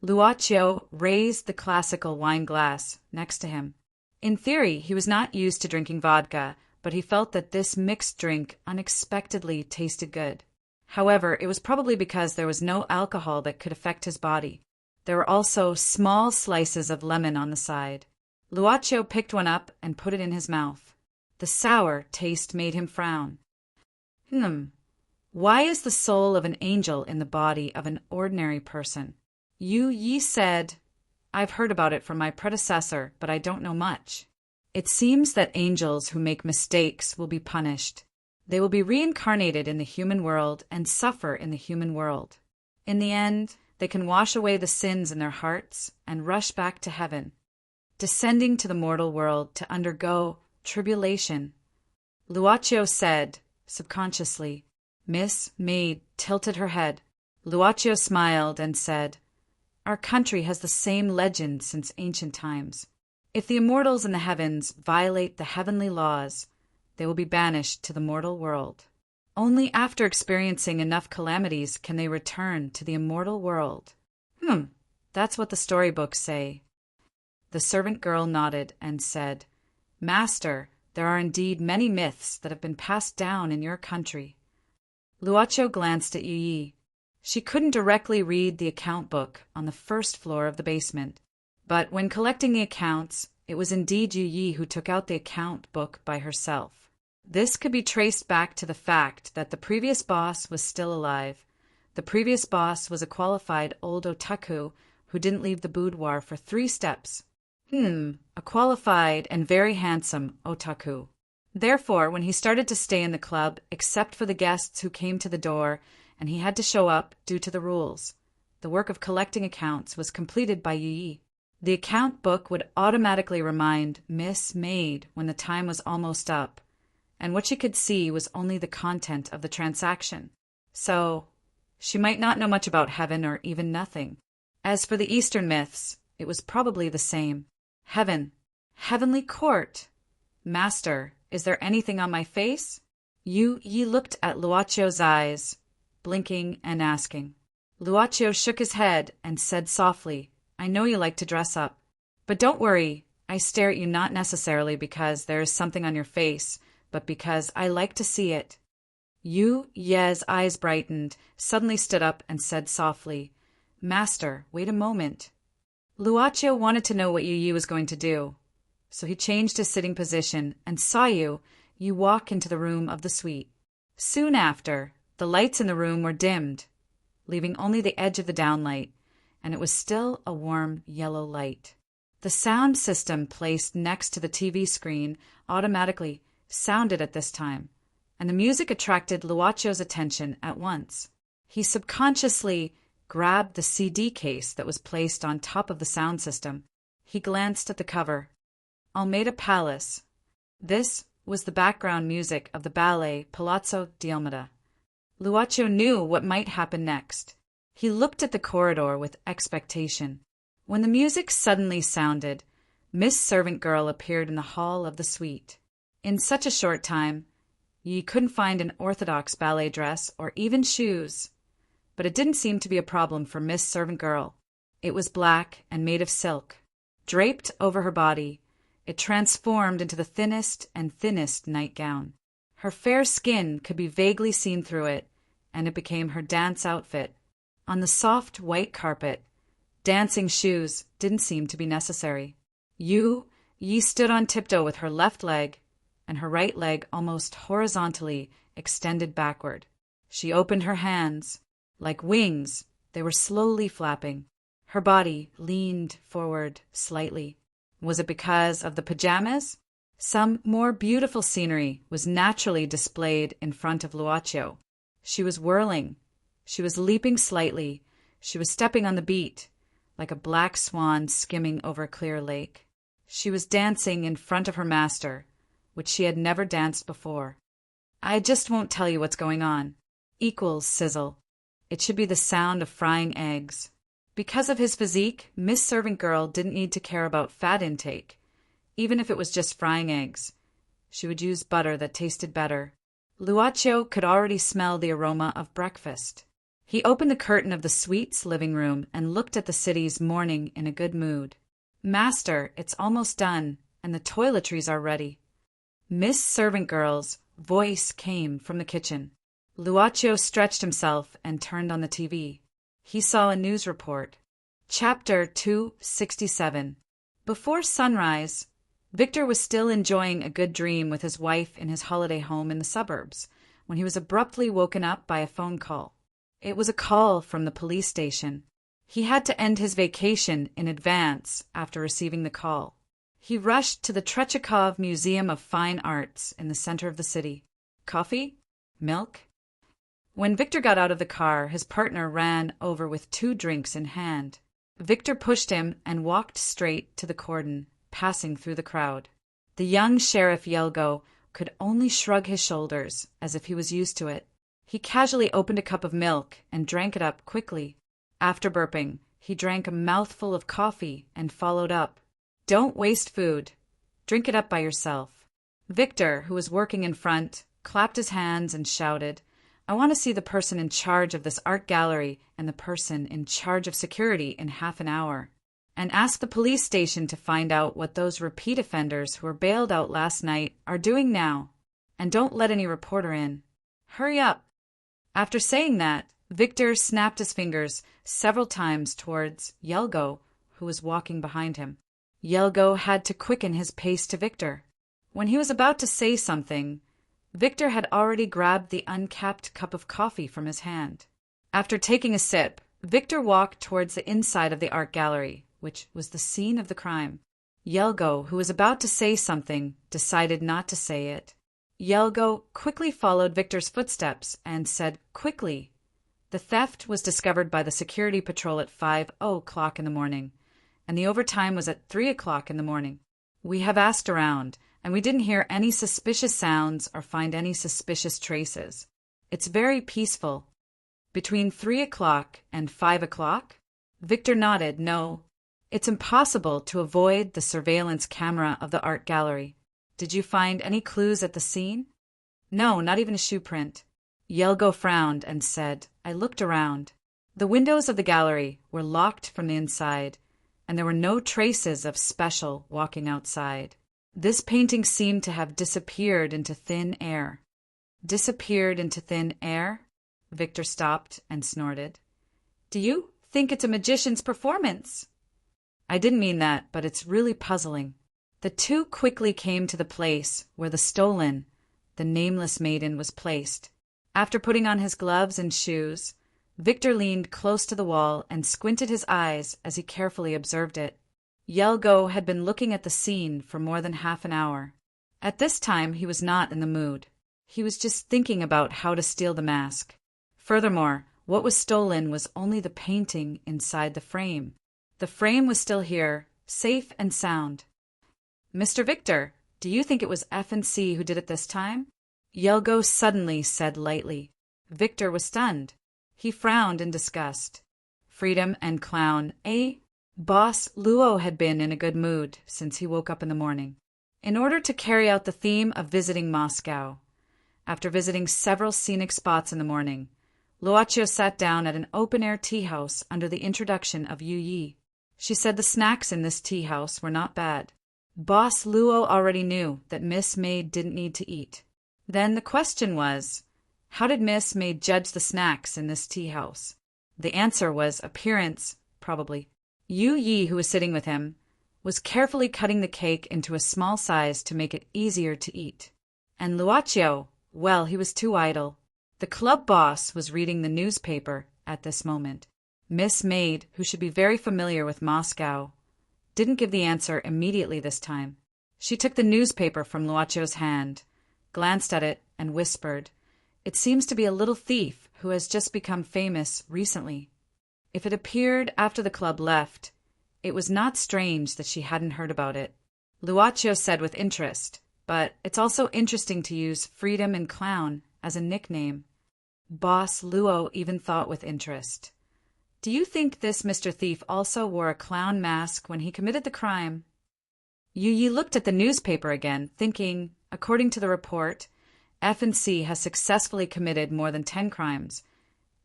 Luocio raised the classical wine glass next to him. In theory, he was not used to drinking vodka, but he felt that this mixed drink unexpectedly tasted good. However, it was probably because there was no alcohol that could affect his body. There were also small slices of lemon on the side. Luocio picked one up and put it in his mouth. The sour taste made him frown. Why is the soul of an angel in the body of an ordinary person? Yi said, "I've heard about it from my predecessor, but I don't know much." It seems that angels who make mistakes will be punished. They will be reincarnated in the human world and suffer in the human world. In the end, they can wash away the sins in their hearts and rush back to heaven, descending to the mortal world to undergo tribulation. Luaccio said, subconsciously. Miss Maid tilted her head. Luaccio smiled and said, "Our country has the same legend since ancient times. If the immortals in the heavens violate the heavenly laws, they will be banished to the mortal world. Only after experiencing enough calamities can they return to the immortal world." That's what the storybooks say. The servant girl nodded and said, "Master, there are indeed many myths that have been passed down in your country." Luaccio glanced at Yi. She couldn't directly read the account book on the first floor of the basement, but when collecting the accounts, it was indeed Yi who took out the account book by herself. This could be traced back to the fact that the previous boss was still alive. The previous boss was a qualified old otaku who didn't leave the boudoir for 3 steps. A qualified and very handsome otaku. Therefore, when he started to stay in the club, except for the guests who came to the door, and he had to show up due to the rules, the work of collecting accounts was completed by Yi. The account book would automatically remind Miss Maid when the time was almost up, and what she could see was only the content of the transaction. So, she might not know much about heaven or even nothing. As for the Eastern myths, it was probably the same. Heaven. Heavenly court. Master, is there anything on my face? Yi looked at Luaccio's eyes, blinking and asking. Luaccio shook his head and said softly, "I know you like to dress up. But don't worry, I stare at you not necessarily because there is something on your face, but because I like to see it." Ye's eyes brightened, suddenly stood up and said softly, "Master, wait a moment." Luaccio wanted to know what Yi was going to do, so he changed his sitting position and saw you walk into the room of the suite. Soon after, the lights in the room were dimmed, leaving only the edge of the downlight, and it was still a warm yellow light. The sound system placed next to the TV screen automatically sounded at this time, and the music attracted Luaccio's attention at once. He subconsciously grabbed the CD case that was placed on top of the sound system. He glanced at the cover. Almeida Palace. This was the background music of the ballet Palazzo di Almeida. Luaccio knew what might happen next. He looked at the corridor with expectation. When the music suddenly sounded, Miss Servant Girl appeared in the hall of the suite. In such a short time, Yi couldn't find an orthodox ballet dress or even shoes. But it didn't seem to be a problem for Miss Servant Girl. It was black and made of silk. Draped over her body, it transformed into the thinnest and thinnest nightgown. Her fair skin could be vaguely seen through it, and it became her dance outfit. On the soft white carpet, dancing shoes didn't seem to be necessary. Yi stood on tiptoe with her left leg, and her right leg almost horizontally extended backward. She opened her hands. Like wings, they were slowly flapping. Her body leaned forward slightly. Was it because of the pajamas? Some more beautiful scenery was naturally displayed in front of Luaccio. She was whirling. She was leaping slightly. She was stepping on the beat, like a black swan skimming over a clear lake. She was dancing in front of her master, which she had never danced before. I just won't tell you what's going on. Equals sizzle. It should be the sound of frying eggs. Because of his physique, Miss Servant Girl didn't need to care about fat intake. Even if it was just frying eggs, she would use butter that tasted better. Luaccio could already smell the aroma of breakfast. He opened the curtain of the suite's living room and looked at the city's morning in a good mood. "Master, it's almost done, and the toiletries are ready." Miss Servant Girl's voice came from the kitchen. Luaccio stretched himself and turned on the TV. He saw a news report. Chapter 267. Before sunrise, Victor was still enjoying a good dream with his wife in his holiday home in the suburbs when he was abruptly woken up by a phone call. It was a call from the police station. He had to end his vacation in advance after receiving the call. He rushed to the Tretyakov Museum of Fine Arts in the center of the city. Coffee? Milk? When Victor got out of the car, his partner ran over with 2 drinks in hand. Victor pushed him and walked straight to the cordon, passing through the crowd. The young sheriff Yelgo could only shrug his shoulders, as if he was used to it. He casually opened a cup of milk and drank it up quickly. After burping, he drank a mouthful of coffee and followed up. Don't waste food. Drink it up by yourself. Victor, who was working in front, clapped his hands and shouted, I want to see the person in charge of this art gallery and the person in charge of security in half an hour. And ask the police station to find out what those repeat offenders who were bailed out last night are doing now. And don't let any reporter in. Hurry up. After saying that, Victor snapped his fingers several times towards Yelgo, who was walking behind him. Yelgo had to quicken his pace to Victor. When he was about to say something, Victor had already grabbed the uncapped cup of coffee from his hand. After taking a sip, Victor walked towards the inside of the art gallery, which was the scene of the crime. Yelgo, who was about to say something, decided not to say it. Yelgo quickly followed Victor's footsteps and said quickly, the theft was discovered by the security patrol at 5:00 in the morning, and the overtime was at 3:00 in the morning. We have asked around, and we didn't hear any suspicious sounds or find any suspicious traces. It's very peaceful. Between 3:00 and 5:00? Victor nodded, no. It's impossible to avoid the surveillance camera of the art gallery. Did you find any clues at the scene? No, not even a shoe print. Yelgo frowned and said, I looked around. The windows of the gallery were locked from the inside, and there were no traces of Special walking outside. This painting seemed to have disappeared into thin air. Disappeared into thin air? Victor stopped and snorted. Do you think it's a magician's performance? I didn't mean that, but it's really puzzling. The two quickly came to the place where the stolen, the nameless maiden, was placed. After putting on his gloves and shoes, Victor leaned close to the wall and squinted his eyes as he carefully observed it. Yelgo had been looking at the scene for more than half an hour. At this time he was not in the mood. He was just thinking about how to steal the mask. Furthermore, what was stolen was only the painting inside the frame. The frame was still here, safe and sound. Mr. Victor, do you think it was F&C who did it this time? Yelgo suddenly said lightly. Victor was stunned. He frowned in disgust. Freedom and clown, eh? Boss Luo had been in a good mood since he woke up in the morning. In order to carry out the theme of visiting Moscow, after visiting several scenic spots in the morning, Luochio sat down at an open-air tea-house under the introduction of Yu Yi. She said the snacks in this tea-house were not bad. Boss Luo already knew that Miss Maid didn't need to eat. Then the question was, how did Miss Maid judge the snacks in this tea-house? The answer was appearance, probably. Yu Yi, who was sitting with him, was carefully cutting the cake into a small size to make it easier to eat. And Luochio, well, he was too idle. The club boss was reading the newspaper at this moment. Miss Maid, who should be very familiar with Moscow, didn't give the answer immediately this time. She took the newspaper from Luochio's hand, glanced at it, and whispered, It seems to be a little thief who has just become famous recently. If it appeared after the club left, it was not strange that she hadn't heard about it. Luochio said with interest, but it's also interesting to use Freedom and Clown as a nickname. Boss Luo even thought with interest. Do you think this Mr. Thief also wore a clown mask when he committed the crime? Yu Yi looked at the newspaper again, thinking, according to the report, F&C has successfully committed more than 10 crimes,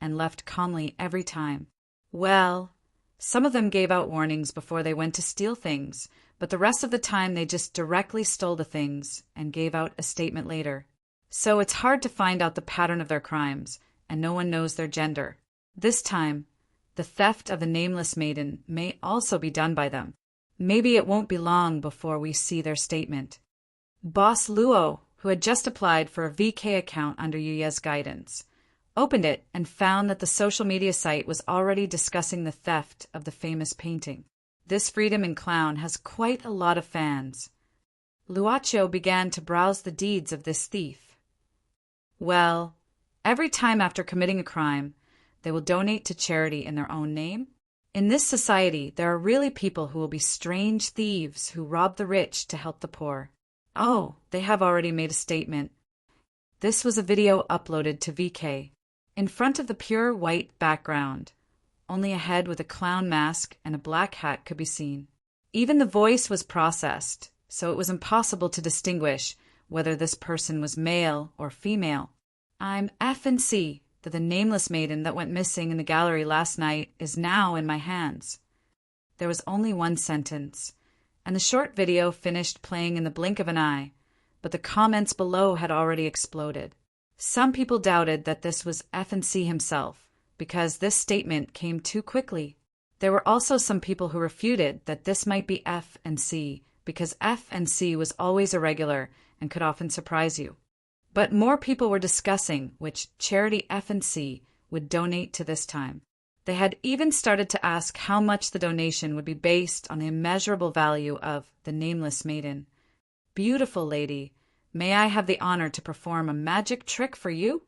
and left calmly every time. Well, some of them gave out warnings before they went to steal things, but the rest of the time they just directly stole the things and gave out a statement later. So it's hard to find out the pattern of their crimes, and no one knows their gender. This time, the theft of the nameless maiden may also be done by them. Maybe it won't be long before we see their statement. Boss Luo, who had just applied for a VK account under Yuya's guidance, opened it and found that the social media site was already discussing the theft of the famous painting. This freedom in clown has quite a lot of fans. Luaccio began to browse the deeds of this thief. Well, every time after committing a crime, they will donate to charity in their own name. In this society, there are really people who will be strange thieves who rob the rich to help the poor. Oh, they have already made a statement. This was a video uploaded to VK. In front of the pure white background, only a head with a clown mask and a black hat could be seen. Even the voice was processed, so it was impossible to distinguish whether this person was male or female. I'm F and C, that the nameless maiden that went missing in the gallery last night is now in my hands. There was only one sentence, and the short video finished playing in the blink of an eye, but the comments below had already exploded. Some people doubted that this was F and C himself, because this statement came too quickly. There were also some people who refuted that this might be F and C, because F and C was always irregular and could often surprise you. But more people were discussing which charity F and C would donate to this time. They had even started to ask how much the donation would be based on the immeasurable value of the nameless maiden. Beautiful lady, may I have the honor to perform a magic trick for you?